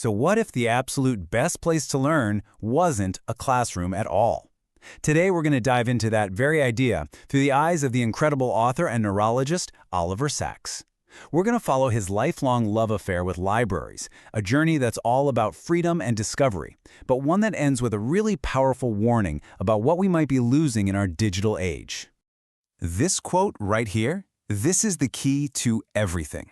So what if the absolute best place to learn wasn't a classroom at all? Today we're going to dive into that very idea through the eyes of the incredible author and neurologist Oliver Sacks. We're going to follow his lifelong love affair with libraries, a journey that's all about freedom and discovery, but one that ends with a really powerful warning about what we might be losing in our digital age. This quote right here, this is the key to everything.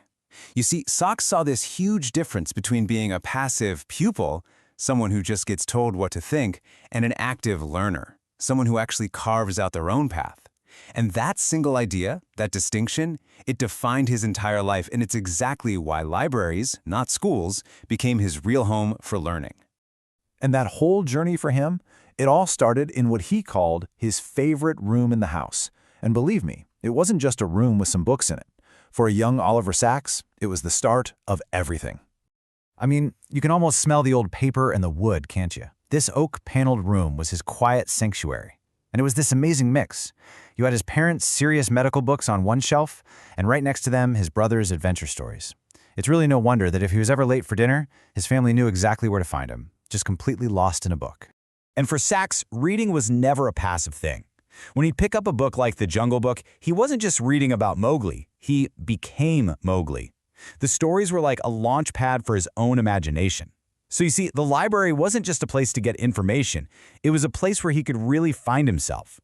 You see, Sacks saw this huge difference between being a passive pupil, someone who just gets told what to think, and an active learner, someone who actually carves out their own path. And that single idea, that distinction, it defined his entire life, and it's exactly why libraries, not schools, became his real home for learning. And that whole journey for him, it all started in what he called his favorite room in the house. And believe me, it wasn't just a room with some books in it. For a young Oliver Sacks, it was the start of everything. I mean, you can almost smell the old paper and the wood, can't you? This oak-paneled room was his quiet sanctuary. And it was this amazing mix. You had his parents' serious medical books on one shelf, and right next to them, his brother's adventure stories. It's really no wonder that if he was ever late for dinner, his family knew exactly where to find him, just completely lost in a book. And for Sacks, reading was never a passive thing. When he'd pick up a book like The Jungle Book, he wasn't just reading about Mowgli, he became Mowgli. The stories were like a launch pad for his own imagination. So you see, the library wasn't just a place to get information, it was a place where he could really find himself.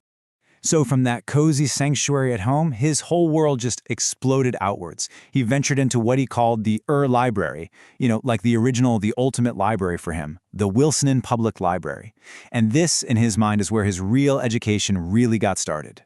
So from that cozy sanctuary at home, his whole world just exploded outwards. He ventured into what he called the library, like the original, the ultimate library for him, the Wilsonin Public Library. And this, in his mind, is where his real education really got started.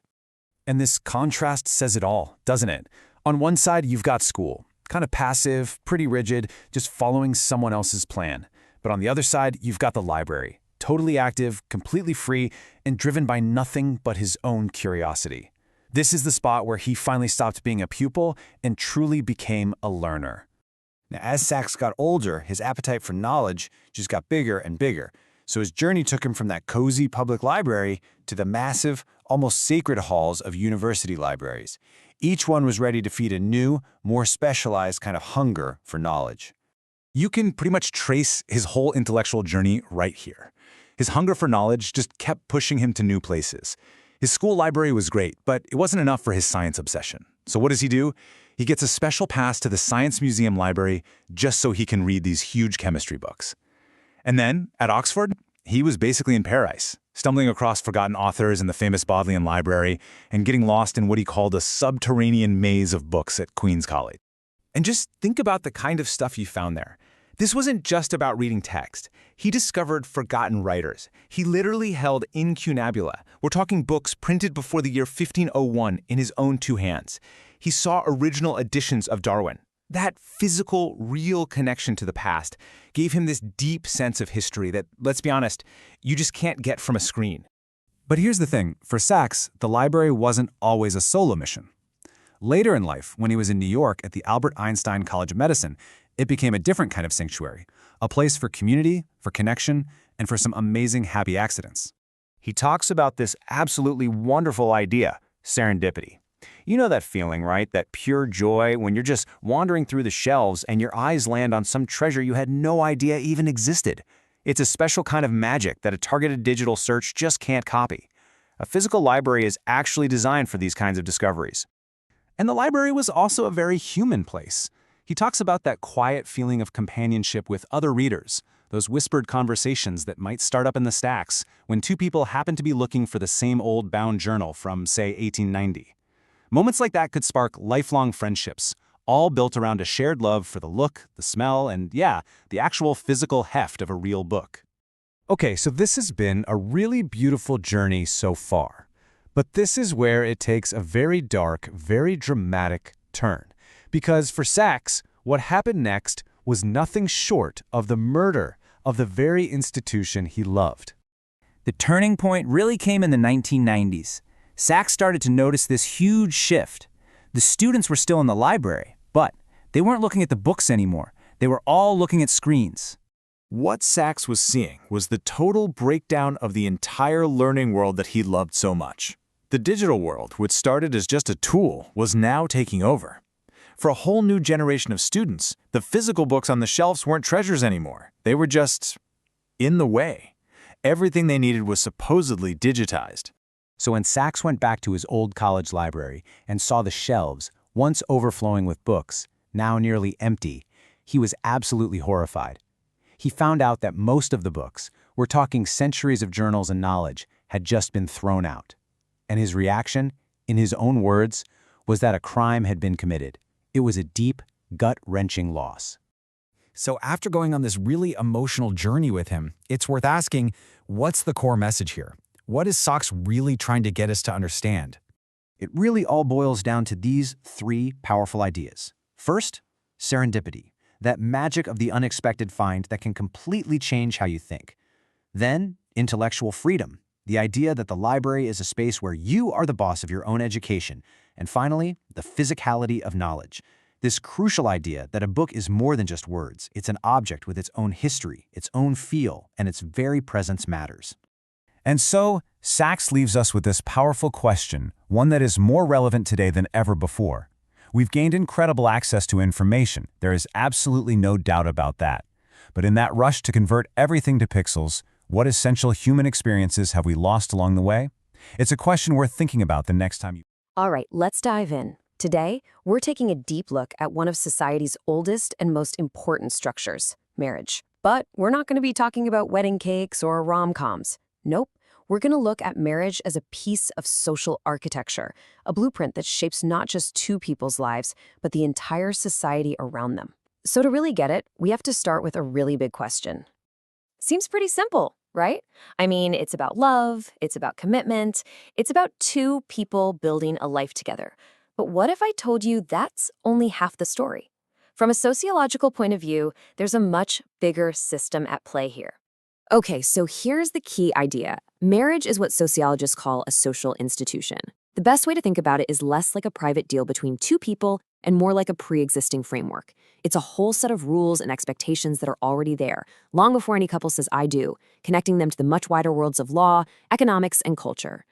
And this contrast says it all, doesn't it? On one side, you've got school, kind of passive, pretty rigid, just following someone else's plan. But on the other side, you've got the library. Totally active, completely free, and driven by nothing but his own curiosity. This is the spot where he finally stopped being a pupil and truly became a learner. Now, as Sacks got older, his appetite for knowledge just got bigger and bigger. So his journey took him from that cozy public library to the massive, almost sacred halls of university libraries. Each one was ready to feed a new, more specialized kind of hunger for knowledge. You can pretty much trace his whole intellectual journey right here. His hunger for knowledge just kept pushing him to new places. His school library was great, but it wasn't enough for his science obsession. So what does he do? He gets a special pass to the Science Museum Library just so he can read these huge chemistry books. And then, at Oxford, he was basically in paradise, stumbling across forgotten authors in the famous Bodleian Library and getting lost in what he called a subterranean maze of books at Queen's College. And just think about the kind of stuff you found there. This wasn't just about reading text. He discovered forgotten writers. He literally held incunabula. We're talking books printed before the year 1501 in his own two hands. He saw original editions of Darwin. That physical, real connection to the past gave him this deep sense of history that, let's be honest, you just can't get from a screen. But here's the thing. For Sacks, the library wasn't always a solo mission. Later in life, when he was in New York at the Albert Einstein College of Medicine, it became a different kind of sanctuary, a place for community, for connection, and for some amazing happy accidents. He talks about this absolutely wonderful idea, serendipity. You know that feeling, right? That pure joy when you're just wandering through the shelves and your eyes land on some treasure you had no idea even existed. It's a special kind of magic that a targeted digital search just can't copy. A physical library is actually designed for these kinds of discoveries. And the library was also a very human place. He talks about that quiet feeling of companionship with other readers, those whispered conversations that might start up in the stacks when two people happen to be looking for the same old bound journal from, say, 1890. Moments like that could spark lifelong friendships, all built around a shared love for the look, the smell, and yeah, the actual physical heft of a real book. Okay, so this has been a really beautiful journey so far. But this is where it takes a very dark, very dramatic turn. Because for Sacks, what happened next was nothing short of the murder of the very institution he loved. The turning point really came in the 1990s. Sacks started to notice this huge shift. The students were still in the library, but they weren't looking at the books anymore. They were all looking at screens. What Sacks was seeing was the total breakdown of the entire learning world that he loved so much. The digital world, which started as just a tool, was now taking over. For a whole new generation of students, the physical books on the shelves weren't treasures anymore. They were just in the way. Everything they needed was supposedly digitized. So when Sachs went back to his old college library and saw the shelves, once overflowing with books, now nearly empty, he was absolutely horrified. He found out that most of the books, we're talking centuries of journals and knowledge, had just been thrown out. And his reaction, in his own words, was that a crime had been committed. It was a deep, gut-wrenching loss. So after going on this really emotional journey with him, it's worth asking, what's the core message here? What is Sachs really trying to get us to understand? It really all boils down to these three powerful ideas. First, serendipity, that magic of the unexpected find that can completely change how you think. Then, intellectual freedom, the idea that the library is a space where you are the boss of your own education. And finally, the physicality of knowledge, this crucial idea that a book is more than just words. It's an object with its own history, its own feel, and its very presence matters. And so, Sachs leaves us with this powerful question, one that is more relevant today than ever before. We've gained incredible access to information. There is absolutely no doubt about that. But in that rush to convert everything to pixels, what essential human experiences have we lost along the way? It's a question worth thinking about the next time you... All right, let's dive in. Today, we're taking a deep look at one of society's oldest and most important structures, marriage. But we're not going to be talking about wedding cakes or rom-coms. Nope. We're going to look at marriage as a piece of social architecture, a blueprint that shapes not just two people's lives, but the entire society around them. So to really get it, we have to start with a really big question. Seems pretty simple, right? I mean, it's about love, it's about commitment, it's about two people building a life together. But what if I told you that's only half the story? From a sociological point of view, there's a much bigger system at play here. Okay, so here's the key idea. Marriage is what sociologists call a social institution. The best way to think about it is less like a private deal between two people and more like a pre-existing framework. It's a whole set of rules and expectations that are already there, long before any couple says I do, connecting them to the much wider worlds of law, economics, and culture.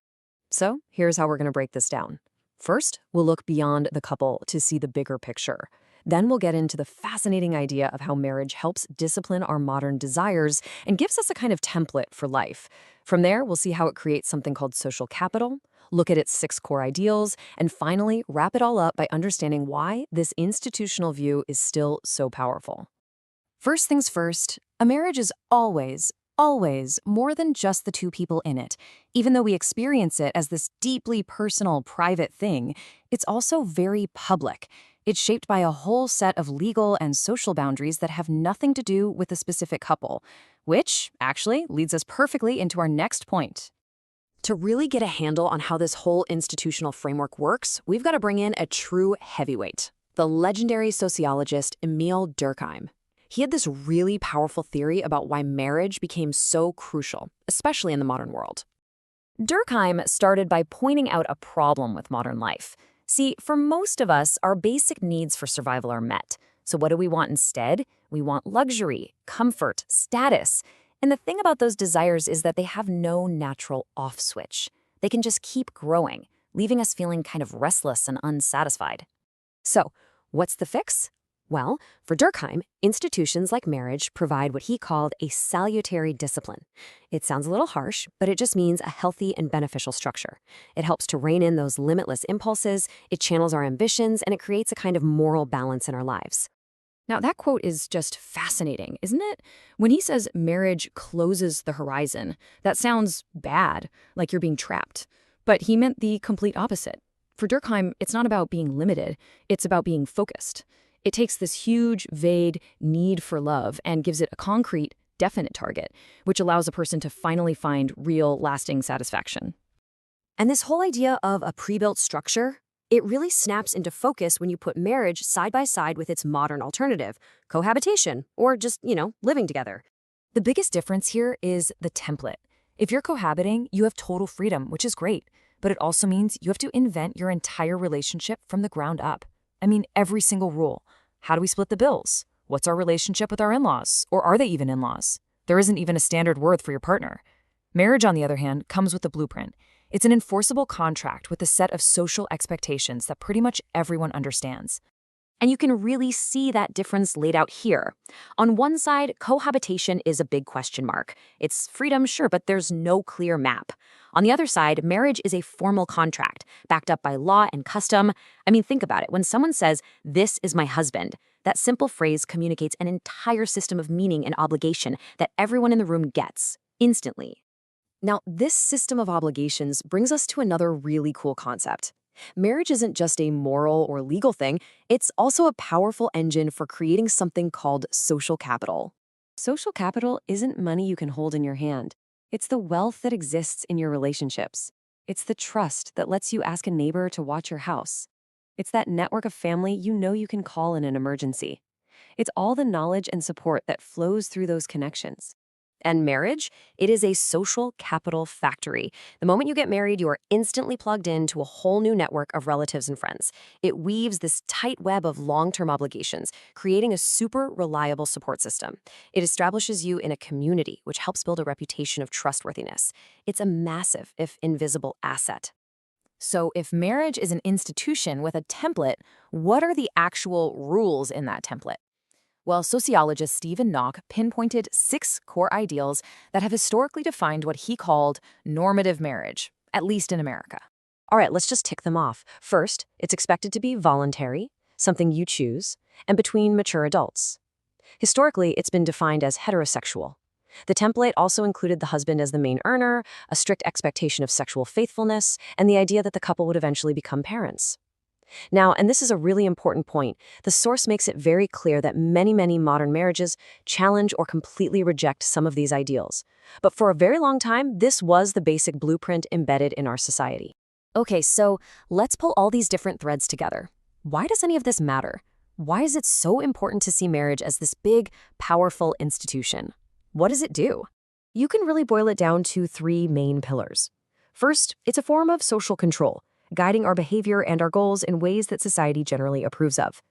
So here's how we're going to break this down. First, we'll look beyond the couple to see the bigger picture. Then we'll get into the fascinating idea of how marriage helps discipline our modern desires and gives us a kind of template for life. From there, we'll see how it creates something called social capital, look at its 6 core ideals, and finally wrap it all up by understanding why this institutional view is still so powerful. First things first, a marriage is always more than just the two people in it. Even though we experience it as this deeply personal, private thing, it's also very public. It's shaped by a whole set of legal and social boundaries that have nothing to do with a specific couple, which actually leads us perfectly into our next point. To really get a handle on how this whole institutional framework works, we've got to bring in a true heavyweight, the legendary sociologist Emil Durkheim. He had this really powerful theory about why marriage became so crucial, especially in the modern world. Durkheim started by pointing out a problem with modern life. See, for most of us, our basic needs for survival are met. So what do we want instead? We want luxury, comfort, status. And the thing about those desires is that they have no natural off switch. They can just keep growing, leaving us feeling kind of restless and unsatisfied. So, what's the fix? Well, for Durkheim, institutions like marriage provide what he called a salutary discipline. It sounds a little harsh, but it just means a healthy and beneficial structure. It helps to rein in those limitless impulses, it channels our ambitions, and it creates a kind of moral balance in our lives. Now, that quote is just fascinating, isn't it? When he says marriage closes the horizon, that sounds bad, like you're being trapped. But he meant the complete opposite. For Durkheim, it's not about being limited, it's about being focused. It takes this huge, vague need for love and gives it a concrete, definite target, which allows a person to finally find real, lasting satisfaction. And this whole idea of a pre-built structure, it really snaps into focus when you put marriage side by side with its modern alternative, cohabitation, or just, living together. The biggest difference here is the template. If you're cohabiting, you have total freedom, which is great, but it also means you have to invent your entire relationship from the ground up. I mean, every single rule. How do we split the bills? What's our relationship with our in-laws? Or are they even in-laws? There isn't even a standard word for your partner. Marriage, on the other hand, comes with a blueprint. It's an enforceable contract with a set of social expectations that pretty much everyone understands. And you can really see that difference laid out here. On one side, cohabitation is a big question mark. It's freedom, sure, but there's no clear map. On the other side, marriage is a formal contract, backed up by law and custom. I mean, think about it. When someone says, "This is my husband," that simple phrase communicates an entire system of meaning and obligation that everyone in the room gets, instantly. Now, this system of obligations brings us to another really cool concept. Marriage isn't just a moral or legal thing, it's also a powerful engine for creating something called social capital. Social capital isn't money you can hold in your hand. It's the wealth that exists in your relationships. It's the trust that lets you ask a neighbor to watch your house. It's that network of family you know you can call in an emergency. It's all the knowledge and support that flows through those connections. And marriage, it is a social capital factory. The moment you get married, you are instantly plugged into a whole new network of relatives and friends. It weaves this tight web of long-term obligations, creating a super reliable support system. It establishes you in a community, which helps build a reputation of trustworthiness. It's a massive, if invisible, asset. So if marriage is an institution with a template, what are the actual rules in that template? Well, sociologist Stephen Knock pinpointed 6 core ideals that have historically defined what he called normative marriage, at least in America. All right, let's just tick them off. First, it's expected to be voluntary, something you choose, and between mature adults. Historically, it's been defined as heterosexual. The template also included the husband as the main earner, a strict expectation of sexual faithfulness, and the idea that the couple would eventually become parents. Now, and this is a really important point, the source makes it very clear that many modern marriages challenge or completely reject some of these ideals. But for a very long time, this was the basic blueprint embedded in our society. Okay, so let's pull all these different threads together. Why does any of this matter? Why is it so important to see marriage as this big, powerful institution? What does it do? You can really boil it down to 3 main pillars. First, it's a form of social control, guiding our behavior and our goals in ways that society generally approves of.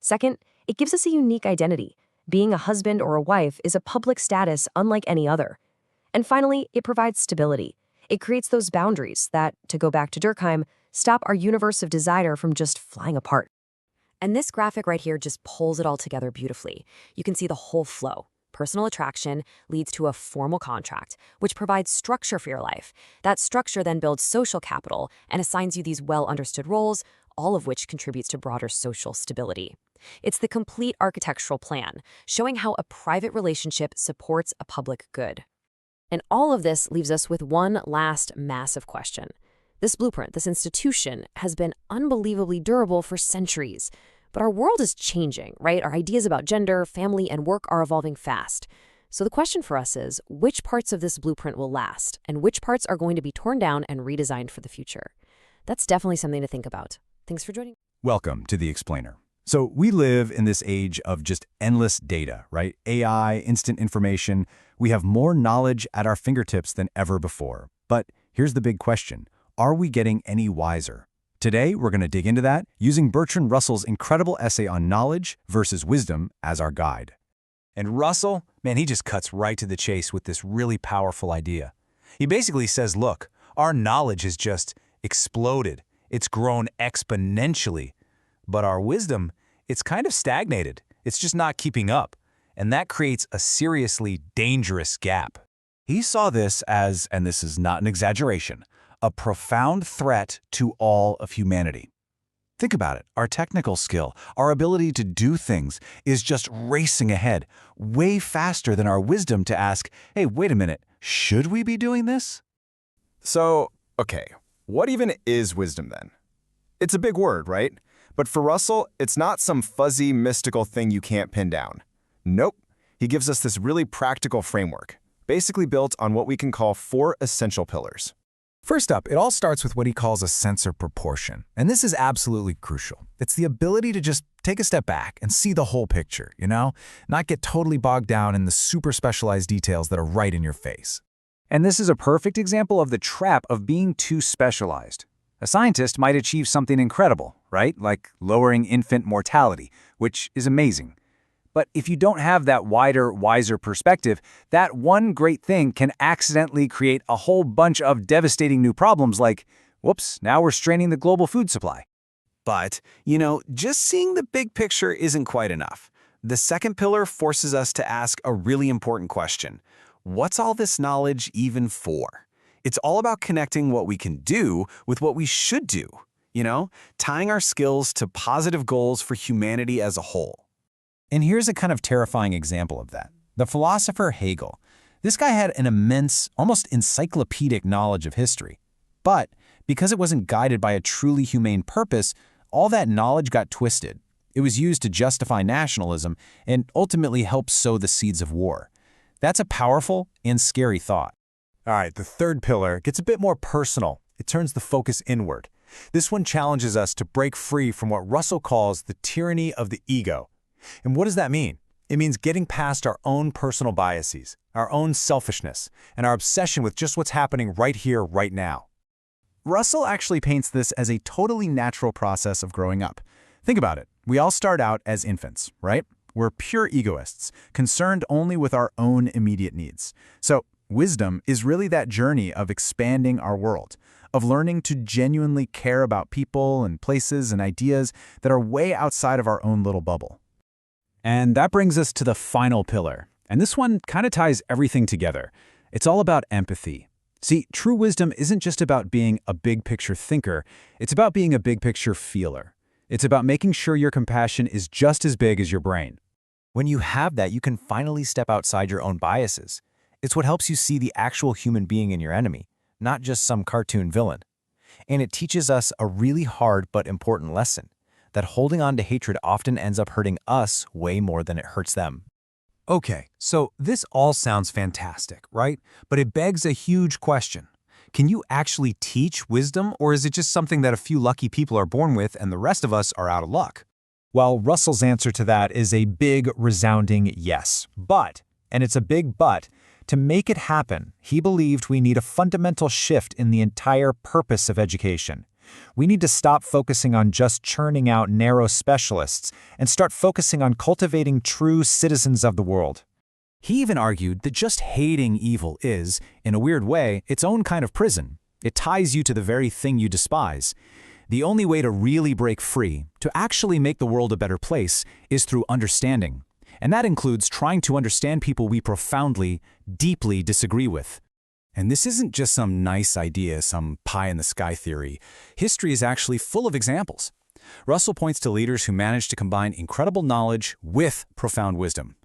Second, it gives us a unique identity. Being a husband or a wife is a public status unlike any other. And finally, it provides stability. It creates those boundaries that, to go back to Durkheim, stop our universe of desire from just flying apart. And this graphic right here just pulls it all together beautifully. You can see the whole flow. Personal attraction leads to a formal contract, which provides structure for your life. That structure then builds social capital and assigns you these well-understood roles, all of which contributes to broader social stability. It's the complete architectural plan, showing how a private relationship supports a public good. And all of this leaves us with one last massive question. This blueprint, this institution, has been unbelievably durable for centuries. But our world is changing, right? Our ideas about gender, family, and work are evolving fast. So the question for us is, which parts of this blueprint will last, and which parts are going to be torn down and redesigned for the future? That's definitely something to think about. Thanks for joining. Welcome to The Explainer. So we live in this age of just endless data, right? AI, instant information. We have more knowledge at our fingertips than ever before. But here's the big question. Are we getting any wiser? Today, we're going to dig into that using Bertrand Russell's incredible essay on knowledge versus wisdom as our guide. And Russell, man, he just cuts right to the chase with this really powerful idea. He basically says, look, our knowledge has just exploded. It's grown exponentially. But our wisdom, it's kind of stagnated. It's just not keeping up. And that creates a seriously dangerous gap. He saw this as, and this is not an exaggeration, a profound threat to all of humanity. Think about it. Our technical skill, our ability to do things is just racing ahead, way faster than our wisdom to ask, hey, wait a minute, should we be doing this? So, okay, what even is wisdom then? It's a big word, right? But for Russell, it's not some fuzzy, mystical thing you can't pin down. Nope. He gives us this really practical framework, basically built on what we can call 4 essential pillars. First up, it all starts with what he calls a sense of proportion. And this is absolutely crucial. It's the ability to just take a step back and see the whole picture, not get totally bogged down in the super specialized details that are right in your face. And this is a perfect example of the trap of being too specialized. A scientist might achieve something incredible, right? Like lowering infant mortality, which is amazing. But if you don't have that wider, wiser perspective, that one great thing can accidentally create a whole bunch of devastating new problems like, whoops, now we're straining the global food supply. But, just seeing the big picture isn't quite enough. The second pillar forces us to ask a really important question. What's all this knowledge even for? It's all about connecting what we can do with what we should do, tying our skills to positive goals for humanity as a whole. And here's a kind of terrifying example of that. The philosopher Hegel. This guy had an immense, almost encyclopedic knowledge of history. But because it wasn't guided by a truly humane purpose, all that knowledge got twisted. It was used to justify nationalism and ultimately help sow the seeds of war. That's a powerful and scary thought. All right, the third pillar gets a bit more personal. It turns the focus inward. This one challenges us to break free from what Russell calls the tyranny of the ego. And what does that mean? It means getting past our own personal biases, our own selfishness, and our obsession with just what's happening right here, right now. Russell actually paints this as a totally natural process of growing up. Think about it. We all start out as infants, right? We're pure egoists, concerned only with our own immediate needs. So wisdom is really that journey of expanding our world, of learning to genuinely care about people and places and ideas that are way outside of our own little bubble. And that brings us to the final pillar. And this one kind of ties everything together. It's all about empathy. See, true wisdom isn't just about being a big picture thinker, it's about being a big picture feeler. It's about making sure your compassion is just as big as your brain. When you have that, you can finally step outside your own biases. It's what helps you see the actual human being in your enemy, not just some cartoon villain. And it teaches us a really hard but important lesson, that holding on to hatred often ends up hurting us way more than it hurts them. Okay, so this all sounds fantastic, right? But it begs a huge question. Can you actually teach wisdom, or is it just something that a few lucky people are born with and the rest of us are out of luck? Well, Russell's answer to that is a big, resounding yes. But, and it's a big but, to make it happen, he believed we need a fundamental shift in the entire purpose of education. We need to stop focusing on just churning out narrow specialists and start focusing on cultivating true citizens of the world. He even argued that just hating evil is, in a weird way, its own kind of prison. It ties you to the very thing you despise. The only way to really break free, to actually make the world a better place, is through understanding. And that includes trying to understand people we profoundly, deeply disagree with. And this isn't just some nice idea, some pie-in-the-sky theory. History is actually full of examples. Russell points to leaders who managed to combine incredible knowledge with profound wisdom.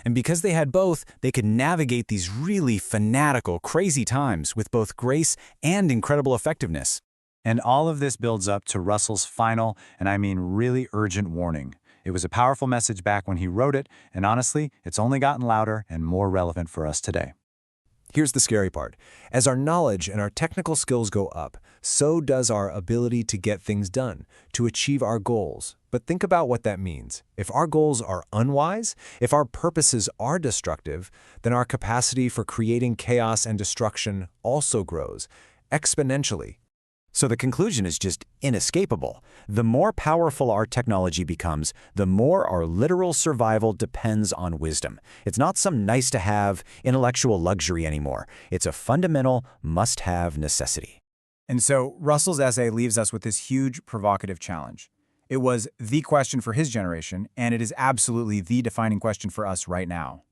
And because they had both, they could navigate these really fanatical, crazy times with both grace and incredible effectiveness. And all of this builds up to Russell's final, and I mean really urgent warning. It was a powerful message back when he wrote it, and honestly, it's only gotten louder and more relevant for us today. Here's the scary part. As our knowledge and our technical skills go up, so does our ability to get things done, to achieve our goals. But think about what that means. If our goals are unwise, if our purposes are destructive, then our capacity for creating chaos and destruction also grows exponentially. So the conclusion is just inescapable. The more powerful our technology becomes, the more our literal survival depends on wisdom. It's not some nice-to-have intellectual luxury anymore. It's a fundamental must-have necessity. And so Russell's essay leaves us with this huge, provocative challenge. It was the question for his generation, and it is absolutely the defining question for us right now.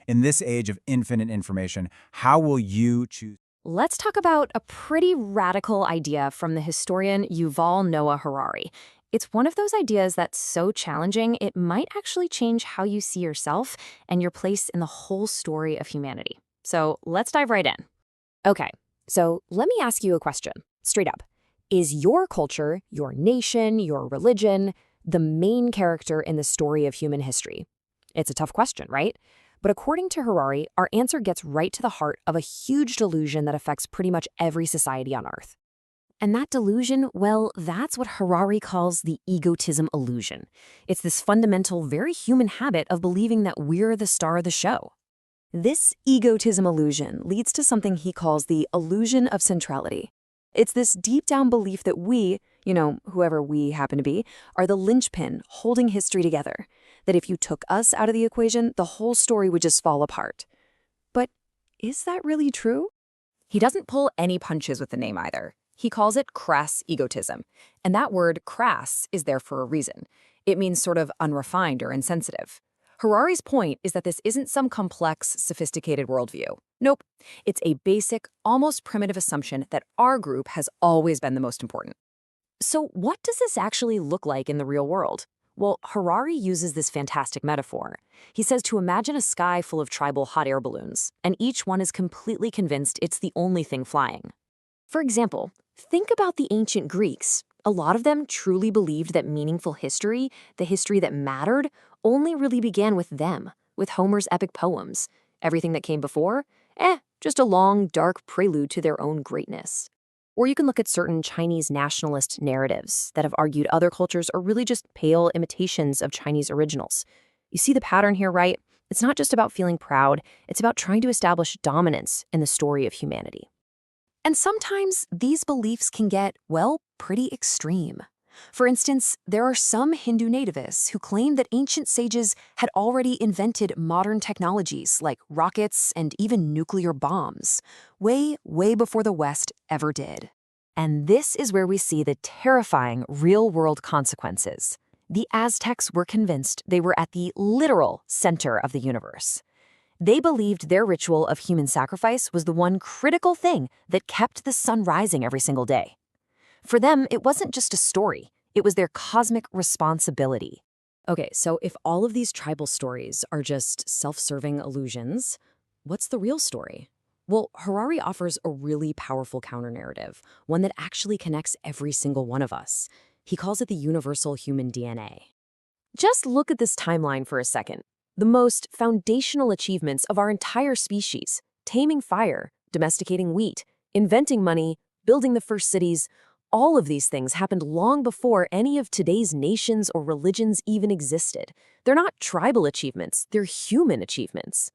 In this age of infinite information, how will you choose? Let's talk about a pretty radical idea from the historian Yuval Noah Harari. It's one of those ideas that's so challenging, it might actually change how you see yourself and your place in the whole story of humanity. So let's dive right in. Okay, so let me ask you a question, straight up. Is your culture, your nation, your religion, the main character in the story of human history? It's a tough question, right? But according to Harari, our answer gets right to the heart of a huge delusion that affects pretty much every society on Earth. And that delusion, well, that's what Harari calls the egotism illusion. It's this fundamental, very human habit of believing that we're the star of the show. This egotism illusion leads to something he calls the illusion of centrality. It's this deep-down belief that we, whoever we happen to be, are the linchpin holding history together. That if you took us out of the equation, the whole story would just fall apart. But is that really true? He doesn't pull any punches with the name either. He calls it crass egotism. And that word crass is there for a reason. It means sort of unrefined or insensitive. Harari's point is that this isn't some complex, sophisticated worldview. Nope. It's a basic, almost primitive assumption that our group has always been the most important. So what does this actually look like in the real world? Well, Harari uses this fantastic metaphor. He says to imagine a sky full of tribal hot air balloons, and each one is completely convinced it's the only thing flying. For example, think about the ancient Greeks. A lot of them truly believed that meaningful history, the history that mattered, only really began with them, with Homer's epic poems. Everything that came before? Just a long, dark prelude to their own greatness. Or you can look at certain Chinese nationalist narratives that have argued other cultures are really just pale imitations of Chinese originals. You see the pattern here, right? It's not just about feeling proud, it's about trying to establish dominance in the story of humanity. And sometimes these beliefs can get, well, pretty extreme. For instance, there are some Hindu nativists who claim that ancient sages had already invented modern technologies like rockets and even nuclear bombs, way, way before the West ever did. And this is where we see the terrifying real-world consequences. The Aztecs were convinced they were at the literal center of the universe. They believed their ritual of human sacrifice was the one critical thing that kept the sun rising every single day. For them, it wasn't just a story. It was their cosmic responsibility. Okay, so if all of these tribal stories are just self-serving illusions, what's the real story? Well, Harari offers a really powerful counter-narrative, one that actually connects every single one of us. He calls it the universal human DNA. Just look at this timeline for a second. The most foundational achievements of our entire species, taming fire, domesticating wheat, inventing money, building the first cities, all of these things happened long before any of today's nations or religions even existed. They're not tribal achievements, they're human achievements.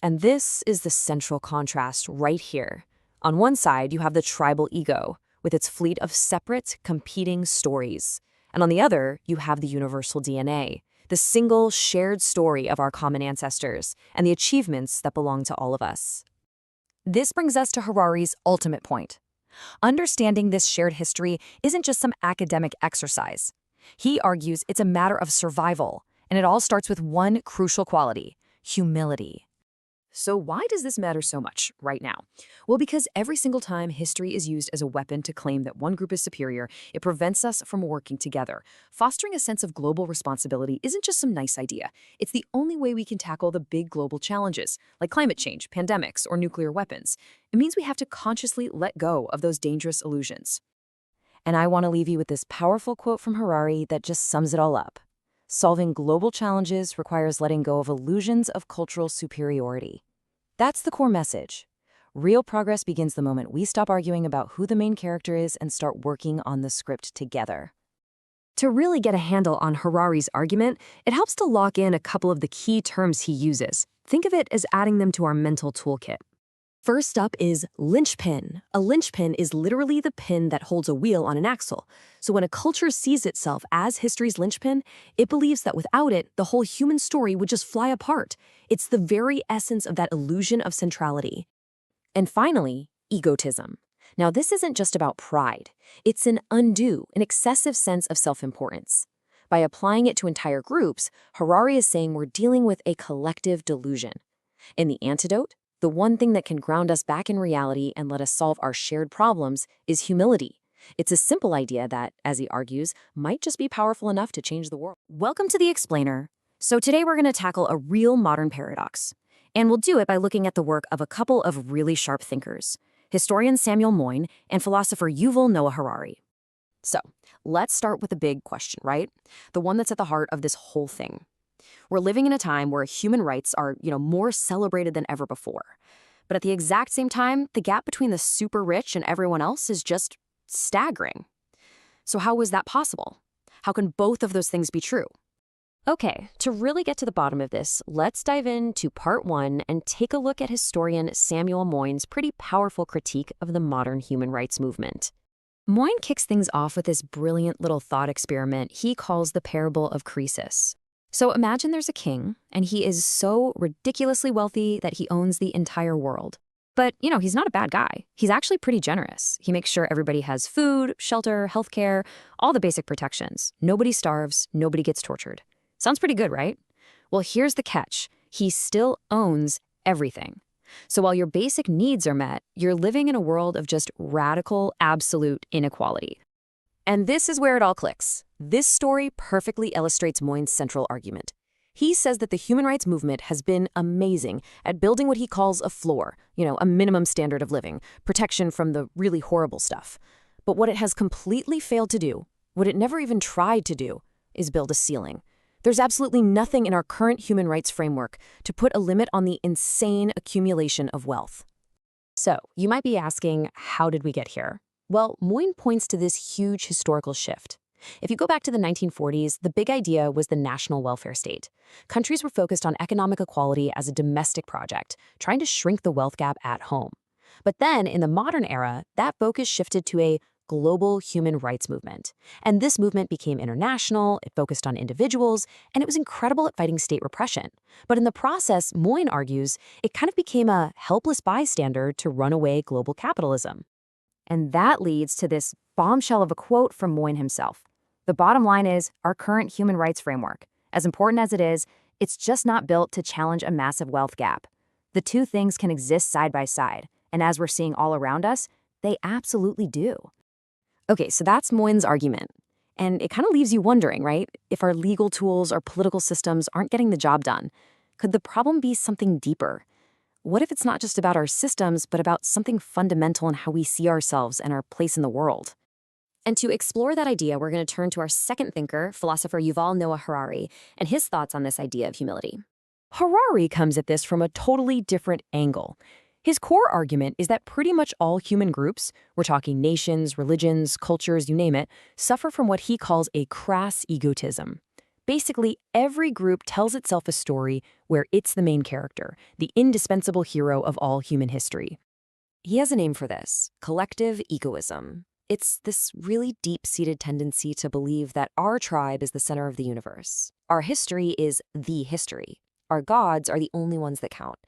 And this is the central contrast right here. On one side, you have the tribal ego, with its fleet of separate, competing stories. And on the other, you have the universal DNA, the single shared story of our common ancestors, and the achievements that belong to all of us. This brings us to Harari's ultimate point. Understanding this shared history isn't just some academic exercise. He argues it's a matter of survival, and it all starts with one crucial quality: humility. So why does this matter so much right now? Well, because every single time history is used as a weapon to claim that one group is superior, it prevents us from working together. Fostering a sense of global responsibility isn't just some nice idea. It's the only way we can tackle the big global challenges, like climate change, pandemics, or nuclear weapons. It means we have to consciously let go of those dangerous illusions. And I want to leave you with this powerful quote from Harari that just sums it all up. Solving global challenges requires letting go of illusions of cultural superiority. That's the core message. Real progress begins the moment we stop arguing about who the main character is and start working on the script together. To really get a handle on Harari's argument, it helps to lock in a couple of the key terms he uses. Think of it as adding them to our mental toolkit. First up is linchpin. A linchpin is literally the pin that holds a wheel on an axle. So when a culture sees itself as history's linchpin, it believes that without it, the whole human story would just fly apart. It's the very essence of that illusion of centrality. And finally, egotism. Now, this isn't just about pride. It's an undue, an excessive sense of self-importance. By applying it to entire groups, Harari is saying we're dealing with a collective delusion. In the antidote, the one thing that can ground us back in reality and let us solve our shared problems is humility. It's a simple idea that, as he argues, might just be powerful enough to change the world. Welcome to The Explainer. So today we're going to tackle a real modern paradox. And we'll do it by looking at the work of a couple of really sharp thinkers, historian Samuel Moyn and philosopher Yuval Noah Harari. So let's start with the big question, right? The one that's at the heart of this whole thing. We're living in a time where human rights are, more celebrated than ever before. But at the exact same time, the gap between the super rich and everyone else is just staggering. So how is that possible? How can both of those things be true? Okay, to really get to the bottom of this, let's dive into part 1 and take a look at historian Samuel Moyn's pretty powerful critique of the modern human rights movement. Moyn kicks things off with this brilliant little thought experiment he calls the parable of Croesus. So imagine there's a king, and he is so ridiculously wealthy that he owns the entire world. But, he's not a bad guy. He's actually pretty generous. He makes sure everybody has food, shelter, healthcare, all the basic protections. Nobody starves, nobody gets tortured. Sounds pretty good, right? Well, here's the catch. He still owns everything. So while your basic needs are met, you're living in a world of just radical, absolute inequality. And this is where it all clicks. This story perfectly illustrates Moyne's central argument. He says that the human rights movement has been amazing at building what he calls a floor, a minimum standard of living, protection from the really horrible stuff. But what it has completely failed to do, what it never even tried to do, is build a ceiling. There's absolutely nothing in our current human rights framework to put a limit on the insane accumulation of wealth. So, you might be asking, how did we get here? Well, Moyne points to this huge historical shift. If you go back to the 1940s, the big idea was the national welfare state. Countries were focused on economic equality as a domestic project, trying to shrink the wealth gap at home. But then, in the modern era, that focus shifted to a global human rights movement. And this movement became international, it focused on individuals, and it was incredible at fighting state repression. But in the process, Moyne argues, it kind of became a helpless bystander to runaway global capitalism. And that leads to this bombshell of a quote from Moyne himself. The bottom line is, our current human rights framework, as important as it is, it's just not built to challenge a massive wealth gap. The two things can exist side by side, and as we're seeing all around us, they absolutely do. Okay, so that's Moyne's argument. And it kind of leaves you wondering, right? If our legal tools or political systems aren't getting the job done, could the problem be something deeper? What if it's not just about our systems, but about something fundamental in how we see ourselves and our place in the world? And to explore that idea, we're going to turn to our second thinker, philosopher Yuval Noah Harari, and his thoughts on this idea of humility. Harari comes at this from a totally different angle. His core argument is that pretty much all human groups, we're talking nations, religions, cultures, you name it, suffer from what he calls a crass egotism. Basically, every group tells itself a story where it's the main character, the indispensable hero of all human history. He has a name for this: collective egoism. It's this really deep-seated tendency to believe that our tribe is the center of the universe. Our history is the history. Our gods are the only ones that count.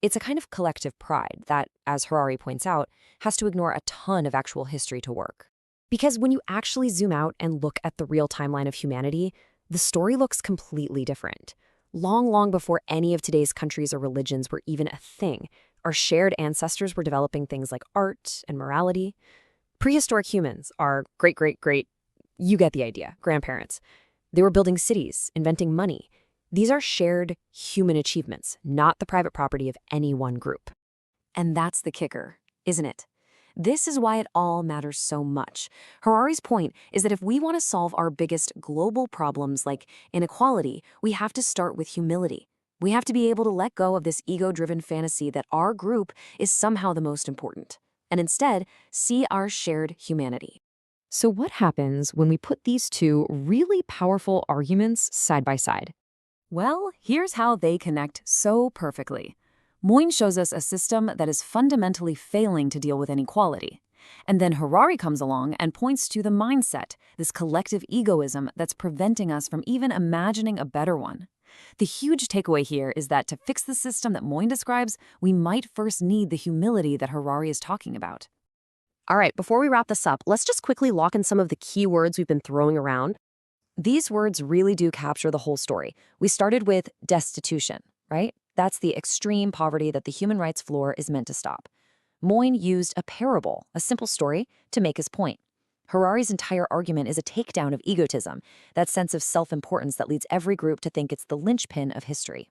It's a kind of collective pride that, as Harari points out, has to ignore a ton of actual history to work. Because when you actually zoom out and look at the real timeline of humanity, the story looks completely different. Long before any of today's countries or religions were even a thing, our shared ancestors were developing things like art and morality. Prehistoric humans, our great, you get the idea, grandparents. They were building cities, inventing money. These are shared human achievements, not the private property of any one group. And that's the kicker, isn't it? This is why it all matters so much. Harari's point is that if we want to solve our biggest global problems like inequality, we have to start with humility. We have to be able to let go of this ego-driven fantasy that our group is somehow the most important, and instead see our shared humanity. So what happens when we put these two really powerful arguments side by side? Well, here's how they connect so perfectly. Moyne shows us a system that is fundamentally failing to deal with inequality. And then Harari comes along and points to the mindset, this collective egoism that's preventing us from even imagining a better one. The huge takeaway here is that to fix the system that Moyne describes, we might first need the humility that Harari is talking about. All right, before we wrap this up, let's just quickly lock in some of the key words we've been throwing around. These words really do capture the whole story. We started with destitution, right? That's the extreme poverty that the human rights floor is meant to stop. Moyne used a parable, a simple story, to make his point. Harari's entire argument is a takedown of egotism, that sense of self-importance that leads every group to think it's the linchpin of history.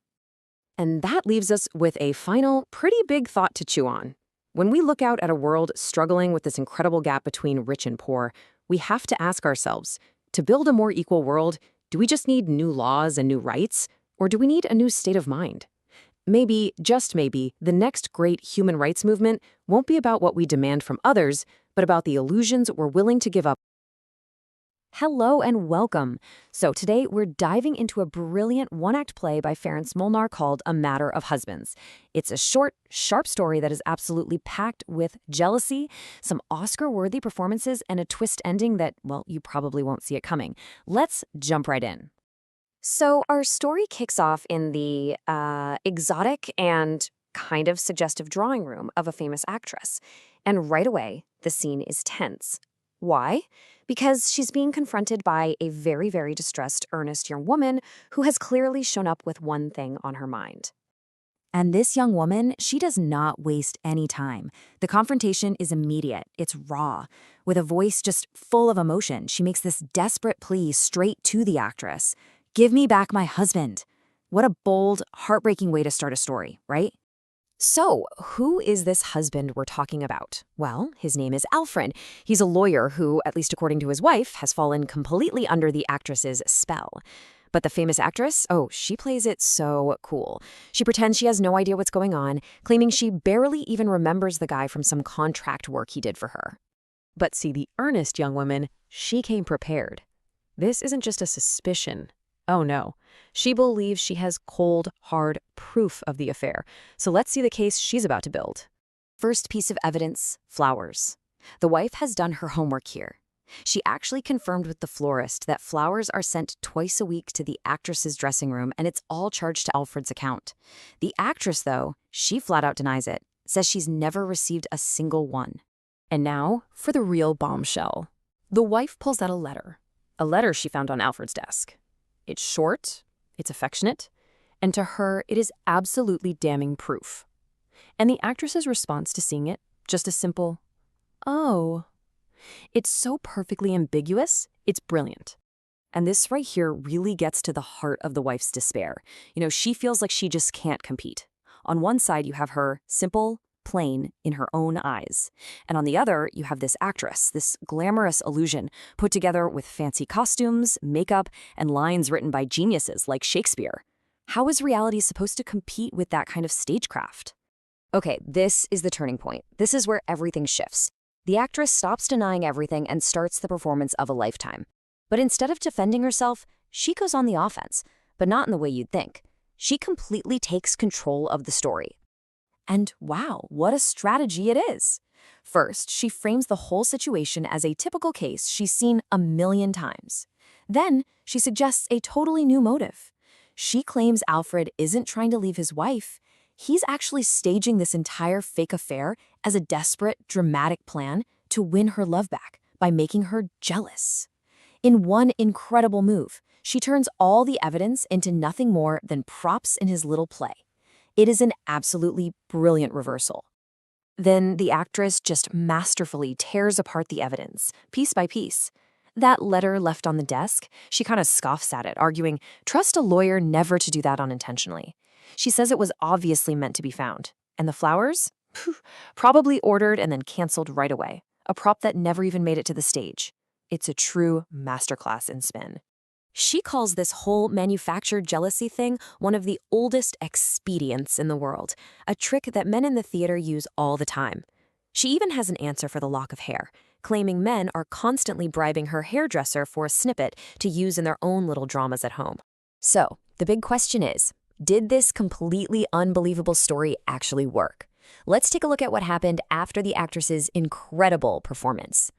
And that leaves us with a final, pretty big thought to chew on. When we look out at a world struggling with this incredible gap between rich and poor, we have to ask ourselves, to build a more equal world, do we just need new laws and new rights, or do we need a new state of mind? Maybe, just maybe, the next great human rights movement won't be about what we demand from others, but about the illusions we're willing to give up. Hello and welcome. So today we're diving into a brilliant one-act play by Ferenc Molnar called A Matter of Husbands. It's a short, sharp story that is absolutely packed with jealousy, some Oscar-worthy performances, and a twist ending that, well, you probably won't see it coming. Let's jump right in. So our story kicks off in the exotic and kind of suggestive drawing room of a famous actress. And right away, the scene is tense. Why? Because she's being confronted by a very, very distressed, earnest young woman who has clearly shown up with one thing on her mind. And this young woman, she does not waste any time. The confrontation is immediate. It's raw. With a voice just full of emotion, she makes this desperate plea straight to the actress. "Give me back my husband." What a bold, heartbreaking way to start a story, right? So, who is this husband we're talking about? Well, his name is Alfred. He's a lawyer who, at least according to his wife, has fallen completely under the actress's spell. But the famous actress, oh, she plays it so cool. She pretends she has no idea what's going on, claiming she barely even remembers the guy from some contract work he did for her. But see, the earnest young woman, she came prepared. This isn't just a suspicion. Oh no, she believes she has cold, hard proof of the affair. So let's see the case she's about to build. First piece of evidence, flowers. The wife has done her homework here. She actually confirmed with the florist that flowers are sent twice a week to the actress's dressing room, and it's all charged to Alfred's account. The actress, though, she flat out denies it, says she's never received a single one. And now for the real bombshell. The wife pulls out a letter she found on Alfred's desk. It's short, it's affectionate, and to her, it is absolutely damning proof. And the actress's response to seeing it, just a simple, "Oh." It's so perfectly ambiguous, it's brilliant. And this right here really gets to the heart of the wife's despair. She feels like she just can't compete. On one side, you have her simple, plain, in her own eyes. And on the other, you have this actress, this glamorous illusion, put together with fancy costumes, makeup, and lines written by geniuses like Shakespeare. How is reality supposed to compete with that kind of stagecraft? Okay, this is the turning point. This is where everything shifts. The actress stops denying everything and starts the performance of a lifetime. But instead of defending herself, she goes on the offense, but not in the way you'd think. She completely takes control of the story. And wow, what a strategy it is. First, she frames the whole situation as a typical case she's seen a million times. Then, she suggests a totally new motive. She claims Alfred isn't trying to leave his wife. He's actually staging this entire fake affair as a desperate, dramatic plan to win her love back by making her jealous. In one incredible move, she turns all the evidence into nothing more than props in his little play. It is an absolutely brilliant reversal. Then the actress just masterfully tears apart the evidence, piece by piece. That letter left on the desk, she kind of scoffs at it, arguing, "Trust a lawyer never to do that unintentionally." She says it was obviously meant to be found. And the flowers? Probably ordered and then canceled right away. A prop that never even made it to the stage. It's a true masterclass in spin. She calls this whole manufactured jealousy thing one of the oldest expedients in the world, a trick that men in the theater use all the time. She even has an answer for the lock of hair, claiming men are constantly bribing her hairdresser for a snippet to use in their own little dramas at home. So, the big question is, did this completely unbelievable story actually work? Let's take a look at what happened after the actress's incredible performance.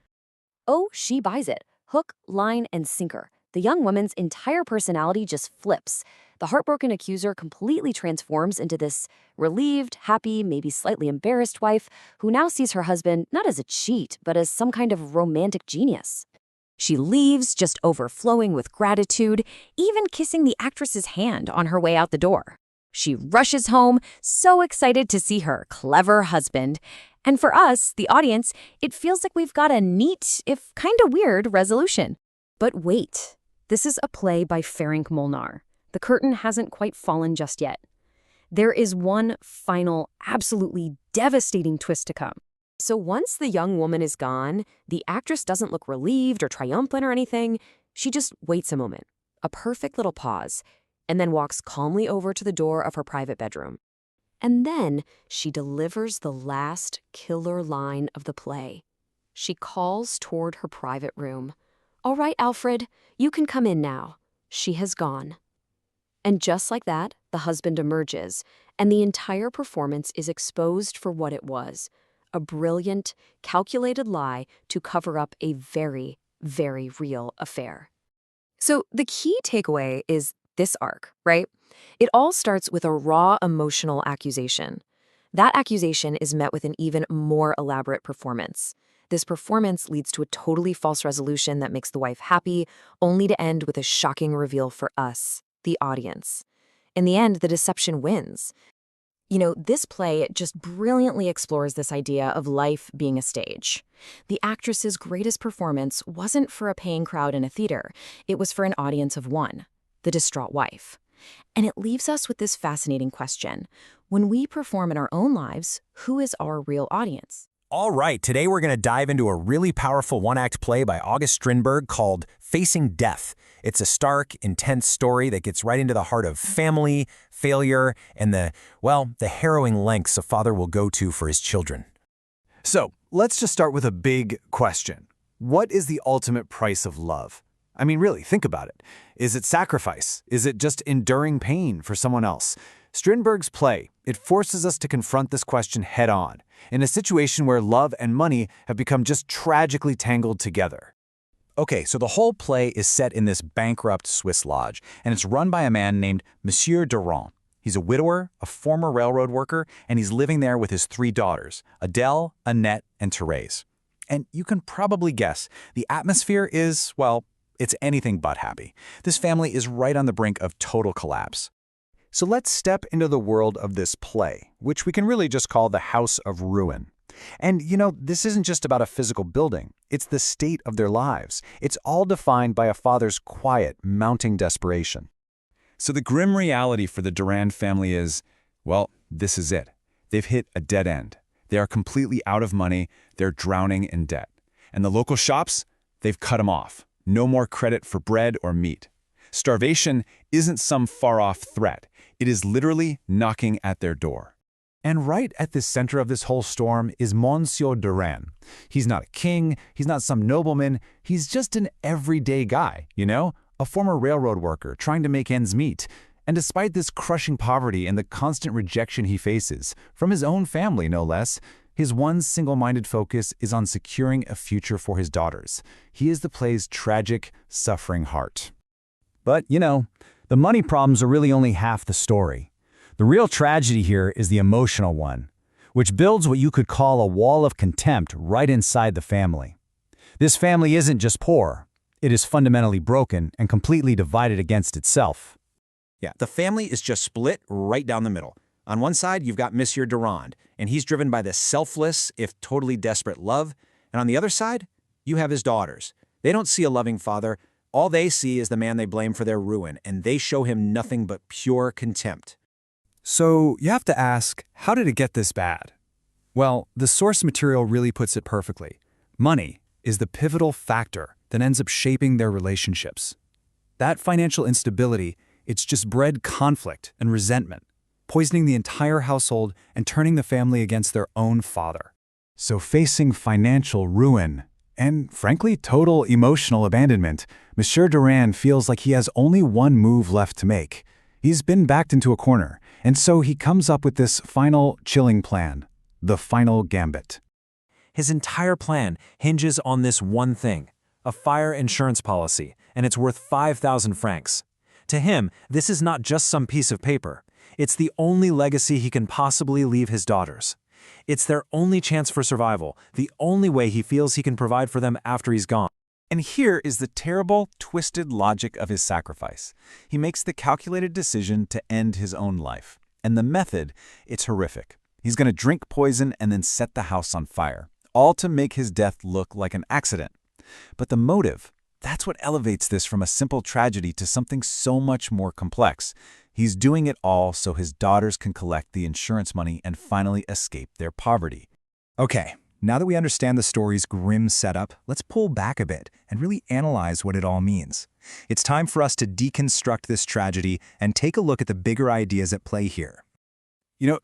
Oh, she buys it. Hook, line, and sinker. The young woman's entire personality just flips. The heartbroken accuser completely transforms into this relieved, happy, maybe slightly embarrassed wife who now sees her husband not as a cheat, but as some kind of romantic genius. She leaves, just overflowing with gratitude, even kissing the actress's hand on her way out the door. She rushes home, so excited to see her clever husband. And for us, the audience, it feels like we've got a neat, if kind of weird, resolution. But wait, this is a play by Ferenc Molnar. The curtain hasn't quite fallen just yet. There is one final, absolutely devastating twist to come. So once the young woman is gone, the actress doesn't look relieved or triumphant or anything. She just waits a moment, a perfect little pause, and then walks calmly over to the door of her private bedroom. And then she delivers the last killer line of the play. She calls toward her private room. "All right, Alfred, you can come in now. She has gone." And just like that, the husband emerges, and the entire performance is exposed for what it was. A brilliant, calculated lie to cover up a very, very real affair. So the key takeaway is this arc, right? It all starts with a raw emotional accusation. That accusation is met with an even more elaborate performance. This performance leads to a totally false resolution that makes the wife happy, only to end with a shocking reveal for us, the audience. In the end, the deception wins. This play just brilliantly explores this idea of life being a stage. The actress's greatest performance wasn't for a paying crowd in a theater. It was for an audience of one, the distraught wife. And it leaves us with this fascinating question. When we perform in our own lives, who is our real audience? All right, today we're going to dive into a really powerful one-act play by August Strindberg called Facing Death. It's a stark, intense story that gets right into the heart of family, failure, and the harrowing lengths a father will go to for his children. So, let's just start with a big question. What is the ultimate price of love? I mean, really, think about it. Is it sacrifice? Is it just enduring pain for someone else? Strindberg's play, it forces us to confront this question head-on, in a situation where love and money have become just tragically tangled together. Okay, so the whole play is set in this bankrupt Swiss lodge, and it's run by a man named Monsieur Durand. He's a widower, a former railroad worker, and he's living there with his 3 daughters, Adele, Annette, and Therese. And you can probably guess, the atmosphere is, it's anything but happy. This family is right on the brink of total collapse. So let's step into the world of this play, which we can really just call the House of Ruin. And this isn't just about a physical building. It's the state of their lives. It's all defined by a father's quiet, mounting desperation. So the grim reality for the Durand family is, this is it. They've hit a dead end. They are completely out of money. They're drowning in debt. And the local shops, they've cut them off. No more credit for bread or meat. Starvation isn't some far-off threat. It is literally knocking at their door. And right at the center of this whole storm is Monsieur Durand. He's not a king, he's not some nobleman, he's just an everyday guy, a former railroad worker trying to make ends meet. And despite this crushing poverty and the constant rejection he faces, from his own family no less, his one single-minded focus is on securing a future for his daughters. He is the play's tragic, suffering heart. But, the money problems are really only half the story. The real tragedy here is the emotional one, which builds what you could call a wall of contempt right inside the family. This family isn't just poor. It is fundamentally broken and completely divided against itself. Yeah, the family is just split right down the middle. On one side, you've got Monsieur Durand, and he's driven by this selfless, if totally desperate love. And on the other side, you have his daughters. They don't see a loving father. All they see is the man they blame for their ruin, and they show him nothing but pure contempt. So you have to ask, how did it get this bad? Well, the source material really puts it perfectly. Money is the pivotal factor that ends up shaping their relationships. That financial instability, it's just bred conflict and resentment, poisoning the entire household and turning the family against their own father. So facing financial ruin and, frankly, total emotional abandonment, Monsieur Durand feels like he has only one move left to make. He's been backed into a corner, and so he comes up with this final, chilling plan, the final gambit. His entire plan hinges on this one thing, a fire insurance policy, and it's worth 5,000 francs. To him, this is not just some piece of paper. It's the only legacy he can possibly leave his daughters. It's their only chance for survival, the only way he feels he can provide for them after he's gone. And here is the terrible, twisted logic of his sacrifice. He makes the calculated decision to end his own life. And the method, it's horrific. He's going to drink poison and then set the house on fire, all to make his death look like an accident. But the motive, that's what elevates this from a simple tragedy to something so much more complex. He's doing it all so his daughters can collect the insurance money and finally escape their poverty. Okay, now that we understand the story's grim setup, let's pull back a bit and really analyze what it all means. It's time for us to deconstruct this tragedy and take a look at the bigger ideas at play here.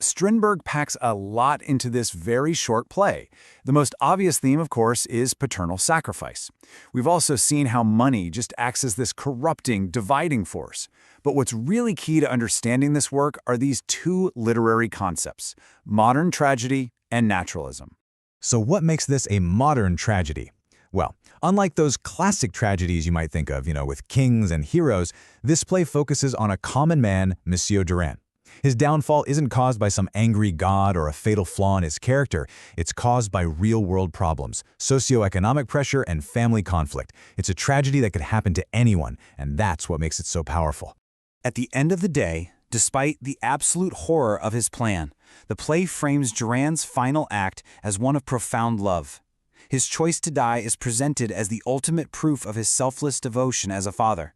Strindberg packs a lot into this very short play. The most obvious theme, of course, is paternal sacrifice. We've also seen how money just acts as this corrupting, dividing force. But what's really key to understanding this work are these two literary concepts, modern tragedy and naturalism. So what makes this a modern tragedy? Well, unlike those classic tragedies you might think of, with kings and heroes, this play focuses on a common man, Monsieur Durand. His downfall isn't caused by some angry god or a fatal flaw in his character. It's caused by real-world problems, socioeconomic pressure, and family conflict. It's a tragedy that could happen to anyone, and that's what makes it so powerful. At the end of the day, despite the absolute horror of his plan, the play frames Duran's final act as one of profound love. His choice to die is presented as the ultimate proof of his selfless devotion as a father.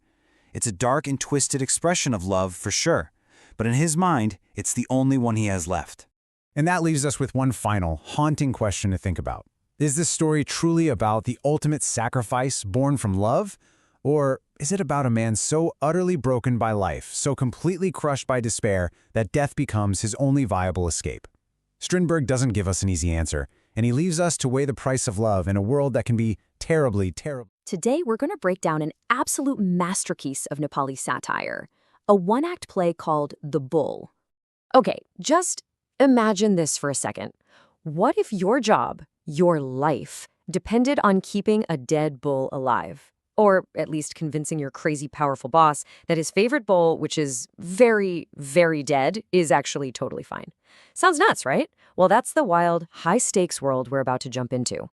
It's a dark and twisted expression of love, for sure, but in his mind, it's the only one he has left. And that leaves us with one final, haunting question to think about. Is this story truly about the ultimate sacrifice born from love? Or is it about a man so utterly broken by life, so completely crushed by despair, that death becomes his only viable escape? Strindberg doesn't give us an easy answer, and he leaves us to weigh the price of love in a world that can be terribly, terrible. Today, we're going to break down an absolute masterpiece of Nepali satire, a one-act play called The Bull. Okay, just imagine this for a second. What if your job, your life, depended on keeping a dead bull alive? Or at least convincing your crazy powerful boss that his favorite bull, which is very, very dead, is actually totally fine. Sounds nuts, right? Well, that's the wild, high-stakes world we're about to jump into.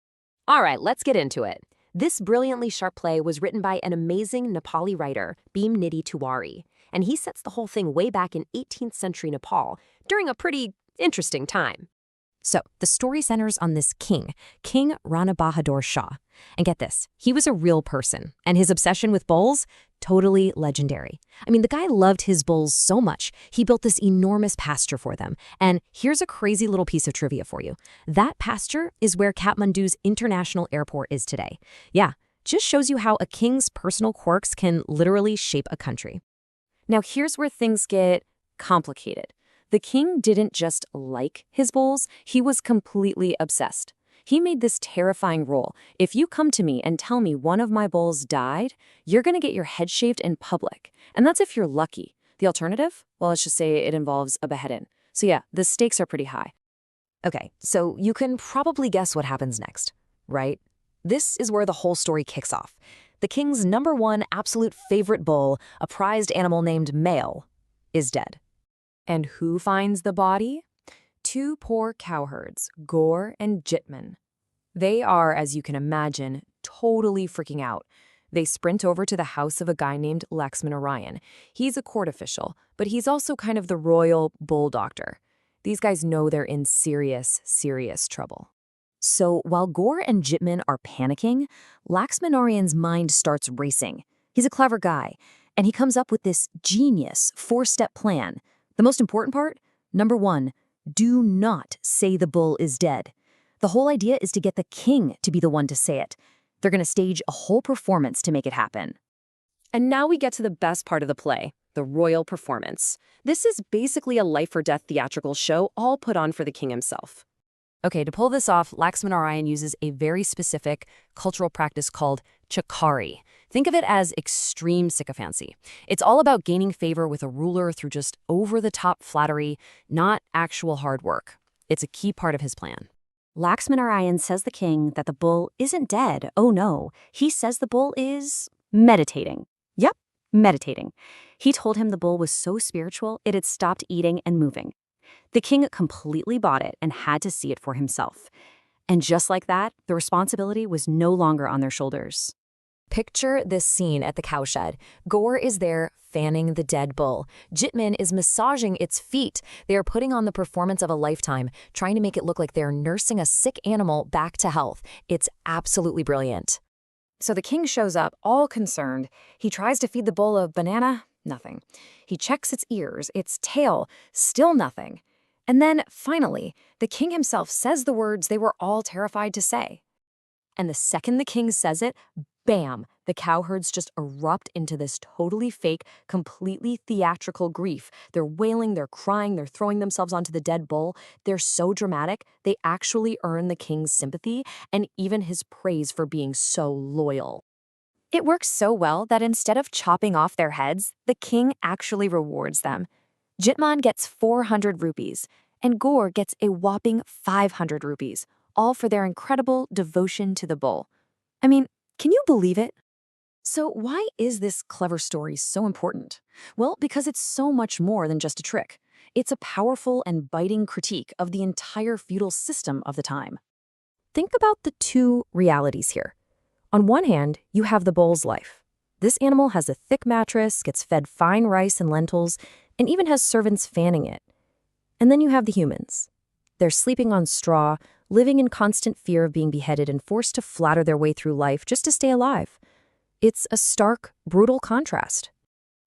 All right, let's get into it. This brilliantly sharp play was written by an amazing Nepali writer, Bhim Nidhi Tiwari, and he sets the whole thing way back in 18th century Nepal during a pretty interesting time. So, the story centers on this king, King Rana Bahadur Shah. And get this, he was a real person, and his obsession with bulls, totally legendary. I mean, the guy loved his bulls so much, he built this enormous pasture for them. And here's a crazy little piece of trivia for you. That pasture is where Kathmandu's international airport is today. Yeah, just shows you how a king's personal quirks can literally shape a country. Now, here's where things get complicated. The king didn't just like his bulls, he was completely obsessed. He made this terrifying rule. If you come to me and tell me one of my bulls died, you're going to get your head shaved in public. And that's if you're lucky. The alternative? Well, let's just say it involves a beheading. So yeah, the stakes are pretty high. Okay, so you can probably guess what happens next, right? This is where the whole story kicks off. The king's #1 absolute favorite bull, a prized animal named Male, is dead. And who finds the body? 2 poor cowherds, Gaur and Jitman. They are, as you can imagine, totally freaking out. They sprint over to the house of a guy named Laxmanarayan. He's a court official, but he's also kind of the royal bull doctor. These guys know they're in serious, serious trouble. So while Gaur and Jitman are panicking, Laxmanarayan's mind starts racing. He's a clever guy, and he comes up with this genius 4-step plan. The most important part? #1, do not say the bull is dead. The whole idea is to get the king to be the one to say it. They're going to stage a whole performance to make it happen. And now we get to the best part of the play, the royal performance. This is basically a life-or-death theatrical show all put on for the king himself. Okay, to pull this off, Laxmanarayan uses a very specific cultural practice called chakari. Think of it as extreme sycophancy. It's all about gaining favor with a ruler through just over-the-top flattery, not actual hard work. It's a key part of his plan. Laxmanarayan says the king that the bull isn't dead. Oh no, he says the bull is meditating. Yep, meditating. He told him the bull was so spiritual it had stopped eating and moving. The king completely bought it and had to see it for himself. And just like that, the responsibility was no longer on their shoulders. Picture this scene at the cowshed. Gaur is there fanning the dead bull. Jitman is massaging its feet. They are putting on the performance of a lifetime, trying to make it look like they're nursing a sick animal back to health. It's absolutely brilliant. So the king shows up, all concerned. He tries to feed the bull a banana. Nothing. He checks its ears, its tail, still nothing. And then, finally, the king himself says the words they were all terrified to say. And the second the king says it, bam, the cowherds just erupt into this totally fake, completely theatrical grief. They're wailing, they're crying, they're throwing themselves onto the dead bull. They're so dramatic, they actually earn the king's sympathy and even his praise for being so loyal. It works so well that instead of chopping off their heads, the king actually rewards them. Jitman gets 400 rupees, and Gaur gets a whopping 500 rupees, all for their incredible devotion to the bull. I mean, can you believe it? So why is this clever story so important? Well, because it's so much more than just a trick. It's a powerful and biting critique of the entire feudal system of the time. Think about the two realities here. On one hand, you have the bull's life. This animal has a thick mattress, gets fed fine rice and lentils, and even has servants fanning it. And then you have the humans. They're sleeping on straw, living in constant fear of being beheaded and forced to flatter their way through life just to stay alive. It's a stark, brutal contrast.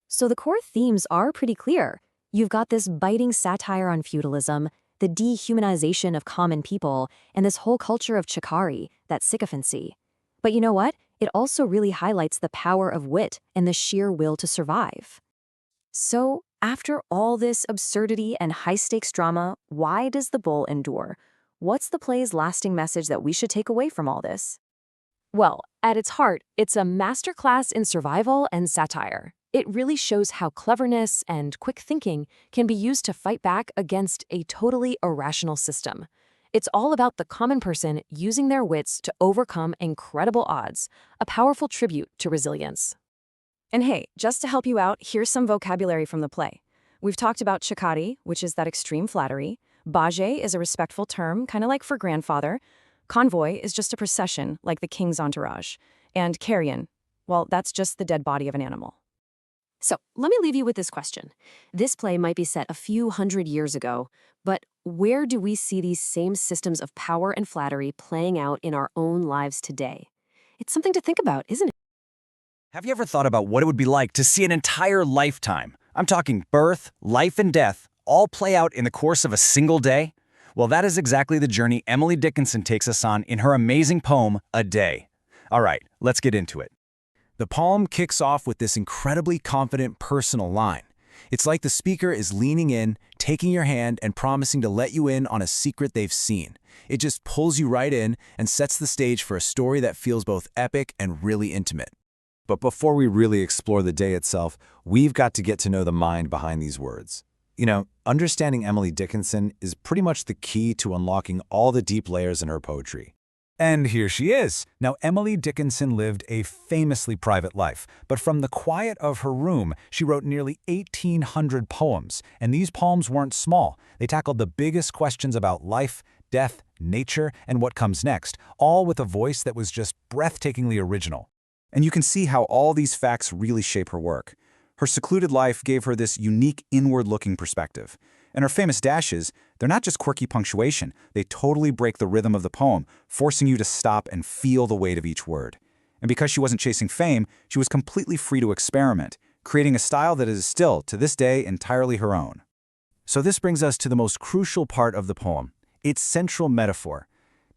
So the core themes are pretty clear. You've got this biting satire on feudalism, the dehumanization of common people, and this whole culture of chicory, that sycophancy. But you know what? It also really highlights the power of wit and the sheer will to survive. So, after all this absurdity and high-stakes drama, why does the bull endure? What's the play's lasting message that we should take away from all this? Well, at its heart, it's a masterclass in survival and satire. It really shows how cleverness and quick thinking can be used to fight back against a totally irrational system. It's all about the common person using their wits to overcome incredible odds, a powerful tribute to resilience. And hey, just to help you out, here's some vocabulary from the play. We've talked about chicory, which is that extreme flattery. Bage is a respectful term, kind of like for grandfather. Convoy is just a procession, like the king's entourage. And carrion, well, that's just the dead body of an animal. So, let me leave you with this question. This play might be set a few hundred years ago, but where do we see these same systems of power and flattery playing out in our own lives today? It's something to think about, isn't it? Have you ever thought about what it would be like to see an entire lifetime? I'm talking birth, life, and death, all play out in the course of a single day? Well, that is exactly the journey Emily Dickinson takes us on in her amazing poem, A Day. All right, let's get into it. The poem kicks off with this incredibly confident personal line. It's like the speaker is leaning in, taking your hand, and promising to let you in on a secret they've seen. It just pulls you right in and sets the stage for a story that feels both epic and really intimate. But before we really explore the day itself, we've got to get to know the mind behind these words. You know, understanding Emily Dickinson is pretty much the key to unlocking all the deep layers in her poetry. And here she is. Now, Emily Dickinson lived a famously private life, but from the quiet of her room, she wrote nearly 1,800 poems, and these poems weren't small. They tackled the biggest questions about life, death, nature, and what comes next, all with a voice that was just breathtakingly original. And you can see how all these facts really shape her work. Her secluded life gave her this unique inward-looking perspective. And her famous dashes, they're not just quirky punctuation, they totally break the rhythm of the poem, forcing you to stop and feel the weight of each word. And because she wasn't chasing fame, she was completely free to experiment, creating a style that is still, to this day, entirely her own. So this brings us to the most crucial part of the poem, its central metaphor.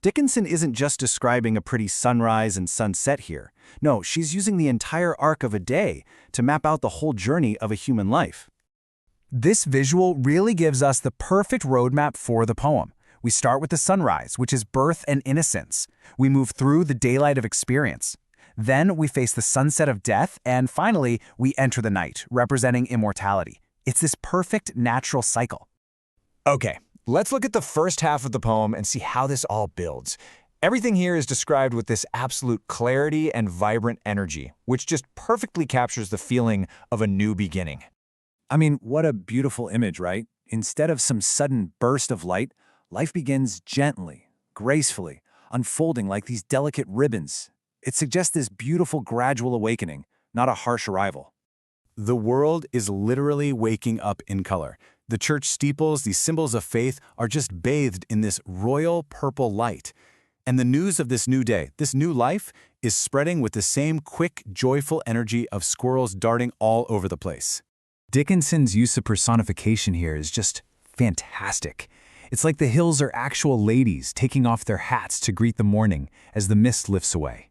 Dickinson isn't just describing a pretty sunrise and sunset here. No, she's using the entire arc of a day to map out the whole journey of a human life. This visual really gives us the perfect roadmap for the poem. We start with the sunrise, which is birth and innocence. We move through the daylight of experience. Then we face the sunset of death, and finally, we enter the night, representing immortality. It's this perfect natural cycle. Okay, let's look at the first half of the poem and see how this all builds. Everything here is described with this absolute clarity and vibrant energy, which just perfectly captures the feeling of a new beginning. I mean, what a beautiful image, right? Instead of some sudden burst of light, life begins gently, gracefully, unfolding like these delicate ribbons. It suggests this beautiful gradual awakening, not a harsh arrival. The world is literally waking up in color. The church steeples, these symbols of faith, are just bathed in this royal purple light. And the news of this new day, this new life, is spreading with the same quick, joyful energy of squirrels darting all over the place. Dickinson's use of personification here is just fantastic. It's like the hills are actual ladies taking off their hats to greet the morning as the mist lifts away.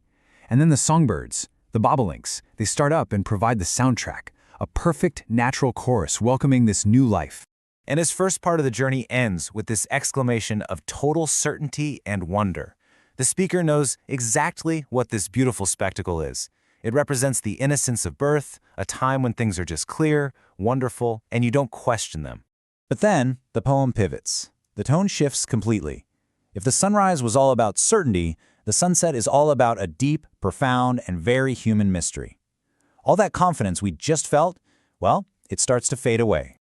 And then the songbirds, the bobolinks, they start up and provide the soundtrack, a perfect natural chorus welcoming this new life. And his first part of the journey ends with this exclamation of total certainty and wonder. The speaker knows exactly what this beautiful spectacle is. It represents the innocence of birth, a time when things are just clear, wonderful, and you don't question them. But then, the poem pivots. The tone shifts completely. If the sunrise was all about certainty, the sunset is all about a deep, profound, and very human mystery. All that confidence we just felt, well, it starts to fade away.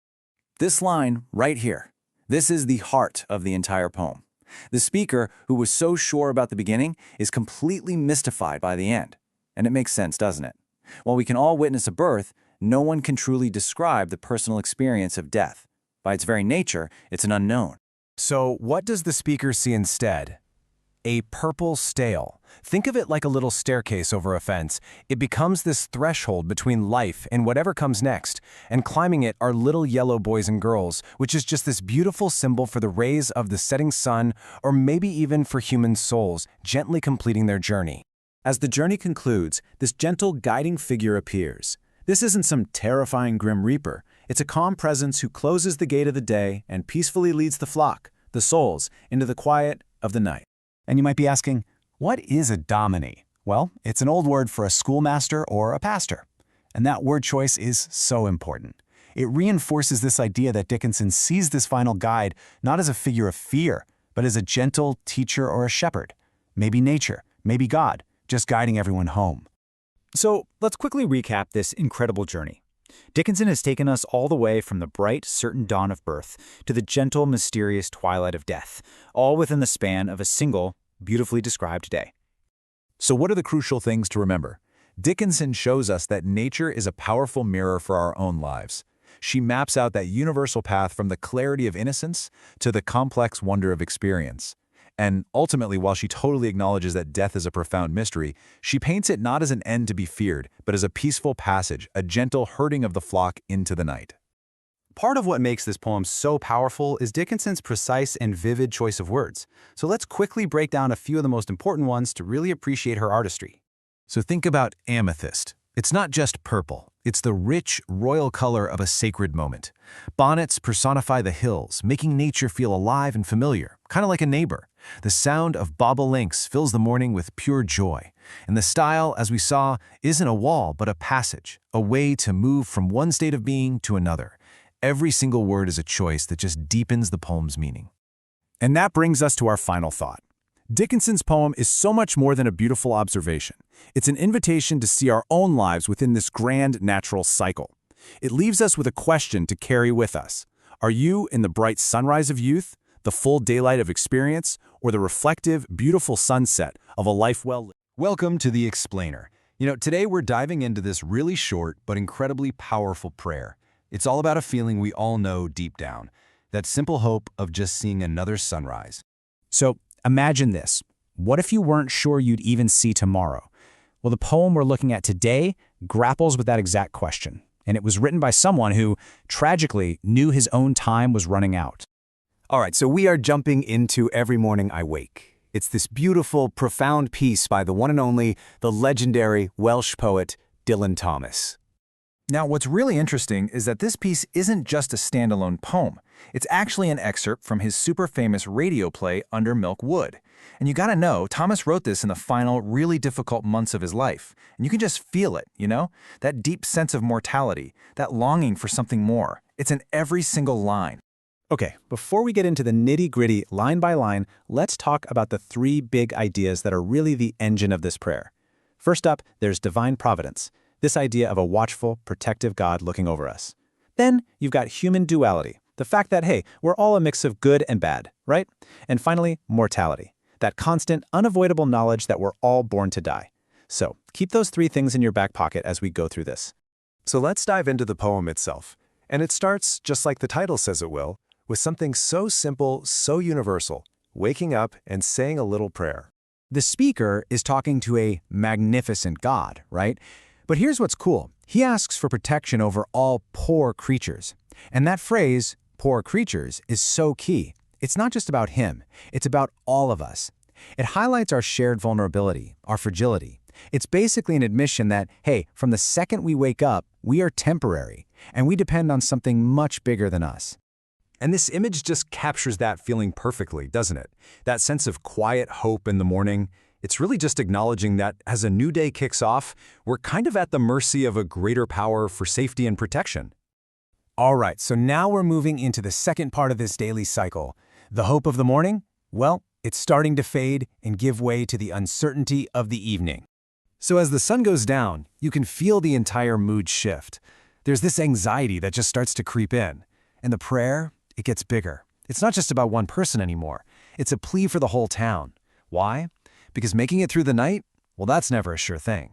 This line right here, this is the heart of the entire poem. The speaker, who was so sure about the beginning, is completely mystified by the end. And it makes sense, doesn't it? While we can all witness a birth, no one can truly describe the personal experience of death. By its very nature, it's an unknown. So what does the speaker see instead? A purple stale. Think of it like a little staircase over a fence. It becomes this threshold between life and whatever comes next, and climbing it are little yellow boys and girls, which is just this beautiful symbol for the rays of the setting sun, or maybe even for human souls, gently completing their journey. As the journey concludes, this gentle guiding figure appears. This isn't some terrifying grim reaper. It's a calm presence who closes the gate of the day and peacefully leads the flock, the souls, into the quiet of the night. And you might be asking, what is a domine? Well, it's an old word for a schoolmaster or a pastor. And that word choice is so important. It reinforces this idea that Dickinson sees this final guide not as a figure of fear, but as a gentle teacher or a shepherd. Maybe nature, maybe God, just guiding everyone home. So let's quickly recap this incredible journey. Dickinson has taken us all the way from the bright, certain dawn of birth to the gentle, mysterious twilight of death, all within the span of a single, beautifully described day. So what are the crucial things to remember? Dickinson shows us that nature is a powerful mirror for our own lives. She maps out that universal path from the clarity of innocence to the complex wonder of experience. And ultimately, while she totally acknowledges that death is a profound mystery, she paints it not as an end to be feared, but as a peaceful passage, a gentle herding of the flock into the night. Part of what makes this poem so powerful is Dickinson's precise and vivid choice of words. So let's quickly break down a few of the most important ones to really appreciate her artistry. So think about amethyst. It's not just purple. It's the rich, royal color of a sacred moment. Bonnets personify the hills, making nature feel alive and familiar, kind of like a neighbor. The sound of bobolinks fills the morning with pure joy. And the style, as we saw, isn't a wall but a passage, a way to move from one state of being to another. Every single word is a choice that just deepens the poem's meaning. And that brings us to our final thought. Dickinson's poem is so much more than a beautiful observation. It's an invitation to see our own lives within this grand natural cycle. It leaves us with a question to carry with us. Are you in the bright sunrise of youth, the full daylight of experience, or the reflective, beautiful sunset of a life well lived? Welcome to The Explainer. Today we're diving into this really short but incredibly powerful prayer. It's all about a feeling we all know deep down, that simple hope of just seeing another sunrise. So imagine this. What if you weren't sure you'd even see tomorrow? Well, the poem we're looking at today grapples with that exact question, and it was written by someone who, tragically, knew his own time was running out. All right, so we are jumping into Every Morning I Wake. It's this beautiful, profound piece by the one and only, the legendary Welsh poet Dylan Thomas. Now, what's really interesting is that this piece isn't just a standalone poem. It's actually an excerpt from his super famous radio play Under Milk Wood. And you gotta know, Thomas wrote this in the final, really difficult months of his life. And you can just feel it, That deep sense of mortality, that longing for something more. It's in every single line. Okay, before we get into the nitty-gritty line by line, let's talk about the three big ideas that are really the engine of this prayer. First up, there's divine providence, this idea of a watchful, protective God looking over us. Then you've got human duality, the fact that, hey, we're all a mix of good and bad, right? And finally, mortality, that constant, unavoidable knowledge that we're all born to die. So keep those three things in your back pocket as we go through this. So let's dive into the poem itself. And it starts, just like the title says it will, with something so simple, so universal, waking up and saying a little prayer. The speaker is talking to a magnificent God, right? But here's what's cool. He asks for protection over all poor creatures. And that phrase, poor creatures, is so key. It's not just about him. It's about all of us. It highlights our shared vulnerability, our fragility. It's basically an admission that, hey, from the second we wake up, we are temporary, and we depend on something much bigger than us. And this image just captures that feeling perfectly, doesn't it? That sense of quiet hope in the morning. It's really just acknowledging that as a new day kicks off, we're kind of at the mercy of a greater power for safety and protection. All right, so now we're moving into the second part of this daily cycle. The hope of the morning? Well, it's starting to fade and give way to the uncertainty of the evening. So as the sun goes down, you can feel the entire mood shift. There's this anxiety that just starts to creep in. And the prayer, it gets bigger. It's not just about one person anymore. It's a plea for the whole town. Why? Because making it through the night, well, that's never a sure thing.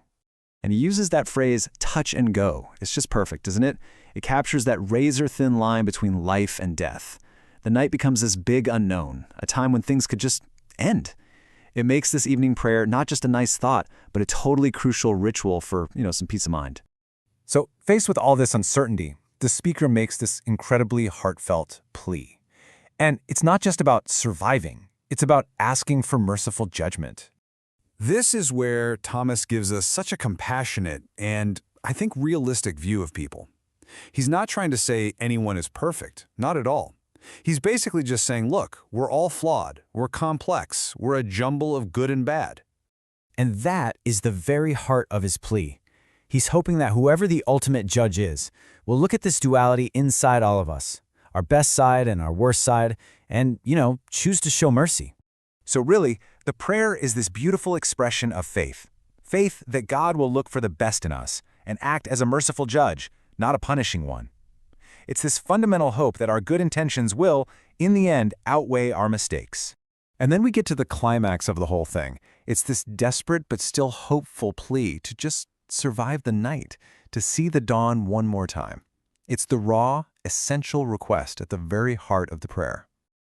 And he uses that phrase, touch and go. It's just perfect, isn't it? It captures that razor-thin line between life and death. The night becomes this big unknown, a time when things could just end. It makes this evening prayer not just a nice thought, but a totally crucial ritual for, some peace of mind. So, faced with all this uncertainty, the speaker makes this incredibly heartfelt plea. And it's not just about surviving, it's about asking for merciful judgment. This is where Thomas gives us such a compassionate and, I think, realistic view of people. He's not trying to say anyone is perfect, not at all. He's basically just saying, look, we're all flawed, we're complex, we're a jumble of good and bad. And that is the very heart of his plea. He's hoping that whoever the ultimate judge is will look at this duality inside all of us, our best side and our worst side, and, choose to show mercy. So really, the prayer is this beautiful expression of faith. Faith that God will look for the best in us and act as a merciful judge, not a punishing one. It's this fundamental hope that our good intentions will, in the end, outweigh our mistakes. And then we get to the climax of the whole thing. It's this desperate but still hopeful plea to just survive the night, to see the dawn one more time. It's the raw, essential request at the very heart of the prayer.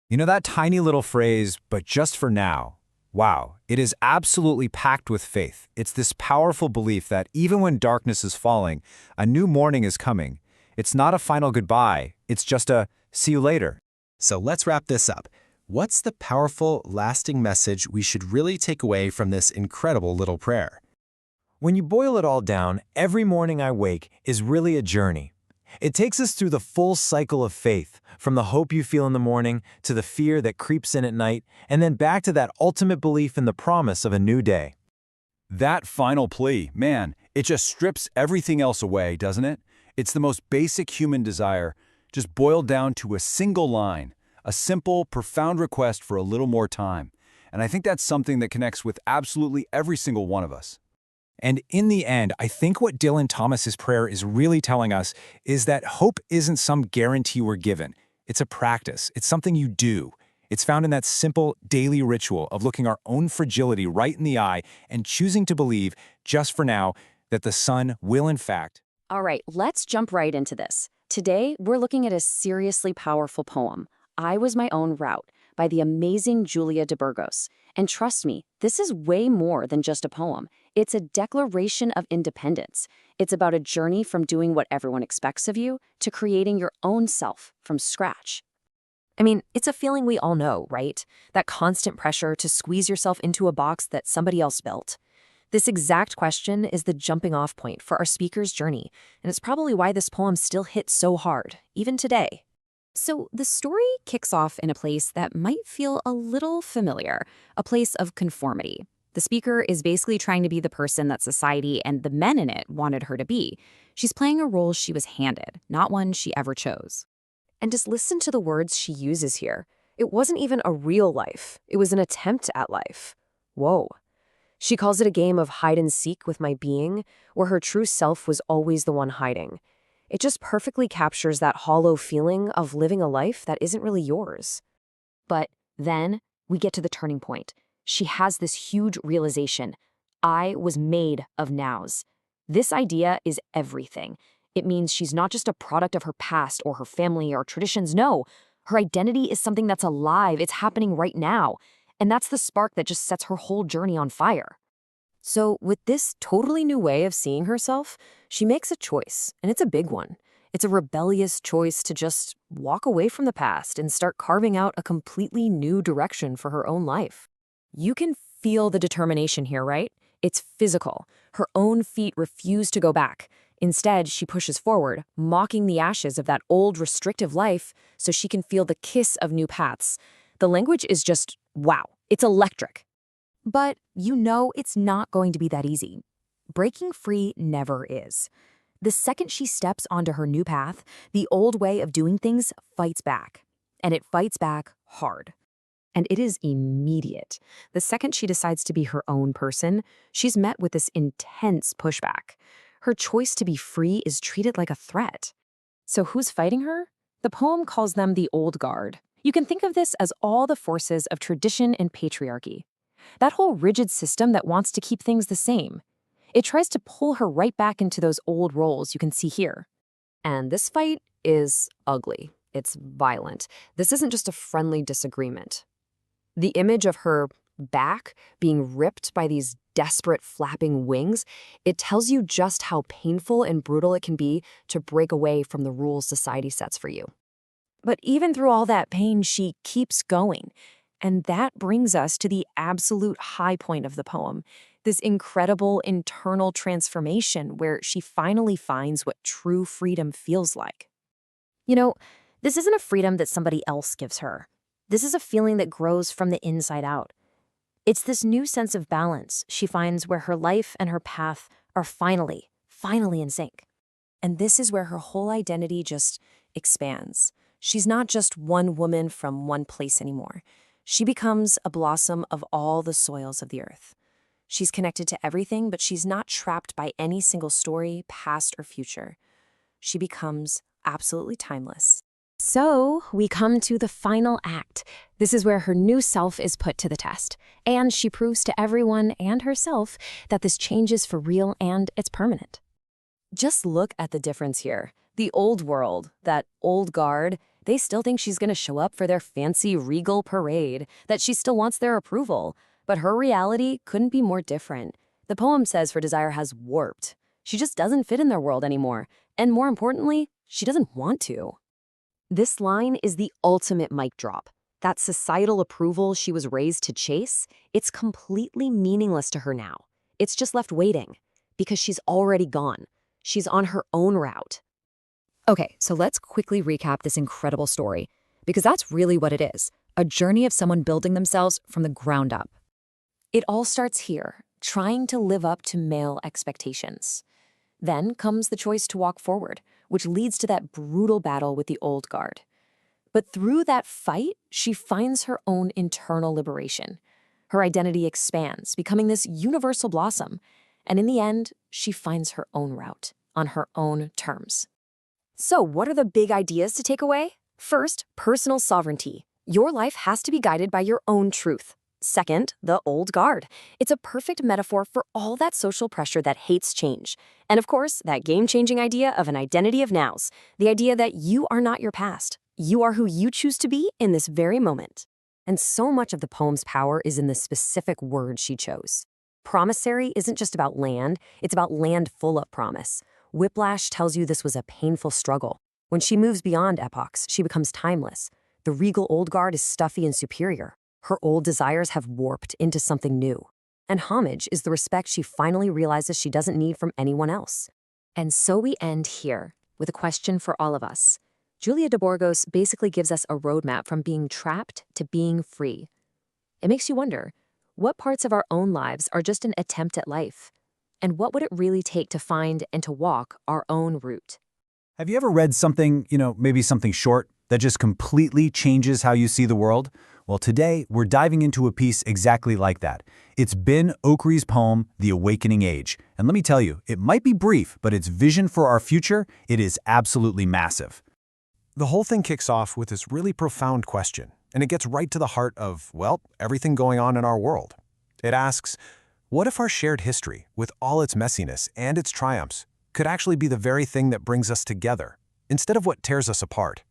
That tiny little phrase, but just for now, wow, it is absolutely packed with faith. It's this powerful belief that even when darkness is falling, a new morning is coming. It's not a final goodbye, it's just a see you later. So let's wrap this up. What's the powerful, lasting message we should really take away from this incredible little prayer? When you boil it all down, every morning I wake is really a journey. It takes us through the full cycle of faith, from the hope you feel in the morning to the fear that creeps in at night, and then back to that ultimate belief in the promise of a new day. That final plea, man, it just strips everything else away, doesn't it? It's the most basic human desire, just boiled down to a single line, a simple, profound request for a little more time. And I think that's something that connects with absolutely every single one of us. And in the end, I think what Dylan Thomas's prayer is really telling us is that hope isn't some guarantee we're given. It's a practice. It's something you do. It's found in that simple daily ritual of looking our own fragility right in the eye and choosing to believe, just for now, that the sun will in fact. All right, let's jump right into this. Today, we're looking at a seriously powerful poem, I Was My Own Route, by the amazing Julia de Burgos. And trust me, this is way more than just a poem. It's a declaration of independence. It's about a journey from doing what everyone expects of you to creating your own self from scratch. I mean, it's a feeling we all know, right? That constant pressure to squeeze yourself into a box that somebody else built. This exact question is the jumping-off point for our speaker's journey, and it's probably why this poem still hits so hard, even today. So the story kicks off in a place that might feel a little familiar, a place of conformity. The speaker is basically trying to be the person that society and the men in it wanted her to be. She's playing a role she was handed, not one she ever chose. And just listen to the words she uses here. It wasn't even a real life. It was an attempt at life. Whoa. She calls it a game of hide and seek with my being, where her true self was always the one hiding. It just perfectly captures that hollow feeling of living a life that isn't really yours. But then we get to the turning point. She has this huge realization. I was made of nows. This idea is everything. It means she's not just a product of her past or her family or traditions. No, her identity is something that's alive. It's happening right now. And that's the spark that just sets her whole journey on fire. So with this totally new way of seeing herself, she makes a choice, and it's a big one. It's a rebellious choice to just walk away from the past and start carving out a completely new direction for her own life. You can feel the determination here, right? It's physical. Her own feet refuse to go back. Instead, she pushes forward, mocking the ashes of that old restrictive life so she can feel the kiss of new paths. The language is just, wow, it's electric. But you know it's not going to be that easy. Breaking free never is. The second she steps onto her new path, the old way of doing things fights back. And it fights back hard. And it is immediate. The second she decides to be her own person, she's met with this intense pushback. Her choice to be free is treated like a threat. So who's fighting her? The poem calls them the old guard. You can think of this as all the forces of tradition and patriarchy. That whole rigid system that wants to keep things the same. It tries to pull her right back into those old roles you can see here. And this fight is ugly. It's violent. This isn't just a friendly disagreement. The image of her back being ripped by these desperate flapping wings, it tells you just how painful and brutal it can be to break away from the rules society sets for you. But even through all that pain, she keeps going. And that brings us to the absolute high point of the poem, this incredible internal transformation where she finally finds what true freedom feels like. You know, this isn't a freedom that somebody else gives her. This is a feeling that grows from the inside out. It's this new sense of balance she finds where her life and her path are finally in sync. And this is where her whole identity just expands. She's not just one woman from one place anymore. She becomes a blossom of all the soils of the earth. She's connected to everything, but she's not trapped by any single story, past or future. She becomes absolutely timeless. So we come to the final act. This is where her new self is put to the test, and she proves to everyone and herself that this change is for real and it's permanent. Just look at the difference here. The old world, that old guard, they still think she's going to show up for their fancy regal parade, that she still wants their approval. But her reality couldn't be more different. The poem says her desire has warped. She just doesn't fit in their world anymore. And more importantly, she doesn't want to. This line is the ultimate mic drop. That societal approval she was raised to chase, it's completely meaningless to her now. It's just left waiting, because she's already gone. She's on her own route. Okay, so let's quickly recap this incredible story, because that's really what it is, a journey of someone building themselves from the ground up. It all starts here, trying to live up to male expectations. Then comes the choice to walk forward, which leads to that brutal battle with the old guard. But through that fight, she finds her own internal liberation. Her identity expands, becoming this universal blossom. And in the end, she finds her own route, on her own terms. So what are the big ideas to take away? First, personal sovereignty. Your life has to be guided by your own truth. Second, the old guard. It's a perfect metaphor for all that social pressure that hates change. And of course, that game-changing idea of an identity of nows. The idea that you are not your past. You are who you choose to be in this very moment. And so much of the poem's power is in the specific word she chose. Promissory isn't just about land, it's about land full of promise. Whiplash tells you this was a painful struggle. When she moves beyond epochs, she becomes timeless. The regal old guard is stuffy and superior. Her old desires have warped into something new. And homage is the respect she finally realizes she doesn't need from anyone else. And so we end here with a question for all of us. Julia de Burgos basically gives us a roadmap from being trapped to being free. It makes you wonder, what parts of our own lives are just an attempt at life? And what would it really take to find and to walk our own route? Have you ever read something, maybe something short that just completely changes how you see the world? Well, today we're diving into a piece exactly like that. It's Ben Okri's poem, The Awakening Age. And let me tell you, it might be brief, but its vision for our future, it is absolutely massive. The whole thing kicks off with this really profound question, and it gets right to the heart of, everything going on in our world. It asks, what if our shared history, with all its messiness and its triumphs, could actually be the very thing that brings us together, instead of what tears us apart?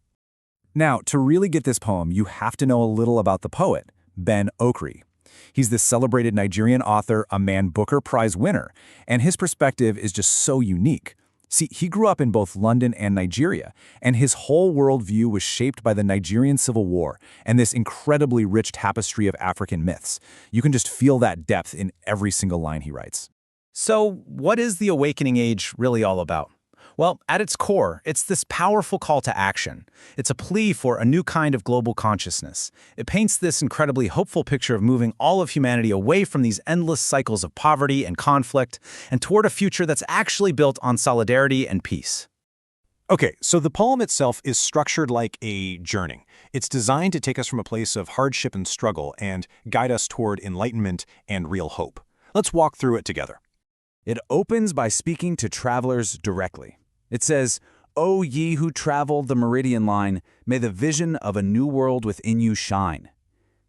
Now, to really get this poem, you have to know a little about the poet, Ben Okri. He's this celebrated Nigerian author, a Man Booker Prize winner, and his perspective is just so unique. See, he grew up in both London and Nigeria, and his whole worldview was shaped by the Nigerian Civil War and this incredibly rich tapestry of African myths. You can just feel that depth in every single line he writes. So, what is the Awakening Age really all about? Well, at its core, it's this powerful call to action. It's a plea for a new kind of global consciousness. It paints this incredibly hopeful picture of moving all of humanity away from these endless cycles of poverty and conflict and toward a future that's actually built on solidarity and peace. Okay, so the poem itself is structured like a journey. It's designed to take us from a place of hardship and struggle and guide us toward enlightenment and real hope. Let's walk through it together. It opens by speaking to travelers directly. It says, O ye who travel the meridian line, may the vision of a new world within you shine.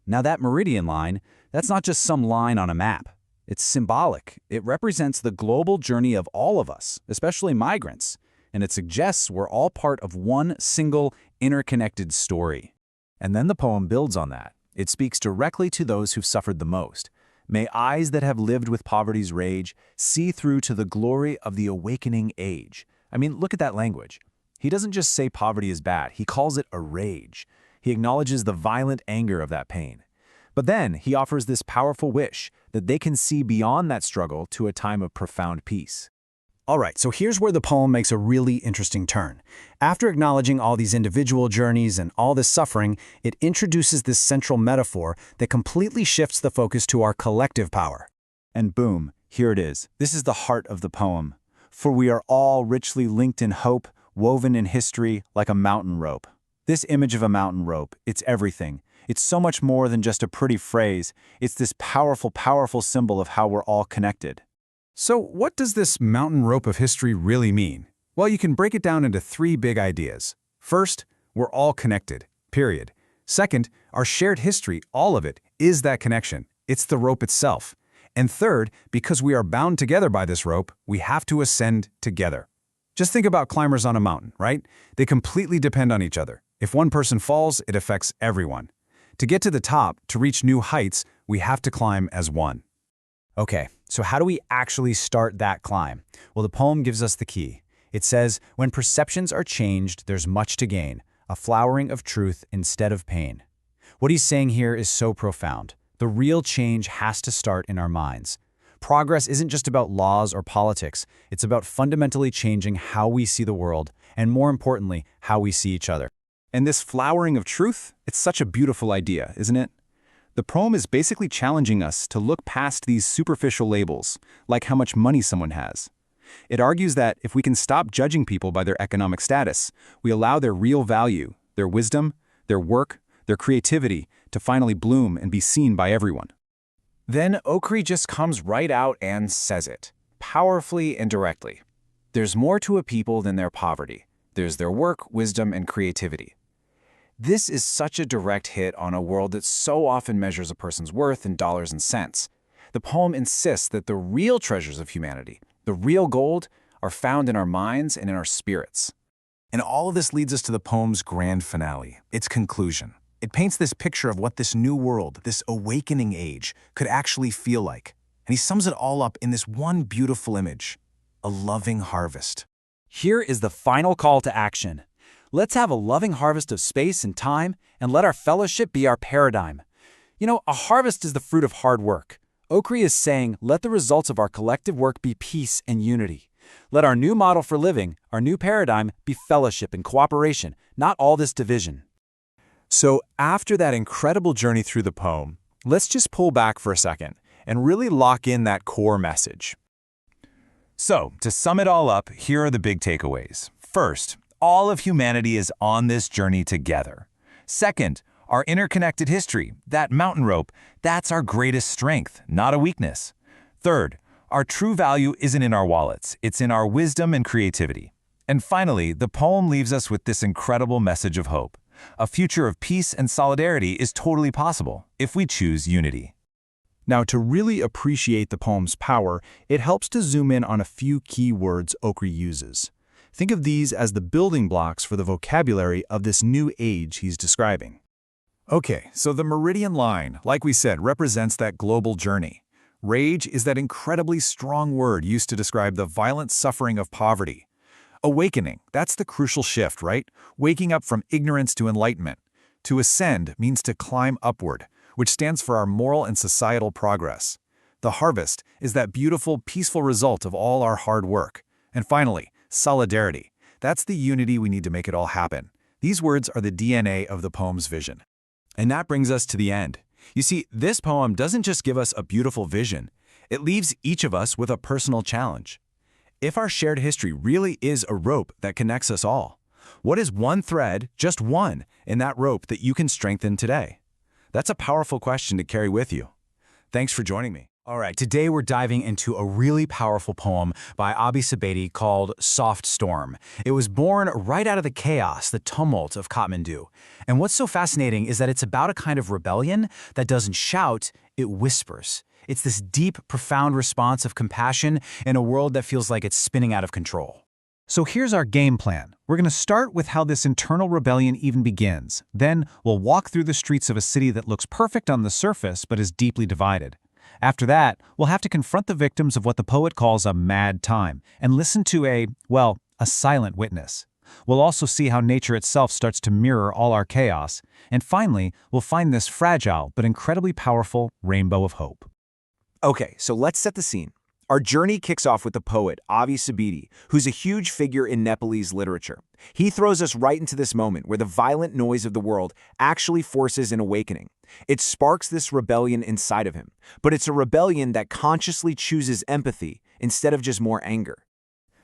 Now that meridian line, that's not just some line on a map. It's symbolic. It represents the global journey of all of us, especially migrants, and it suggests we're all part of one single, interconnected story. And then the poem builds on that. It speaks directly to those who've suffered the most. May eyes that have lived with poverty's rage see through to the glory of the awakening age. I mean, look at that language. He doesn't just say poverty is bad, he calls it a rage. He acknowledges the violent anger of that pain. But then he offers this powerful wish that they can see beyond that struggle to a time of profound peace. All right, so here's where the poem makes a really interesting turn. After acknowledging all these individual journeys and all this suffering, it introduces this central metaphor that completely shifts the focus to our collective power. And boom, here it is. This is the heart of the poem. For we are all richly linked in hope, woven in history like a mountain rope. This image of a mountain rope, it's everything. It's so much more than just a pretty phrase. It's this powerful, powerful symbol of how we're all connected. So what does this mountain rope of history really mean? Well, you can break it down into three big ideas. First, we're all connected, period. Second, our shared history, all of it, is that connection. It's the rope itself. And third, because we are bound together by this rope, we have to ascend together. Just think about climbers on a mountain, right? They completely depend on each other. If one person falls, it affects everyone. To get to the top, to reach new heights, we have to climb as one. Okay, so how do we actually start that climb? Well, the poem gives us the key. It says, when perceptions are changed, there's much to gain, a flowering of truth instead of pain. What he's saying here is so profound. The real change has to start in our minds. Progress isn't just about laws or politics. It's about fundamentally changing how we see the world, and more importantly, how we see each other. And this flowering of truth, it's such a beautiful idea, isn't it? The poem is basically challenging us to look past these superficial labels, like how much money someone has. It argues that if we can stop judging people by their economic status, we allow their real value, their wisdom, their work, their creativity to finally bloom and be seen by everyone. Then Okri just comes right out and says it, powerfully and directly. There's more to a people than their poverty. There's their work, wisdom, and creativity. This is such a direct hit on a world that so often measures a person's worth in dollars and cents. The poem insists that the real treasures of humanity, the real gold, are found in our minds and in our spirits. And all of this leads us to the poem's grand finale, its conclusion. It paints this picture of what this new world, this awakening age, could actually feel like. And he sums it all up in this one beautiful image, a loving harvest. Here is the final call to action. Let's have a loving harvest of space and time, and let our fellowship be our paradigm. You know, a harvest is the fruit of hard work. Okri is saying, let the results of our collective work be peace and unity. Let our new model for living, our new paradigm, be fellowship and cooperation, not all this division. So after that incredible journey through the poem, let's just pull back for a second and really lock in that core message. So, to sum it all up, here are the big takeaways. First, all of humanity is on this journey together. Second, our interconnected history, that mountain rope, that's our greatest strength, not a weakness. Third, our true value isn't in our wallets, it's in our wisdom and creativity. And finally, the poem leaves us with this incredible message of hope. A future of peace and solidarity is totally possible if we choose unity. Now, to really appreciate the poem's power, it helps to zoom in on a few key words Okri uses. Think of these as the building blocks for the vocabulary of this new age he's describing. Okay, so the meridian line, like we said, represents that global journey. Rage is that incredibly strong word used to describe the violent suffering of poverty. Awakening, that's the crucial shift, right? Waking up from ignorance to enlightenment. To ascend means to climb upward, which stands for our moral and societal progress. The harvest is that beautiful, peaceful result of all our hard work. And finally, solidarity. That's the unity we need to make it all happen. These words are the DNA of the poem's vision. And that brings us to the end. You see, this poem doesn't just give us a beautiful vision. It leaves each of us with a personal challenge. If our shared history really is a rope that connects us all, what is one thread, just one, in that rope that you can strengthen today? That's a powerful question to carry with you. Thanks for joining me. All right, today we're diving into a really powerful poem by Abi Sabeti called Soft Storm. It was born right out of the chaos, the tumult of Kathmandu. And what's so fascinating is that it's about a kind of rebellion that doesn't shout, it whispers. It's this deep, profound response of compassion in a world that feels like it's spinning out of control. So here's our game plan. We're going to start with how this internal rebellion even begins. Then we'll walk through the streets of a city that looks perfect on the surface but is deeply divided. After that, we'll have to confront the victims of what the poet calls a mad time and listen to a silent witness. We'll also see how nature itself starts to mirror all our chaos. And finally, we'll find this fragile but incredibly powerful rainbow of hope. Okay, so let's set the scene. Our journey kicks off with the poet, Abi Sabeti, who's a huge figure in Nepalese literature. He throws us right into this moment where the violent noise of the world actually forces an awakening. It sparks this rebellion inside of him, but it's a rebellion that consciously chooses empathy instead of just more anger.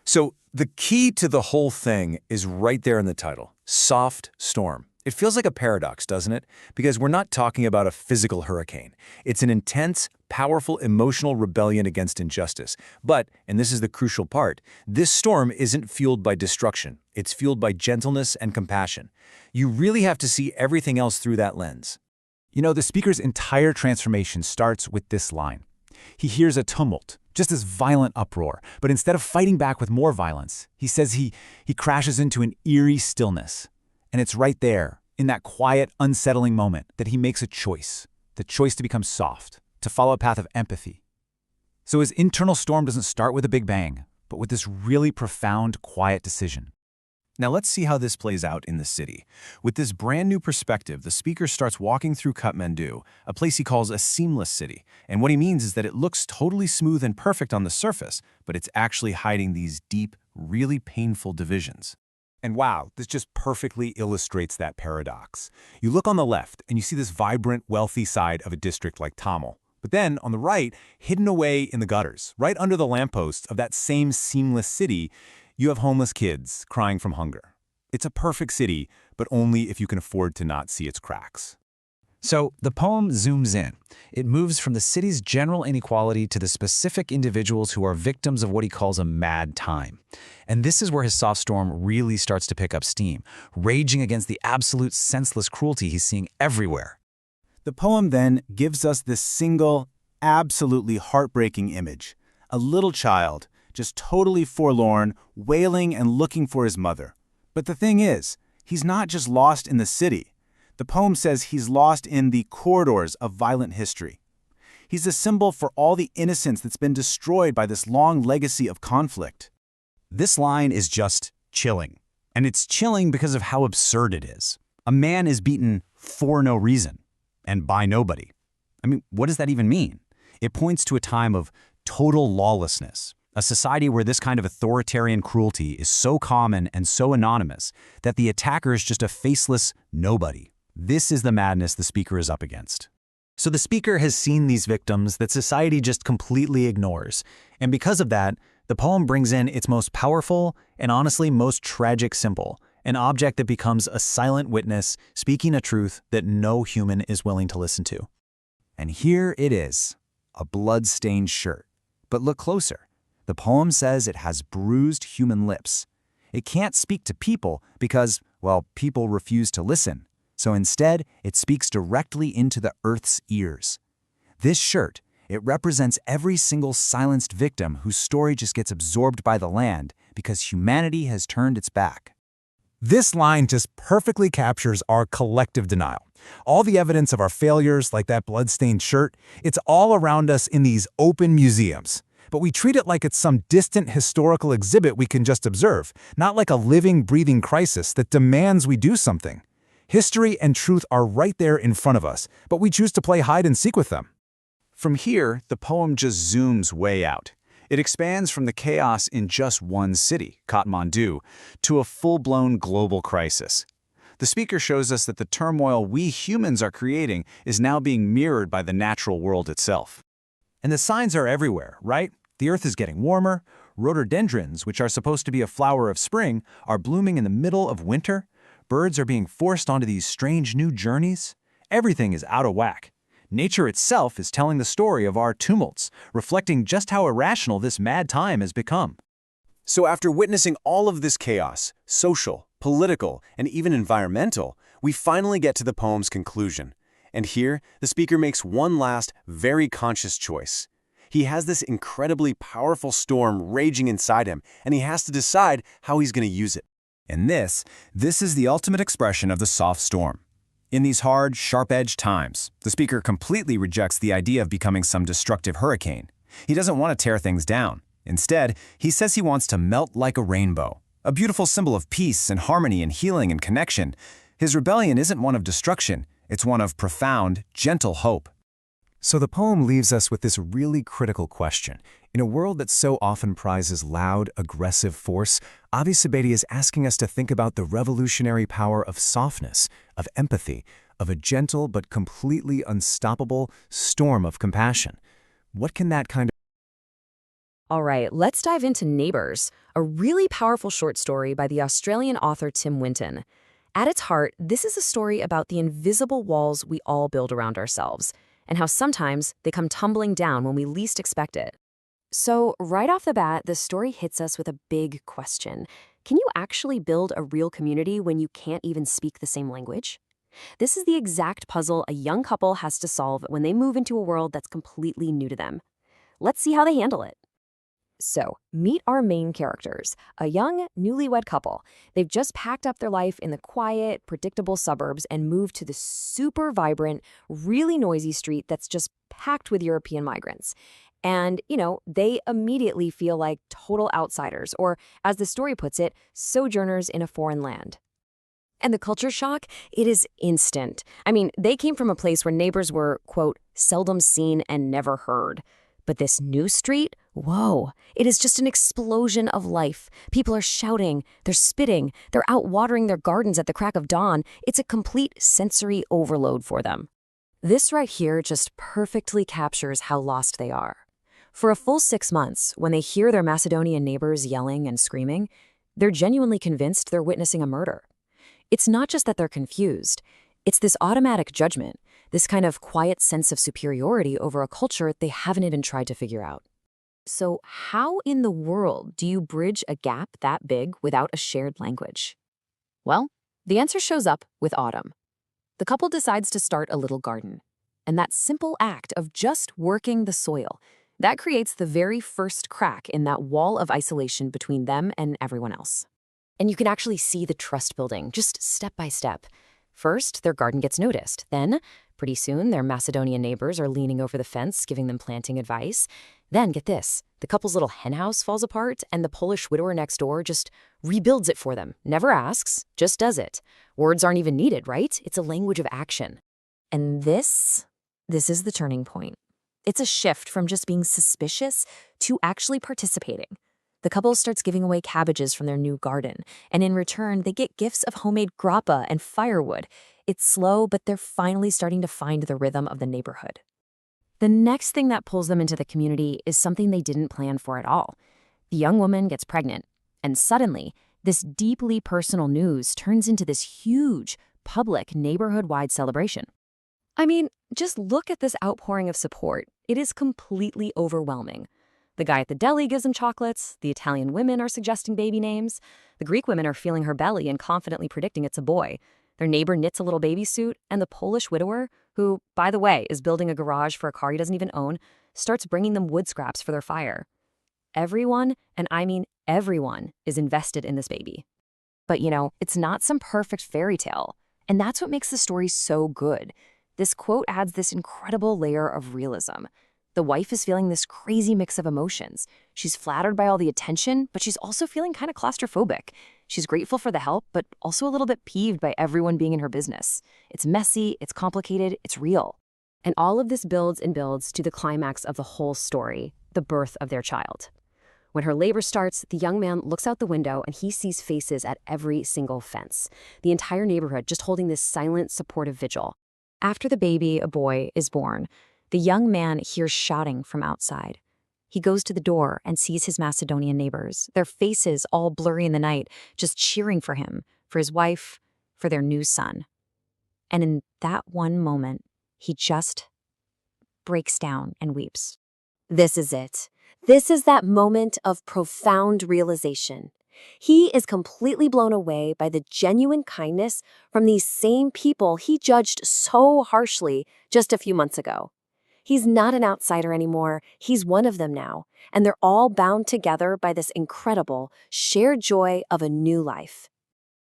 So the key to the whole thing is right there in the title, Soft Storm. It feels like a paradox, doesn't it? Because we're not talking about a physical hurricane. It's an intense, powerful, emotional rebellion against injustice. But, and this is the crucial part, this storm isn't fueled by destruction. It's fueled by gentleness and compassion. You really have to see everything else through that lens. You know, the speaker's entire transformation starts with this line. He hears a tumult, just this violent uproar, but instead of fighting back with more violence, he says he crashes into an eerie stillness. And it's right there, in that quiet, unsettling moment, that he makes a choice. The choice to become soft, to follow a path of empathy. So his internal storm doesn't start with a big bang, but with this really profound, quiet decision. Now let's see how this plays out in the city. With this brand new perspective, the speaker starts walking through Kathmandu, a place he calls a seamless city. And what he means is that it looks totally smooth and perfect on the surface, but it's actually hiding these deep, really painful divisions. And wow, this just perfectly illustrates that paradox. You look on the left and you see this vibrant, wealthy side of a district like Tamil. But then on the right, hidden away in the gutters, right under the lampposts of that same seamless city, you have homeless kids crying from hunger. It's a perfect city, but only if you can afford to not see its cracks. So the poem zooms in. It moves from the city's general inequality to the specific individuals who are victims of what he calls a mad time. And this is where his soft storm really starts to pick up steam, raging against the absolute senseless cruelty he's seeing everywhere. The poem then gives us this single, absolutely heartbreaking image. A little child, just totally forlorn, wailing and looking for his mother. But the thing is, he's not just lost in the city. The poem says he's lost in the corridors of violent history. He's a symbol for all the innocence that's been destroyed by this long legacy of conflict. This line is just chilling. And it's chilling because of how absurd it is. A man is beaten for no reason, and by nobody. I mean, what does that even mean? It points to a time of total lawlessness, a society where this kind of authoritarian cruelty is so common and so anonymous that the attacker is just a faceless nobody. This is the madness the speaker is up against. So the speaker has seen these victims that society just completely ignores, and because of that, the poem brings in its most powerful and honestly most tragic symbol, an object that becomes a silent witness speaking a truth that no human is willing to listen to. And here it is, a blood-stained shirt. But look closer. The poem says it has bruised human lips. It can't speak to people because, well, people refuse to listen. So instead, it speaks directly into the earth's ears. This shirt, it represents every single silenced victim whose story just gets absorbed by the land because humanity has turned its back. This line just perfectly captures our collective denial. All the evidence of our failures, like that blood-stained shirt, it's all around us in these open museums. But we treat it like it's some distant historical exhibit we can just observe, not like a living, breathing crisis that demands we do something. History and truth are right there in front of us, but we choose to play hide and seek with them. From here, the poem just zooms way out. It expands from the chaos in just one city, Kathmandu, to a full-blown global crisis. The speaker shows us that the turmoil we humans are creating is now being mirrored by the natural world itself. And the signs are everywhere, right? The earth is getting warmer, rhododendrons, which are supposed to be a flower of spring, are blooming in the middle of winter, birds are being forced onto these strange new journeys. Everything is out of whack. Nature itself is telling the story of our tumults, reflecting just how irrational this mad time has become. So after witnessing all of this chaos, social, political, and even environmental, we finally get to the poem's conclusion. And here, the speaker makes one last, very conscious choice. He has this incredibly powerful storm raging inside him, and he has to decide how he's going to use it. And this is the ultimate expression of the soft storm. In these hard, sharp-edged times, the speaker completely rejects the idea of becoming some destructive hurricane. He doesn't want to tear things down. Instead, he says he wants to melt like a rainbow, a beautiful symbol of peace and harmony and healing and connection. His rebellion isn't one of destruction, it's one of profound, gentle hope. So the poem leaves us with this really critical question. In a world that so often prizes loud, aggressive force, Avi Sabeti is asking us to think about the revolutionary power of softness, of empathy, of a gentle but completely unstoppable storm of compassion. What can that kind of... All right, let's dive into Neighbours, a really powerful short story by the Australian author Tim Winton. At its heart, this is a story about the invisible walls we all build around ourselves, and how sometimes they come tumbling down when we least expect it. So, right off the bat, the story hits us with a big question. Can you actually build a real community when you can't even speak the same language? This is the exact puzzle a young couple has to solve when they move into a world that's completely new to them. Let's see how they handle it. So, meet our main characters, a young, newlywed couple. They've just packed up their life in the quiet, predictable suburbs and moved to the super vibrant, really noisy street that's just packed with European migrants. And, they immediately feel like total outsiders, or, as the story puts it, sojourners in a foreign land. And the culture shock, it is instant. I mean, they came from a place where neighbors were, quote, seldom seen and never heard. But this new street, whoa, it is just an explosion of life. People are shouting, they're spitting, they're out watering their gardens at the crack of dawn. It's a complete sensory overload for them. This right here just perfectly captures how lost they are. For a full 6 months, when they hear their Macedonian neighbors yelling and screaming, they're genuinely convinced they're witnessing a murder. It's not just that they're confused. It's this automatic judgment, this kind of quiet sense of superiority over a culture they haven't even tried to figure out. So how in the world do you bridge a gap that big without a shared language? Well, the answer shows up with autumn. The couple decides to start a little garden. And that simple act of just working the soil, that creates the very first crack in that wall of isolation between them and everyone else. And you can actually see the trust building, just step by step. First, their garden gets noticed. Then, pretty soon, their Macedonian neighbors are leaning over the fence, giving them planting advice. Then, get this, the couple's little henhouse falls apart, and the Polish widower next door just rebuilds it for them. Never asks, just does it. Words aren't even needed, right? It's a language of action. And this is the turning point. It's a shift from just being suspicious to actually participating. The couple starts giving away cabbages from their new garden, and in return, they get gifts of homemade grappa and firewood. It's slow, but they're finally starting to find the rhythm of the neighborhood. The next thing that pulls them into the community is something they didn't plan for at all. The young woman gets pregnant, and suddenly, this deeply personal news turns into this huge, public, neighborhood-wide celebration. I mean, just look at this outpouring of support. It is completely overwhelming. The guy at the deli gives them chocolates, the Italian women are suggesting baby names, the Greek women are feeling her belly and confidently predicting it's a boy, their neighbor knits a little baby suit, and the Polish widower, who, by the way, is building a garage for a car he doesn't even own, starts bringing them wood scraps for their fire. Everyone, and I mean everyone, is invested in this baby. But it's not some perfect fairy tale, and that's what makes the story so good. This quote adds this incredible layer of realism. The wife is feeling this crazy mix of emotions. She's flattered by all the attention, but she's also feeling kind of claustrophobic. She's grateful for the help, but also a little bit peeved by everyone being in her business. It's messy, it's complicated, it's real. And all of this builds and builds to the climax of the whole story, the birth of their child. When her labor starts, the young man looks out the window and he sees faces at every single fence. The entire neighborhood just holding this silent, supportive vigil. After the baby, a boy, is born, the young man hears shouting from outside. He goes to the door and sees his Macedonian neighbors, their faces all blurry in the night, just cheering for him, for his wife, for their new son. And in that one moment, he just breaks down and weeps. This is it. This is that moment of profound realization. He is completely blown away by the genuine kindness from these same people he judged so harshly just a few months ago. He's not an outsider anymore, he's one of them now, and they're all bound together by this incredible, shared joy of a new life.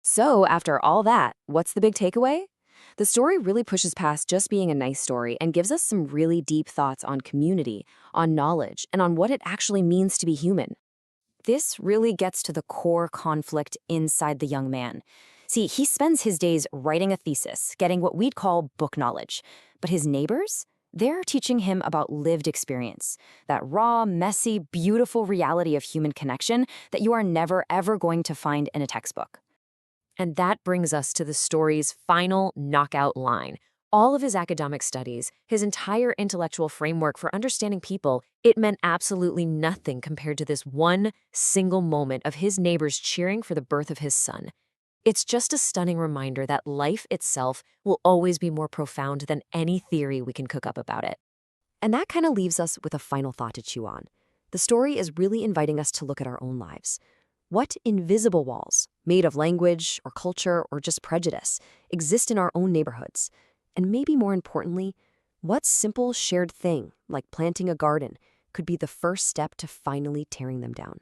So, after all that, what's the big takeaway? The story really pushes past just being a nice story and gives us some really deep thoughts on community, on knowledge, and on what it actually means to be human. This really gets to the core conflict inside the young man. See, he spends his days writing a thesis, getting what we'd call book knowledge. But his neighbors? They're teaching him about lived experience, that raw, messy, beautiful reality of human connection that you are never, ever going to find in a textbook. And that brings us to the story's final knockout line. All of his academic studies, his entire intellectual framework for understanding people, it meant absolutely nothing compared to this one single moment of his neighbors cheering for the birth of his son. It's just a stunning reminder that life itself will always be more profound than any theory we can cook up about it. And that kind of leaves us with a final thought to chew on. The story is really inviting us to look at our own lives. What invisible walls, made of language or culture or just prejudice, exist in our own neighborhoods? And maybe more importantly, what simple shared thing, like planting a garden, could be the first step to finally tearing them down?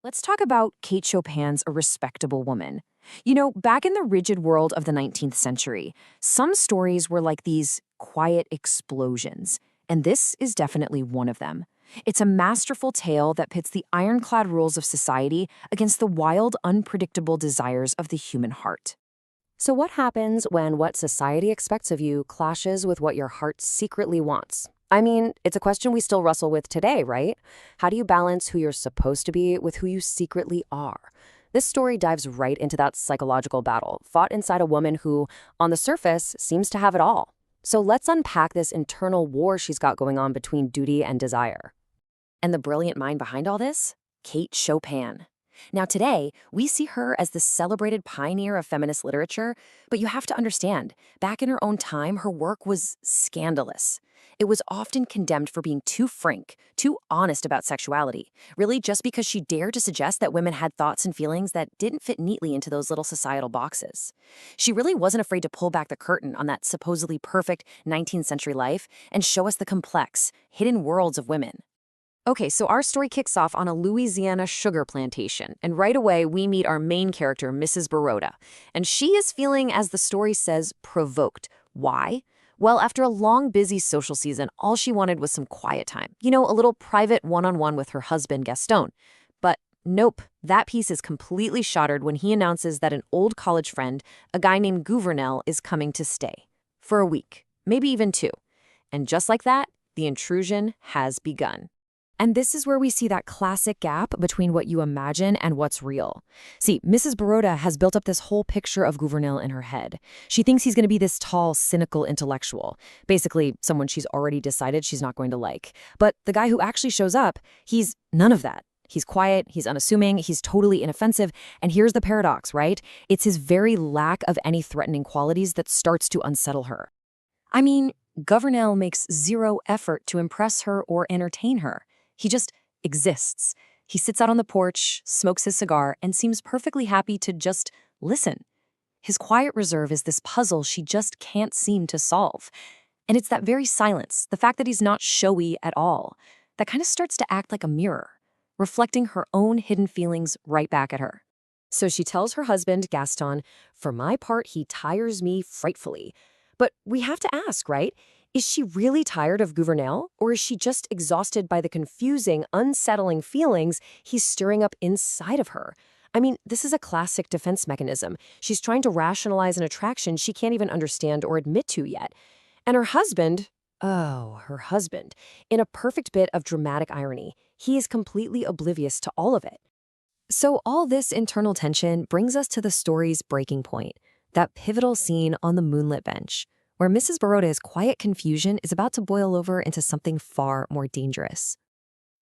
Let's talk about Kate Chopin's A Respectable Woman. You know, back in the rigid world of the 19th century, some stories were like these quiet explosions, and this is definitely one of them. It's a masterful tale that pits the ironclad rules of society against the wild, unpredictable desires of the human heart. So what happens when what society expects of you clashes with what your heart secretly wants? I mean, it's a question we still wrestle with today, right? How do you balance who you're supposed to be with who you secretly are? This story dives right into that psychological battle, fought inside a woman who, on the surface, seems to have it all. So let's unpack this internal war she's got going on between duty and desire. And the brilliant mind behind all this? Kate Chopin. Now today, we see her as the celebrated pioneer of feminist literature, but you have to understand, back in her own time, her work was scandalous. It was often condemned for being too frank, too honest about sexuality, really just because she dared to suggest that women had thoughts and feelings that didn't fit neatly into those little societal boxes. She really wasn't afraid to pull back the curtain on that supposedly perfect 19th century life and show us the complex, hidden worlds of women. Okay, so our story kicks off on a Louisiana sugar plantation, and right away we meet our main character, Mrs. Baroda. And she is feeling, as the story says, provoked. Why? Well, after a long, busy social season, all she wanted was some quiet time. You know, a little private one-on-one with her husband, Gaston. But nope, that piece is completely shattered when he announces that an old college friend, a guy named Gabriel, is coming to stay. For a week, maybe even 2. And just like that, the intrusion has begun. And this is where we see that classic gap between what you imagine and what's real. See, Mrs. Baroda has built up this whole picture of Gabriel in her head. She thinks he's going to be this tall, cynical intellectual, basically someone she's already decided she's not going to like. But the guy who actually shows up, he's none of that. He's quiet, he's unassuming, he's totally inoffensive, and here's the paradox, right? It's his very lack of any threatening qualities that starts to unsettle her. I mean, Gabriel makes zero effort to impress her or entertain her. He just exists. He sits out on the porch, smokes his cigar, and seems perfectly happy to just listen. His quiet reserve is this puzzle she just can't seem to solve. And it's that very silence, the fact that he's not showy at all, that kind of starts to act like a mirror, reflecting her own hidden feelings right back at her. So she tells her husband, Gaston, "For my part, he tires me frightfully." But we have to ask, right? Is she really tired of Gabriel, or is she just exhausted by the confusing, unsettling feelings he's stirring up inside of her? I mean, this is a classic defense mechanism. She's trying to rationalize an attraction she can't even understand or admit to yet. And her husband, in a perfect bit of dramatic irony, he is completely oblivious to all of it. So all this internal tension brings us to the story's breaking point, that pivotal scene on the moonlit bench, where Mrs. Baroda's quiet confusion is about to boil over into something far more dangerous.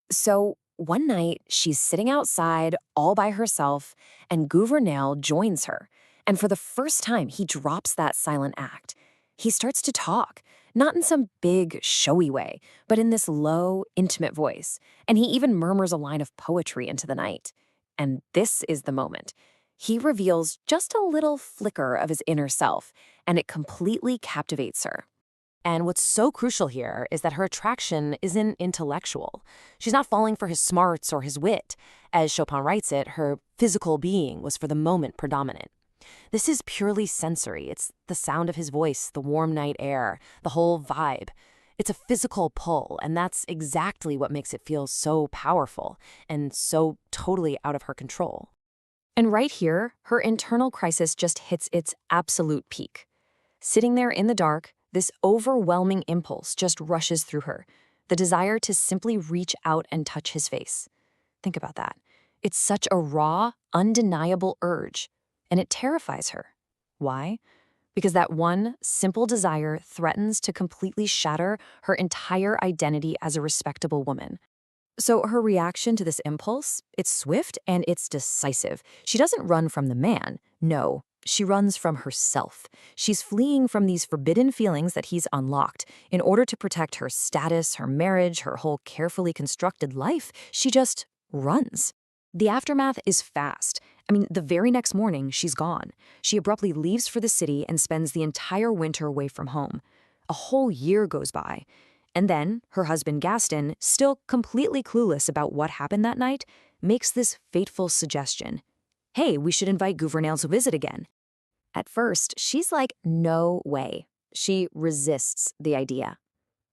So one night, she's sitting outside all by herself, and Gabriel joins her. And for the first time, he drops that silent act. He starts to talk, Not in some big, showy way, but in this low, intimate voice. And he even murmurs a line of poetry into the night. And this is the moment. He reveals just a little flicker of his inner self, and it completely captivates her. And what's so crucial here is that her attraction isn't intellectual. She's not falling for his smarts or his wit. As Chopin writes it, her physical being was for the moment predominant. This is purely sensory. It's the sound of his voice, the warm night air, the whole vibe. It's a physical pull, and that's exactly what makes it feel so powerful and so totally out of her control. And right here, her internal crisis just hits its absolute peak. Sitting there in the dark, this overwhelming impulse just rushes through her, the desire to simply reach out and touch his face. Think about that. It's such a raw, undeniable urge, and it terrifies her. Why? Because that one simple desire threatens to completely shatter her entire identity as a respectable woman. So her reaction to this impulse, it's swift and it's decisive. She doesn't run from the man. No, she runs from herself. She's fleeing from these forbidden feelings that he's unlocked. In order to protect her status, her marriage, her whole carefully constructed life, she just runs. The aftermath is fast. The very next morning, she's gone. She abruptly leaves for the city and spends the entire winter away from home. A whole year goes by. And then, her husband Gaston, still completely clueless about what happened that night, makes this fateful suggestion. Hey, we should invite Gouvernail to visit again. At first, she's like, no way. She resists the idea.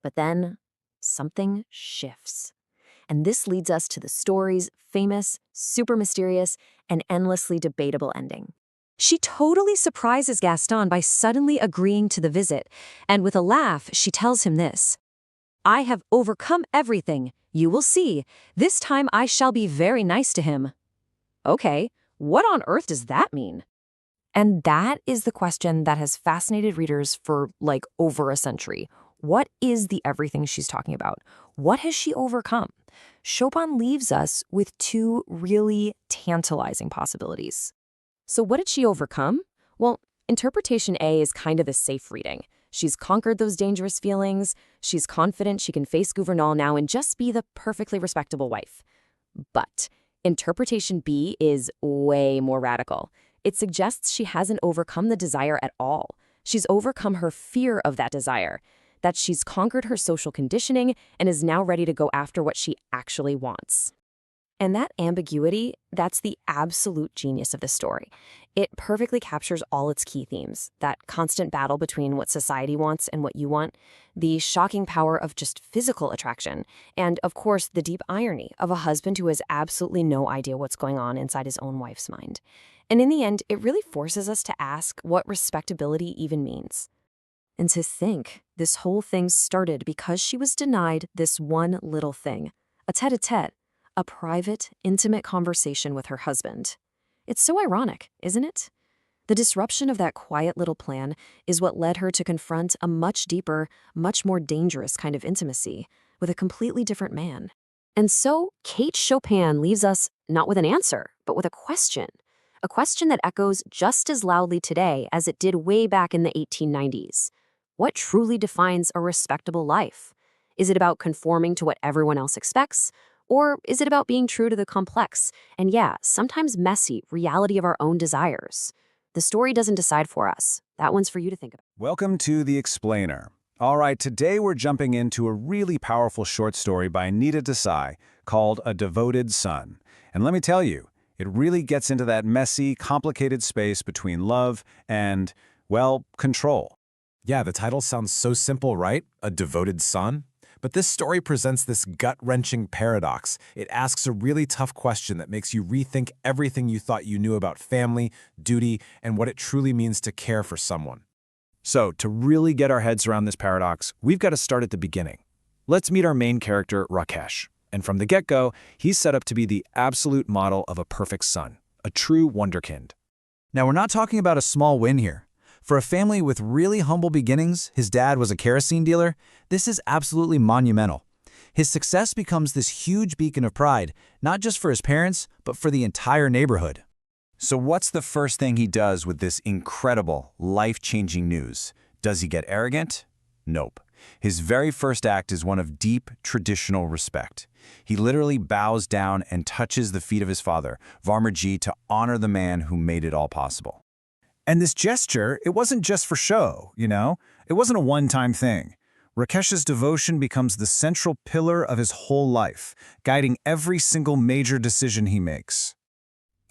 But then, something shifts. And this leads us to the story's famous, super mysterious, and endlessly debatable ending. She totally surprises Gaston by suddenly agreeing to the visit, and with a laugh, she tells him this. I have overcome everything. You will see. This time I shall be very nice to him. Okay, what on earth does that mean? And that is the question that has fascinated readers for over a century. What is the everything she's talking about? What has she overcome? Chopin leaves us with two really tantalizing possibilities. So what did she overcome? Well, interpretation A is kind of a safe reading. She's conquered those dangerous feelings. She's confident she can face Gouvernail now and just be the perfectly respectable wife. But interpretation B is way more radical. It suggests she hasn't overcome the desire at all. She's overcome her fear of that desire, that she's conquered her social conditioning and is now ready to go after what she actually wants. And that ambiguity, that's the absolute genius of this story. It perfectly captures all its key themes, that constant battle between what society wants and what you want, the shocking power of just physical attraction, and, of course, the deep irony of a husband who has absolutely no idea what's going on inside his own wife's mind. And in the end, it really forces us to ask what respectability even means. And to think this whole thing started because she was denied this one little thing, a tête-à-tête, a private, intimate conversation with her husband. It's so ironic, isn't it? The disruption of that quiet little plan is what led her to confront a much deeper, much more dangerous kind of intimacy with a completely different man. And so, Kate Chopin leaves us not with an answer, but with a question that echoes just as loudly today as it did way back in the 1890s. What truly defines a respectable life? Is it about conforming to what everyone else expects? Or is it about being true to the complex and, sometimes messy reality of our own desires? The story doesn't decide for us. That one's for you to think about. Welcome to The Explainer. All right, today we're jumping into a really powerful short story by Anita Desai called A Devoted Son. And let me tell you, it really gets into that messy, complicated space between love and, control. Yeah, the title sounds so simple, right? A devoted son? But this story presents this gut-wrenching paradox. It asks a really tough question that makes you rethink everything you thought you knew about family, duty, and what it truly means to care for someone. So, to really get our heads around this paradox, we've got to start at the beginning. Let's meet our main character, Rakesh. And from the get-go, he's set up to be the absolute model of a perfect son, a true wonderkind. Now, we're not talking about a small win here. For a family with really humble beginnings, his dad was a kerosene dealer, this is absolutely monumental. His success becomes this huge beacon of pride, not just for his parents, but for the entire neighborhood. So what's the first thing he does with this incredible, life-changing news? Does he get arrogant? Nope. His very first act is one of deep, traditional respect. He literally bows down and touches the feet of his father, Varmaji, to honor the man who made it all possible. And this gesture, it wasn't just for show, you know? It wasn't a one-time thing. Rakesh's devotion becomes the central pillar of his whole life, guiding every single major decision he makes.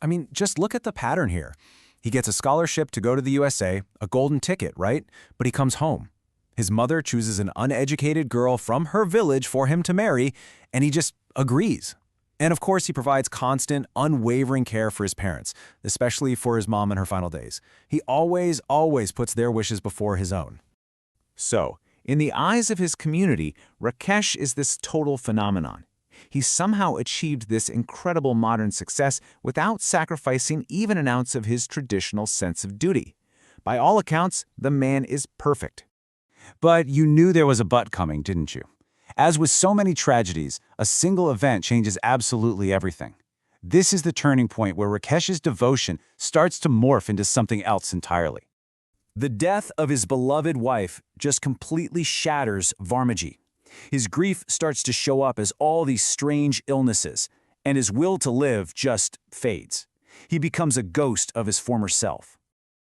I mean, just look at the pattern here. He gets a scholarship to go to the USA, a golden ticket, right? But he comes home. His mother chooses an uneducated girl from her village for him to marry, and he just agrees. And of course, he provides constant, unwavering care for his parents, especially for his mom in her final days. He always puts their wishes before his own. So, in the eyes of his community, Rakesh is this total phenomenon. He somehow achieved this incredible modern success without sacrificing even an ounce of his traditional sense of duty. By all accounts, the man is perfect. But you knew there was a but coming, didn't you? As with so many tragedies, a single event changes absolutely everything. This is the turning point where Rakesh's devotion starts to morph into something else entirely. The death of his beloved wife just completely shatters Varmaji. His grief starts to show up as all these strange illnesses, and his will to live just fades. He becomes a ghost of his former self.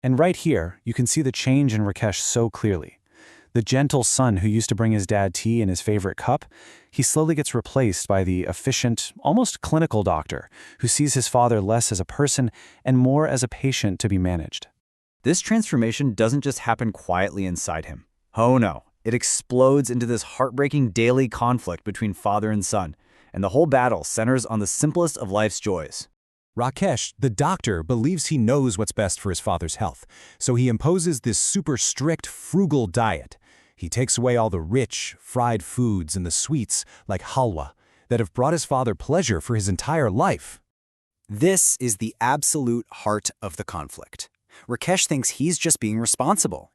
And right here, you can see the change in Rakesh so clearly. The gentle son who used to bring his dad tea in his favorite cup, he slowly gets replaced by the efficient, almost clinical doctor who sees his father less as a person and more as a patient to be managed. This transformation doesn't just happen quietly inside him. Oh no, it explodes into this heartbreaking daily conflict between father and son, and the whole battle centers on the simplest of life's joys. Rakesh, the doctor, believes he knows what's best for his father's health, so he imposes this super strict, frugal diet. He takes away all the rich, fried foods and the sweets, like halwa, that have brought his father pleasure for his entire life. This is the absolute heart of the conflict. Rakesh thinks he's just being responsible,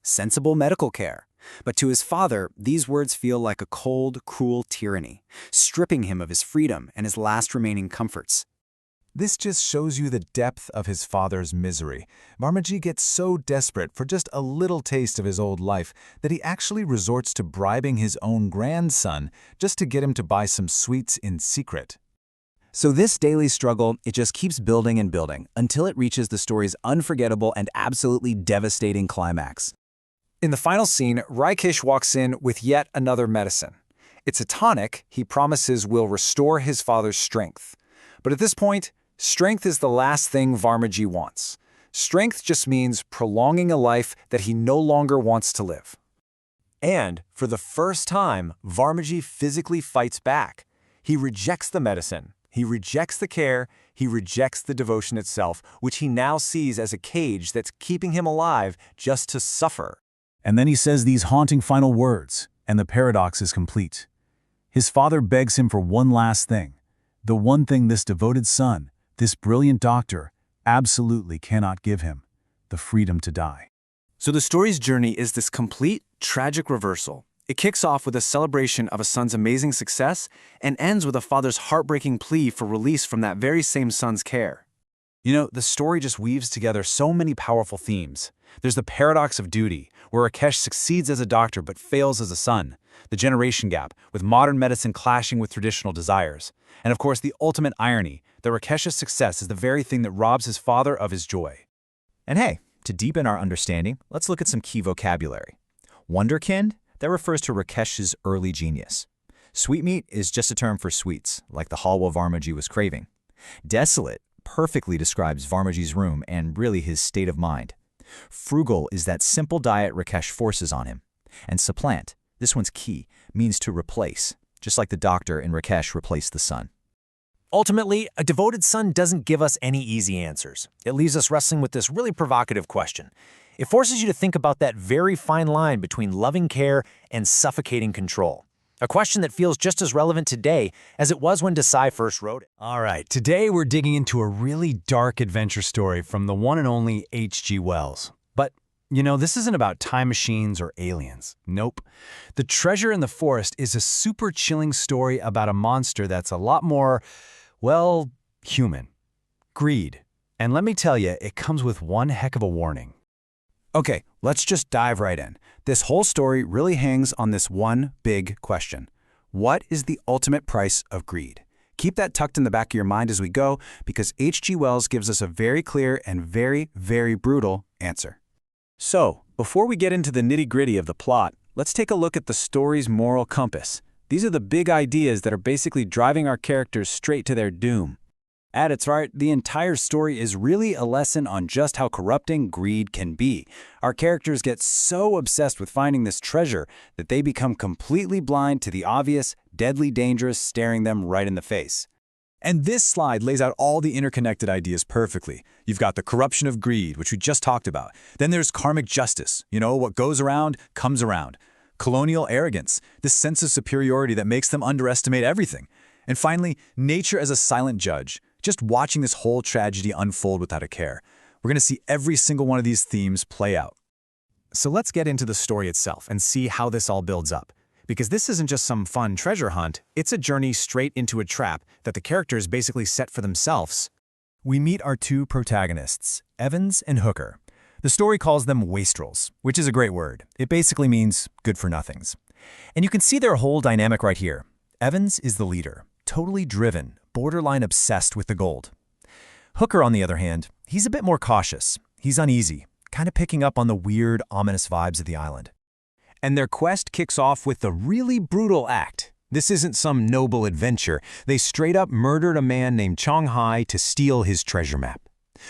sensible medical care. But to his father, these words feel like a cold, cruel tyranny, stripping him of his freedom and his last remaining comforts. This just shows you the depth of his father's misery. Varmaji gets so desperate for just a little taste of his old life that he actually resorts to bribing his own grandson just to get him to buy some sweets in secret. So this daily struggle, it just keeps building and building until it reaches the story's unforgettable and absolutely devastating climax. In the final scene, Rakesh walks in with yet another medicine. It's a tonic he promises will restore his father's strength. But at this point, strength is the last thing Varmaji wants. Strength just means prolonging a life that he no longer wants to live. And, for the first time, Varmaji physically fights back. He rejects the medicine, he rejects the care, he rejects the devotion itself, which he now sees as a cage that's keeping him alive just to suffer. And then he says these haunting final words, and the paradox is complete. His father begs him for one last thing, the one thing this devoted son, this brilliant doctor, absolutely cannot give him, the freedom to die. So the story's journey is this complete, tragic reversal. It kicks off with a celebration of a son's amazing success and ends with a father's heartbreaking plea for release from that very same son's care. You know, the story just weaves together so many powerful themes. There's the paradox of duty, where Rakesh succeeds as a doctor but fails as a son. The generation gap, with modern medicine clashing with traditional desires. And of course, the ultimate irony, that Rakesh's success is the very thing that robs his father of his joy. And hey, to deepen our understanding, let's look at some key vocabulary. Wonderkind, that refers to Rakesh's early genius. Sweetmeat is just a term for sweets, like the halwa Varmaji was craving. Desolate perfectly describes Varmaji's room and really his state of mind. Frugal is that simple diet Rakesh forces on him. And supplant, this one's key, means to replace, just like the doctor in Rakesh replaced the son. Ultimately, a devoted son doesn't give us any easy answers. It leaves us wrestling with this really provocative question. It forces you to think about that very fine line between loving care and suffocating control. A question that feels just as relevant today as it was when Desai first wrote it. All right, today we're digging into a really dark adventure story from the one and only H.G. Wells. But, this isn't about time machines or aliens. Nope. The Treasure in the Forest is a super chilling story about a monster that's a lot more, well, human. Greed. And let me tell you, it comes with one heck of a warning. Okay, Let's just dive right in. This whole story really hangs on this one big question. What is the ultimate price of greed? Keep that tucked in the back of your mind as we go, because H.G. Wells gives us a very clear and very, very brutal answer. So, before we get into the nitty-gritty of the plot, let's take a look at the story's moral compass. These are the big ideas that are basically driving our characters straight to their doom. At its heart, the entire story is really a lesson on just how corrupting greed can be. Our characters get so obsessed with finding this treasure that they become completely blind to the obvious, deadly dangers staring them right in the face. And this slide lays out all the interconnected ideas perfectly. You've got the corruption of greed, which we just talked about. Then there's karmic justice. What goes around comes around. Colonial arrogance, this sense of superiority that makes them underestimate everything. And finally, nature as a silent judge, just watching this whole tragedy unfold without a care. We're going to see every single one of these themes play out. So let's get into the story itself and see how this all builds up. Because this isn't just some fun treasure hunt, it's a journey straight into a trap that the characters basically set for themselves. We meet our two protagonists, Evans and Hooker. The story calls them wastrels, which is a great word. It basically means good-for-nothings. And you can see their whole dynamic right here. Evans is the leader, totally driven, borderline obsessed with the gold. Hooker, on the other hand, he's a bit more cautious. He's uneasy, kind of picking up on the weird, ominous vibes of the island. And their quest kicks off with a really brutal act. This isn't some noble adventure. They straight up murdered a man named Shanghai to steal his treasure map.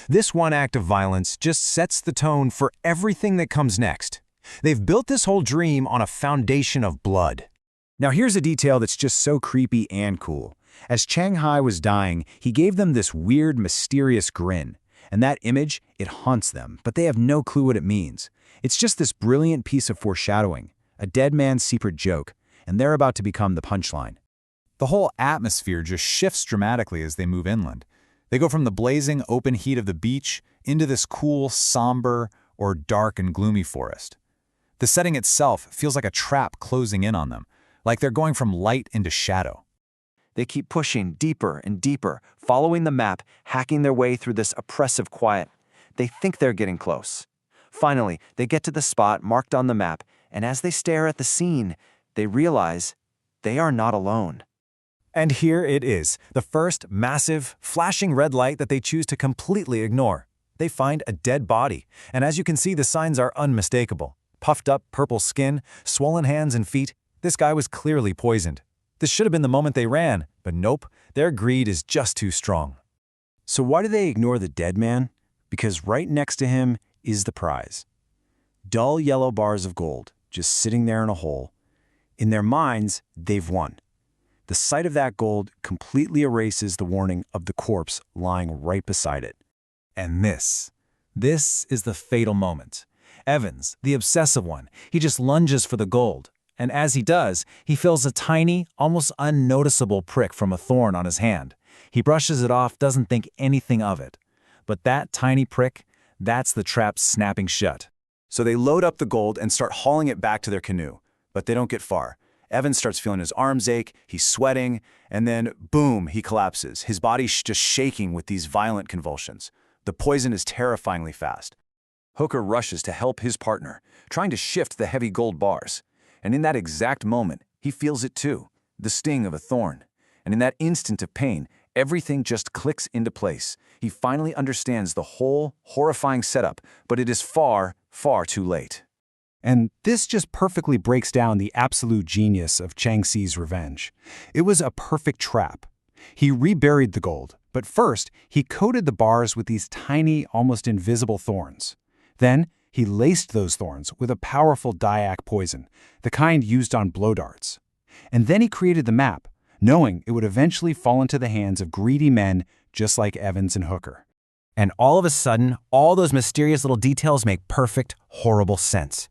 This one act of violence just sets the tone for everything that comes next. They've built this whole dream on a foundation of blood. Now here's a detail that's just so creepy and cool. As Shanghai was dying, he gave them this weird, mysterious grin. And that image, it haunts them, but they have no clue what it means. It's just this brilliant piece of foreshadowing, a dead man's secret joke, and they're about to become the punchline. The whole atmosphere just shifts dramatically as they move inland. They go from the blazing, open heat of the beach into this cool, somber, or dark and gloomy forest. The setting itself feels like a trap closing in on them, like they're going from light into shadow. They keep pushing deeper and deeper, following the map, hacking their way through this oppressive quiet. They think they're getting close. Finally, they get to the spot marked on the map, and as they stare at the scene, they realize they are not alone. And here it is, the first massive, flashing red light that they choose to completely ignore. They find a dead body, and as you can see, the signs are unmistakable. Puffed up purple skin, swollen hands and feet. This guy was clearly poisoned. This should have been the moment they ran, but nope, their greed is just too strong. So why do they ignore the dead man? Because right next to him is the prize. Dull yellow bars of gold, just sitting there in a hole. In their minds, they've won. The sight of that gold completely erases the warning of the corpse lying right beside it. And this is the fatal moment. Evans, the obsessive one, he just lunges for the gold. And as he does, he feels a tiny, almost unnoticeable prick from a thorn on his hand. He brushes it off, doesn't think anything of it. But that tiny prick, that's the trap snapping shut. So they load up the gold and start hauling it back to their canoe. But they don't get far. Evans starts feeling his arms ache, he's sweating, and then, boom, he collapses, his body just shaking with these violent convulsions. The poison is terrifyingly fast. Hooker rushes to help his partner, trying to shift the heavy gold bars. And in that exact moment, he feels it too, the sting of a thorn. And in that instant of pain, everything just clicks into place. He finally understands the whole horrifying setup, but it is far, far too late. And this just perfectly breaks down the absolute genius of Chang Xi's revenge. It was a perfect trap. He reburied the gold, but first, he coated the bars with these tiny, almost invisible thorns. Then, he laced those thorns with a powerful diac poison, the kind used on blow darts. And then he created the map, knowing it would eventually fall into the hands of greedy men just like Evans and Hooker. And all of a sudden, all those mysterious little details make perfect, horrible sense.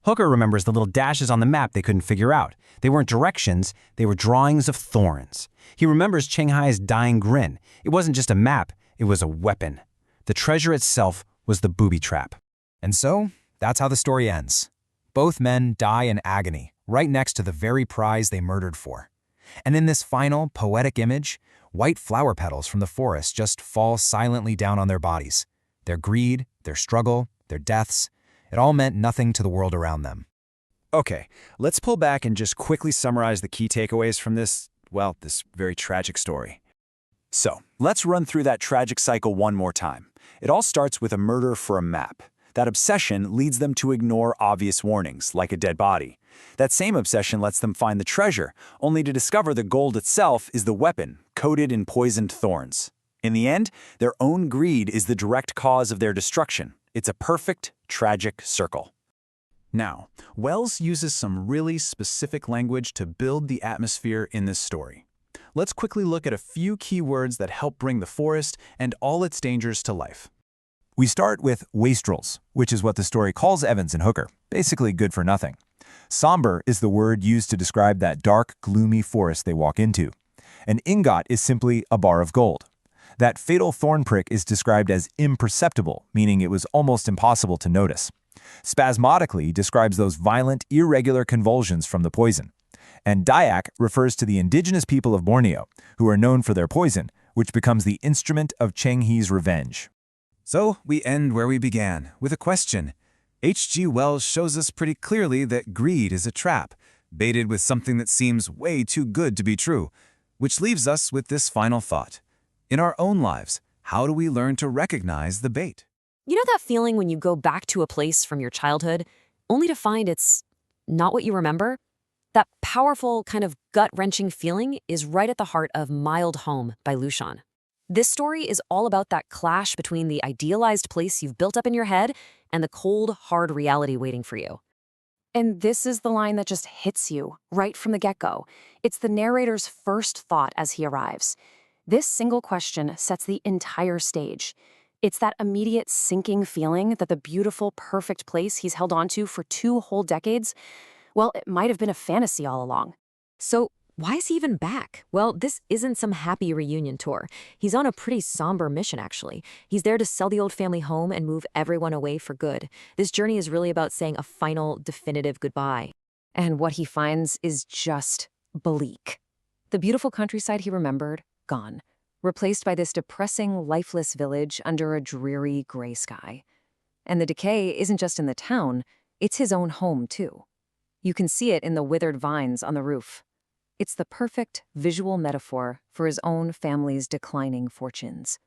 Hooker remembers the little dashes on the map they couldn't figure out. They weren't directions, they were drawings of thorns. He remembers Shanghai's dying grin. It wasn't just a map, it was a weapon. The treasure itself was the booby trap. And so, that's how the story ends. Both men die in agony, right next to the very prize they murdered for. And in this final, poetic image, white flower petals from the forest just fall silently down on their bodies. Their greed, their struggle, their deaths, It all meant nothing to the world around them. Okay, let's pull back and just quickly summarize the key takeaways from this very tragic story. So, let's run through that tragic cycle one more time. It all starts with a murder for a map. That obsession leads them to ignore obvious warnings, like a dead body. That same obsession lets them find the treasure, only to discover the gold itself is the weapon, coated in poisoned thorns. In the end, their own greed is the direct cause of their destruction. It's a perfect, tragic circle. Now, Wells uses some really specific language to build the atmosphere in this story. Let's quickly look at a few key words that help bring the forest and all its dangers to life. We start with wastrels, which is what the story calls Evans and Hooker, basically good for nothing. Somber is the word used to describe that dark, gloomy forest they walk into. An ingot is simply a bar of gold. That fatal thorn prick is described as imperceptible, meaning it was almost impossible to notice. Spasmodically describes those violent, irregular convulsions from the poison. And Dayak refers to the indigenous people of Borneo, who are known for their poison, which becomes the instrument of Cheng-He's revenge. So we end where we began, with a question. H.G. Wells shows us pretty clearly that greed is a trap, baited with something that seems way too good to be true, which leaves us with this final thought. In our own lives, how do we learn to recognize the bait? You know that feeling when you go back to a place from your childhood, only to find it's not what you remember? That powerful, kind of gut-wrenching feeling is right at the heart of Mild Home by Lamichhane. This story is all about that clash between the idealized place you've built up in your head and the cold, hard reality waiting for you. And this is the line that just hits you right from the get-go. It's the narrator's first thought as he arrives. This single question sets the entire stage. It's that immediate sinking feeling that the beautiful, perfect place he's held onto for 2 whole decades, well, it might have been a fantasy all along. So why is he even back? Well, this isn't some happy reunion tour. He's on a pretty somber mission, actually. He's there to sell the old family home and move everyone away for good. This journey is really about saying a final, definitive goodbye. And what he finds is just bleak. The beautiful countryside he remembered, gone, replaced by this depressing, lifeless village under a dreary gray sky. And the decay isn't just in the town, it's his own home, too. You can see it in the withered vines on the roof. It's the perfect visual metaphor for his own family's declining fortunes.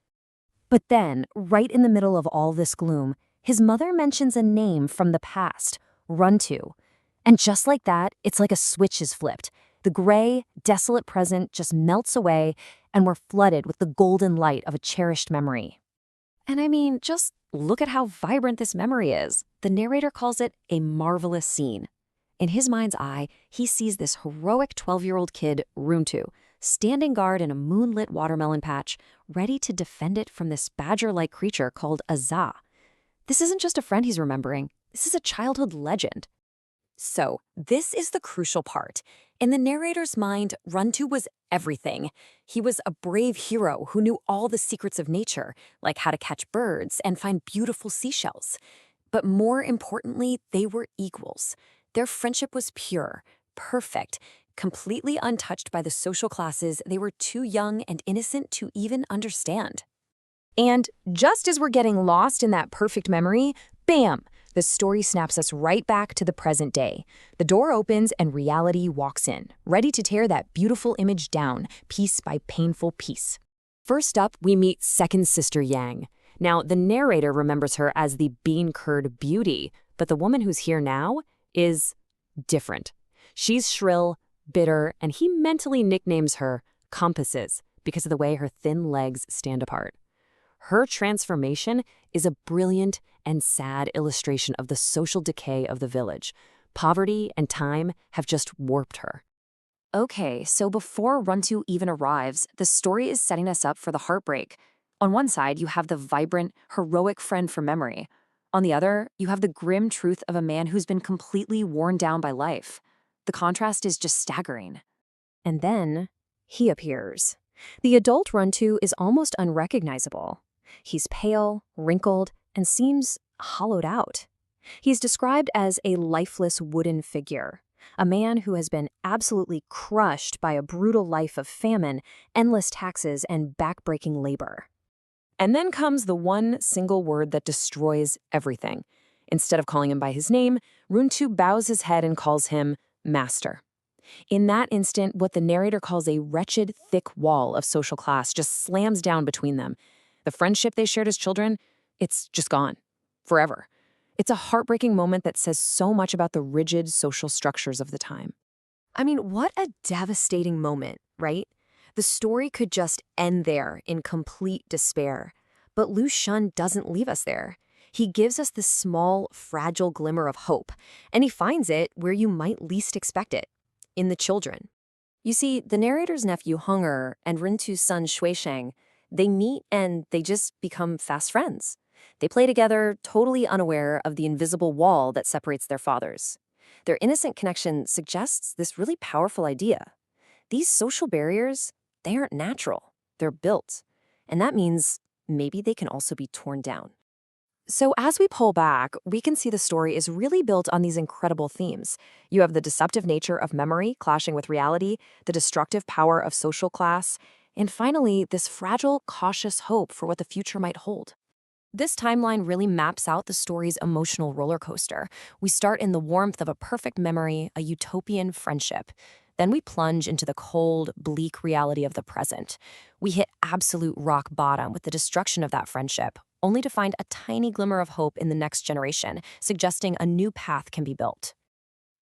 But then, right in the middle of all this gloom, his mother mentions a name from the past, Runtu. And just like that, it's like a switch is flipped. The gray, desolate present just melts away, and we're flooded with the golden light of a cherished memory. And I mean, just look at how vibrant this memory is. The narrator calls it a marvelous scene. In his mind's eye, he sees this heroic 12-year-old kid, Runtu, standing guard in a moonlit watermelon patch, ready to defend it from this badger-like creature called Azza. This isn't just a friend he's remembering. This is a childhood legend. So, this is the crucial part. In the narrator's mind, Runtu was everything. He was a brave hero who knew all the secrets of nature, like how to catch birds and find beautiful seashells. But more importantly, they were equals. Their friendship was pure, perfect, completely untouched by the social classes they were too young and innocent to even understand. And just as we're getting lost in that perfect memory, bam! The story snaps us right back to the present day. The door opens and reality walks in, ready to tear that beautiful image down, piece by painful piece. First up, we meet second sister Yang. Now, the narrator remembers her as the bean-curd beauty, but the woman who's here now is different. She's shrill, bitter, and he mentally nicknames her Compasses because of the way her thin legs stand apart. Her transformation is a brilliant and sad illustration of the social decay of the village. Poverty and time have just warped her. Okay, so before Runtu even arrives, the story is setting us up for the heartbreak. On one side, you have the vibrant, heroic friend from memory. On the other, you have the grim truth of a man who's been completely worn down by life. The contrast is just staggering. And then, he appears. The adult Runtu is almost unrecognizable. He's pale, wrinkled, and seems hollowed out. He's described as a lifeless wooden figure, a man who has been absolutely crushed by a brutal life of famine, endless taxes, and backbreaking labor. And then comes the one single word that destroys everything. Instead of calling him by his name, Runtu bows his head and calls him master. In that instant, what the narrator calls a wretched, thick wall of social class just slams down between them. The friendship they shared as children, it's just gone. Forever. It's a heartbreaking moment that says so much about the rigid social structures of the time. I mean, what a devastating moment, right? The story could just end there in complete despair. But Lu Xun doesn't leave us there. He gives us this small, fragile glimmer of hope, and he finds it where you might least expect it, in the children. You see, the narrator's nephew Heng'er and Rintu's son Shuisheng, they meet and they just become fast friends. They play together, totally unaware of the invisible wall that separates their fathers. Their innocent connection suggests this really powerful idea. These social barriers, they aren't natural. They're built. And that means maybe they can also be torn down. So as we pull back, we can see the story is really built on these incredible themes. You have the deceptive nature of memory clashing with reality, the destructive power of social class, and finally, this fragile, cautious hope for what the future might hold. This timeline really maps out the story's emotional roller coaster. We start in the warmth of a perfect memory, a utopian friendship. Then we plunge into the cold, bleak reality of the present. We hit absolute rock bottom with the destruction of that friendship, only to find a tiny glimmer of hope in the next generation, suggesting a new path can be built.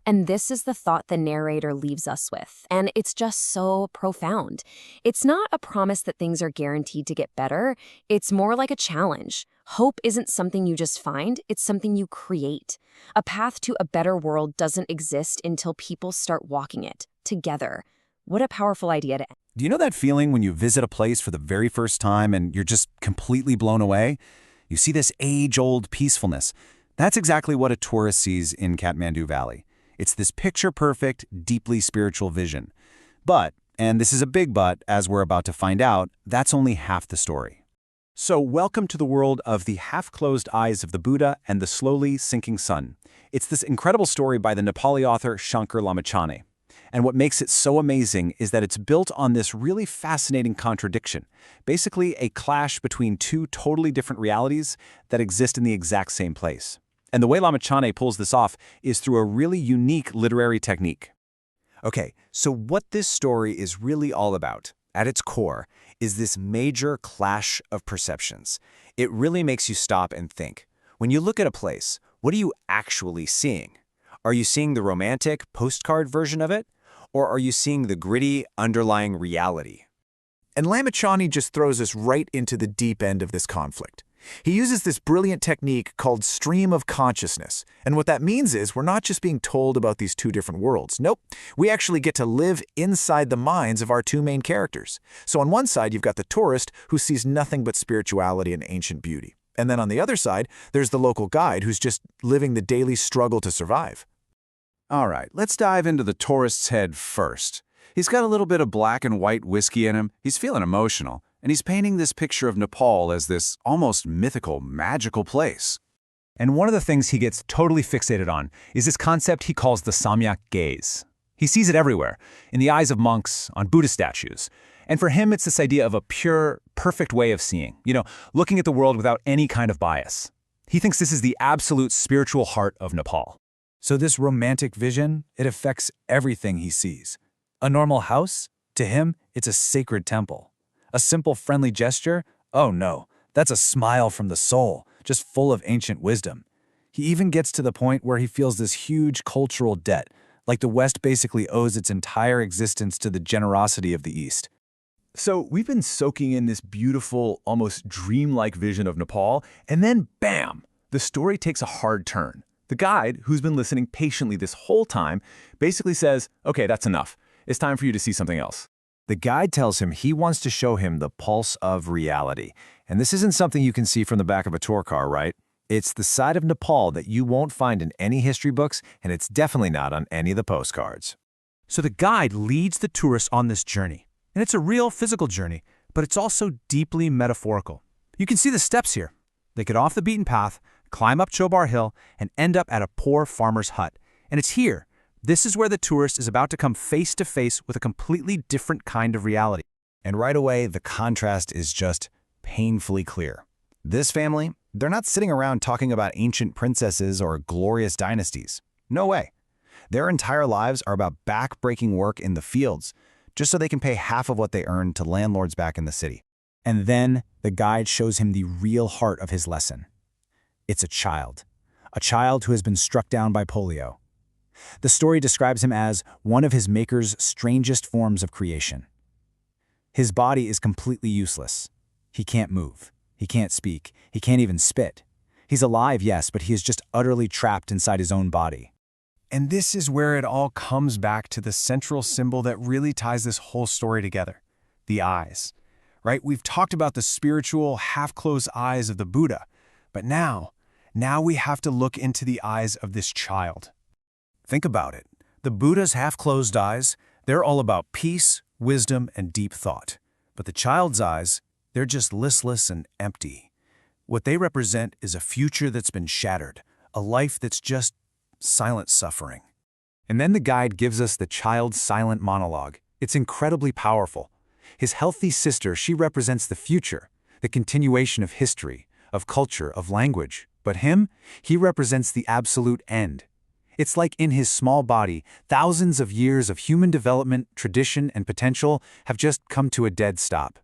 And this is the thought the narrator leaves us with, and it's just so profound. It's not a promise that things are guaranteed to get better. It's more like a challenge. Hope isn't something you just find, it's something you create. A path to a better world doesn't exist until people start walking it, together. What a powerful idea to end. Do you know that feeling when you visit a place for the very first time and you're just completely blown away? You see this age-old peacefulness. That's exactly what a tourist sees in Kathmandu Valley. It's this picture-perfect, deeply spiritual vision. But, and this is a big but, as we're about to find out, that's only half the story. So welcome to the world of the half-closed eyes of the Buddha and the slowly sinking sun. It's this incredible story by the Nepali author Shankar Lamichhane. And what makes it so amazing is that it's built on this really fascinating contradiction, basically a clash between two totally different realities that exist in the exact same place. And the way Lamichhane pulls this off is through a really unique literary technique. Okay, so what this story is really all about, at its core, is this major clash of perceptions. It really makes you stop and think. When you look at a place, what are you actually seeing? Are you seeing the romantic postcard version of it? Or are you seeing the gritty underlying reality? And Lamichhane just throws us right into the deep end of this conflict. He uses this brilliant technique called stream of consciousness. And what that means is we're not just being told about these two different worlds. Nope, we actually get to live inside the minds of our two main characters. So on one side, you've got the tourist who sees nothing but spirituality and ancient beauty. And then on the other side, there's the local guide who's just living the daily struggle to survive. All right, let's dive into the tourist's head first. He's got a little bit of black and white whiskey in him, he's feeling emotional, and he's painting this picture of Nepal as this almost mythical, magical place. And one of the things he gets totally fixated on is this concept he calls the Samyak gaze. He sees it everywhere, in the eyes of monks, on Buddha statues. And for him, it's this idea of a pure, perfect way of seeing, looking at the world without any kind of bias. He thinks this is the absolute spiritual heart of Nepal. So this romantic vision, it affects everything he sees. A normal house? To him, it's a sacred temple. A simple friendly gesture? Oh no, that's a smile from the soul, just full of ancient wisdom. He even gets to the point where he feels this huge cultural debt, like the West basically owes its entire existence to the generosity of the East. So we've been soaking in this beautiful, almost dreamlike vision of Nepal, and then bam, the story takes a hard turn. The guide, who's been listening patiently this whole time, basically says, okay, that's enough. It's time for you to see something else. The guide tells him he wants to show him the pulse of reality. And this isn't something you can see from the back of a tour car, right? It's the side of Nepal that you won't find in any history books, and it's definitely not on any of the postcards. So the guide leads the tourists on this journey. And it's a real physical journey, but it's also deeply metaphorical. You can see the steps here. They get off the beaten path, climb up Chobar Hill, and end up at a poor farmer's hut. And it's here. This is where the tourist is about to come face to face with a completely different kind of reality. And right away, the contrast is just painfully clear. This family, They're not sitting around talking about ancient princesses or glorious dynasties. No way. Their entire lives are about back-breaking work in the fields, just so they can pay half of what they earn to landlords back in the city. And then the guide shows him the real heart of his lesson. It's a child who has been struck down by polio. The story describes him as one of his maker's strangest forms of creation. His body is completely useless. He can't move. He can't speak. He can't even spit. He's alive, yes, but he is just utterly trapped inside his own body. And this is where it all comes back to the central symbol that really ties this whole story together, the eyes. Right? We've talked about the spiritual, half-closed eyes of the Buddha, but now we have to look into the eyes of this child. Think about it. The Buddha's half-closed eyes, they're all about peace, wisdom, and deep thought. But the child's eyes, they're just listless and empty. What they represent is a future that's been shattered, a life that's just silent suffering. And then the guide gives us the child's silent monologue. It's incredibly powerful. His healthy sister, she represents the future, the continuation of history, of culture, of language. But him, he represents the absolute end. It's like in his small body, thousands of years of human development, tradition, and potential have just come to a dead stop.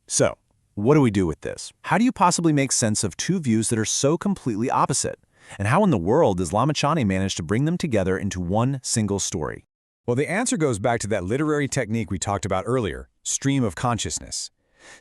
So, what do we do with this? How do you possibly make sense of two views that are so completely opposite? And how in the world does Lamichhane manage to bring them together into one single story? Well, the answer goes back to that literary technique we talked about earlier, stream of consciousness.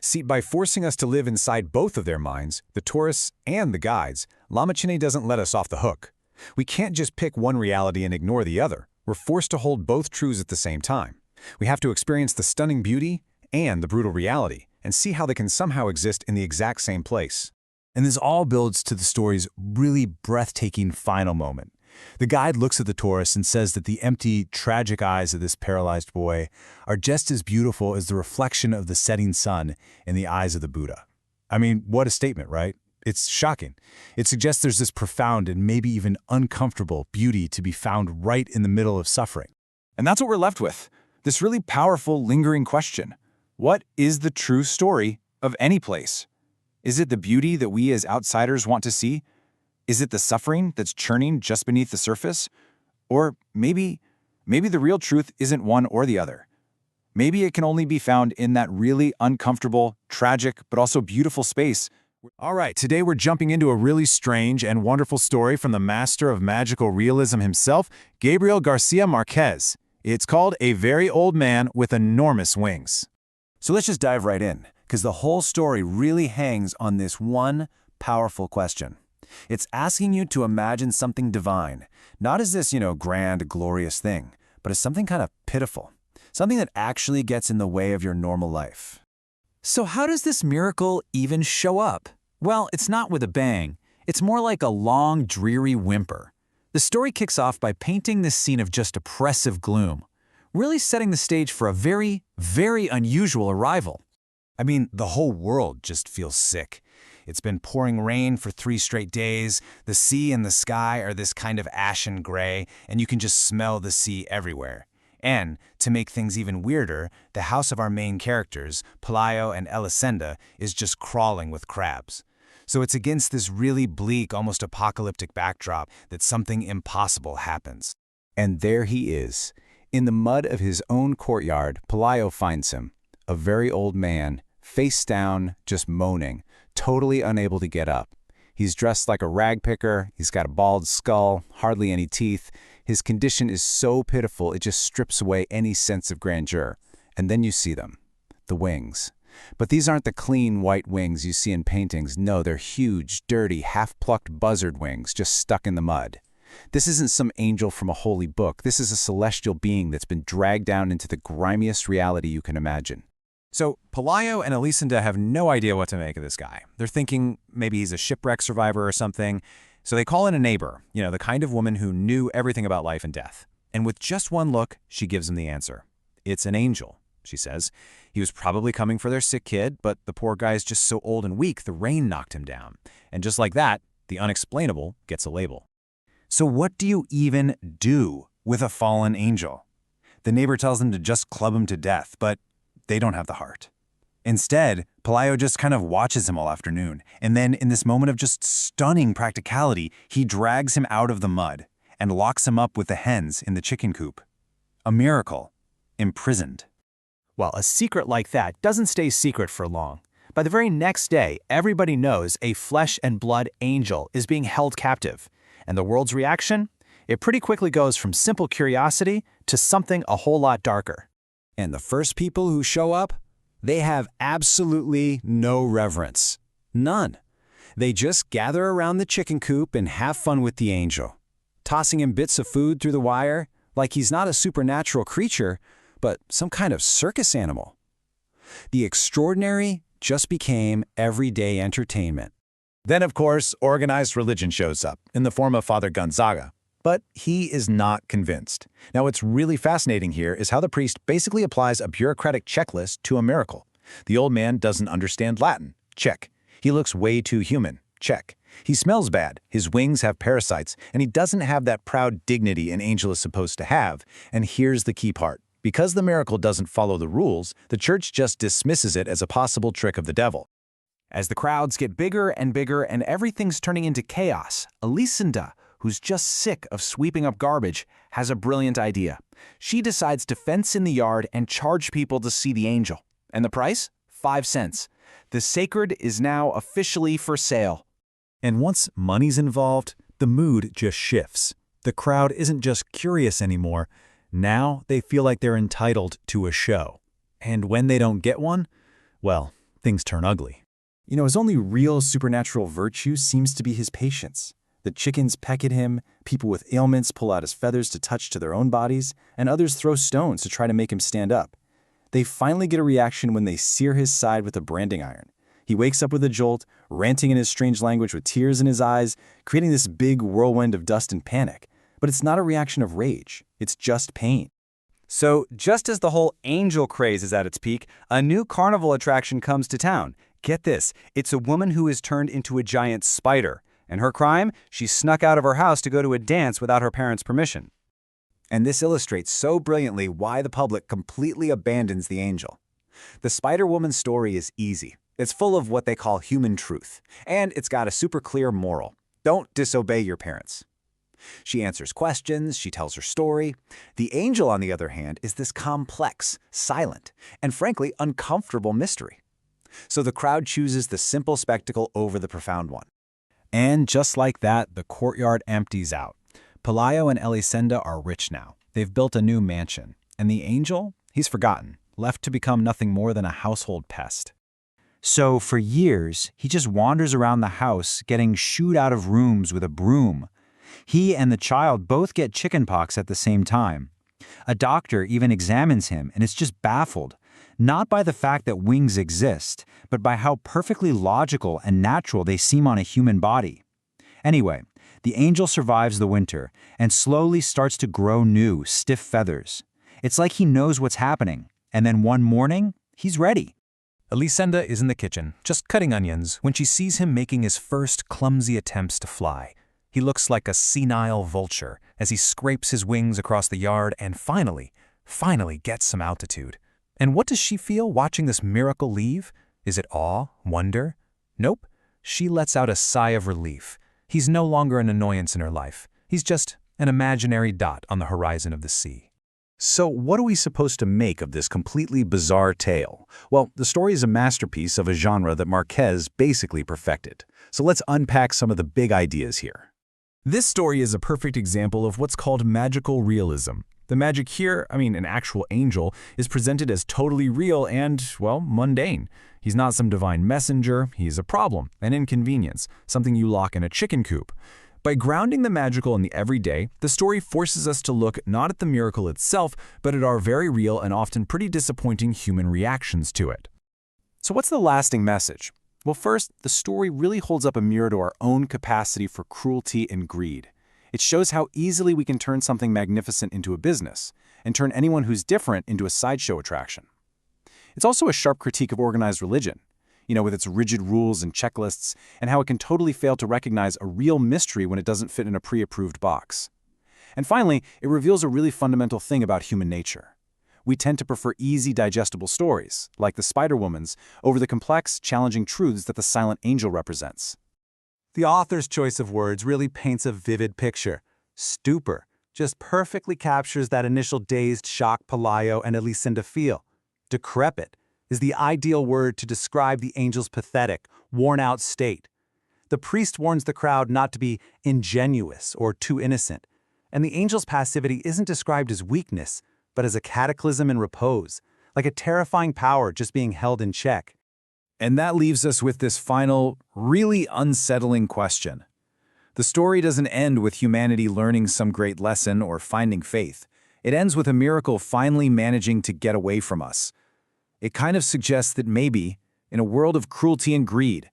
See, by forcing us to live inside both of their minds, the tourists and the guides, Lamichhane doesn't let us off the hook. We can't just pick one reality and ignore the other. We're forced to hold both truths at the same time. We have to experience the stunning beauty and the brutal reality, and see how they can somehow exist in the exact same place. And this all builds to the story's really breathtaking final moment. The guide looks at the tourist and says that the empty, tragic eyes of this paralyzed boy are just as beautiful as the reflection of the setting sun in the eyes of the Buddha. I mean, what a statement, right? It's shocking. It suggests there's this profound and maybe even uncomfortable beauty to be found right in the middle of suffering. And that's what we're left with, this really powerful, lingering question. What is the true story of any place? Is it the beauty that we as outsiders want to see? Is it the suffering that's churning just beneath the surface? Or maybe the real truth isn't one or the other. Maybe it can only be found in that really uncomfortable, tragic, but also beautiful space. All right, today we're jumping into a really strange and wonderful story from the master of magical realism himself, Gabriel Garcia Marquez. It's called A Very Old Man with Enormous Wings. So let's just dive right in, because the whole story really hangs on this one powerful question. It's asking you to imagine something divine, not as this, grand, glorious thing, but as something kind of pitiful, something that actually gets in the way of your normal life. So how does this miracle even show up? Well, it's not with a bang. It's more like a long, dreary whimper. The story kicks off by painting this scene of just oppressive gloom, really setting the stage for a very, very unusual arrival. I mean, the whole world just feels sick. It's been pouring rain for 3 straight days. The sea and the sky are this kind of ashen gray, and you can just smell the sea everywhere. And, to make things even weirder, the house of our main characters, Pelayo and Elisenda, is just crawling with crabs. So it's against this really bleak, almost apocalyptic backdrop that something impossible happens. And there he is. In the mud of his own courtyard, Pelayo finds him, a very old man, face down, just moaning, totally unable to get up. He's dressed like a rag picker, he's got a bald skull, hardly any teeth. His condition is so pitiful it just strips away any sense of grandeur. And then you see them, the wings. But these aren't the clean white wings you see in paintings. No, they're huge, dirty, half-plucked buzzard wings just stuck in the mud. This isn't some angel from a holy book. This is a celestial being that's been dragged down into the grimiest reality you can imagine. So Pelayo and Elisenda have no idea what to make of this guy. They're thinking maybe he's a shipwreck survivor or something. So they call in a neighbor, the kind of woman who knew everything about life and death. And with just one look, she gives him the answer. It's an angel, she says. He was probably coming for their sick kid, but the poor guy's just so old and weak, the rain knocked him down. And just like that, the unexplainable gets a label. So what do you even do with a fallen angel? The neighbor tells them to just club him to death, but they don't have the heart. Instead, Pelayo just kind of watches him all afternoon, and then in this moment of just stunning practicality, he drags him out of the mud and locks him up with the hens in the chicken coop. A miracle. Imprisoned. Well, a secret like that doesn't stay secret for long. By the very next day, everybody knows a flesh and blood angel is being held captive. And the world's reaction? It pretty quickly goes from simple curiosity to something a whole lot darker. And the first people who show up, they have absolutely no reverence. None. They just gather around the chicken coop and have fun with the angel, tossing him bits of food through the wire like he's not a supernatural creature, but some kind of circus animal. The extraordinary just became everyday entertainment. Then, of course, organized religion shows up in the form of Father Gonzaga. But he is not convinced. Now, what's really fascinating here is how the priest basically applies a bureaucratic checklist to a miracle. The old man doesn't understand Latin. Check. He looks way too human. Check. He smells bad, his wings have parasites, and he doesn't have that proud dignity an angel is supposed to have. And here's the key part. Because the miracle doesn't follow the rules, the church just dismisses it as a possible trick of the devil. As the crowds get bigger and everything's turning into chaos, Elisenda, who's just sick of sweeping up garbage, has a brilliant idea. She decides to fence in the yard and charge people to see the angel. And the price? 5 cents. The sacred is now officially for sale. And once money's involved, the mood just shifts. The crowd isn't just curious anymore. Now they feel like they're entitled to a show. And when they don't get one, well, things turn ugly. You know, his only real supernatural virtue seems to be his patience. The chickens peck at him, people with ailments pull out his feathers to touch to their own bodies, and others throw stones to try to make him stand up. They finally get a reaction when they sear his side with a branding iron. He wakes up with a jolt, ranting in his strange language with tears in his eyes, creating this big whirlwind of dust and panic. But it's not a reaction of rage, it's just pain. So, just as the whole angel craze is at its peak, a new carnival attraction comes to town. Get this, it's a woman who is turned into a giant spider. And her crime? She snuck out of her house to go to a dance without her parents' permission. And this illustrates so brilliantly why the public completely abandons the angel. The Spider-Woman story is easy. It's full of what they call human truth. And it's got a super clear moral. Don't disobey your parents. She answers questions, she tells her story. The angel, on the other hand, is this complex, silent, and frankly uncomfortable mystery. So the crowd chooses the simple spectacle over the profound one. And just like that, the courtyard empties out. Pelayo and Elisenda are rich now. They've built a new mansion. And the angel? He's forgotten, left to become nothing more than a household pest. So for years, he just wanders around the house, getting shooed out of rooms with a broom. He and the child both get chickenpox at the same time. A doctor even examines him and is just baffled, not by the fact that wings exist, but by how perfectly logical and natural they seem on a human body. Anyway, the angel survives the winter and slowly starts to grow new, stiff feathers. It's like he knows what's happening, and then one morning, he's ready. Elisenda is in the kitchen, just cutting onions, when she sees him making his first clumsy attempts to fly. He looks like a senile vulture as he scrapes his wings across the yard and finally gets some altitude. And what does she feel watching this miracle leave? Is it awe, wonder? Nope. She lets out a sigh of relief. He's no longer an annoyance in her life. He's just an imaginary dot on the horizon of the sea. So what are we supposed to make of this completely bizarre tale? Well, the story is a masterpiece of a genre that Marquez basically perfected. So let's unpack some of the big ideas here. This story is a perfect example of what's called magical realism. The magic here, an actual angel, is presented as totally real and, well, mundane. He's not some divine messenger, he's a problem, an inconvenience, something you lock in a chicken coop. By grounding the magical in the everyday, the story forces us to look not at the miracle itself, but at our very real and often pretty disappointing human reactions to it. So what's the lasting message? Well, first, the story really holds up a mirror to our own capacity for cruelty and greed. It shows how easily we can turn something magnificent into a business, and turn anyone who's different into a sideshow attraction. It's also a sharp critique of organized religion, with its rigid rules and checklists, and how it can totally fail to recognize a real mystery when it doesn't fit in a pre-approved box. And finally, it reveals a really fundamental thing about human nature. We tend to prefer easy, digestible stories, like the Spider-Woman's, over the complex, challenging truths that the silent angel represents. The author's choice of words really paints a vivid picture. Stupor just perfectly captures that initial dazed shock Pelayo and Elisenda feel. Decrepit is the ideal word to describe the angel's pathetic, worn-out state. The priest warns the crowd not to be ingenuous or too innocent, and the angel's passivity isn't described as weakness, but as a cataclysm in repose, like a terrifying power just being held in check. And that leaves us with this final, really unsettling question. The story doesn't end with humanity learning some great lesson or finding faith. It ends with a miracle finally managing to get away from us. It kind of suggests that maybe, in a world of cruelty and greed,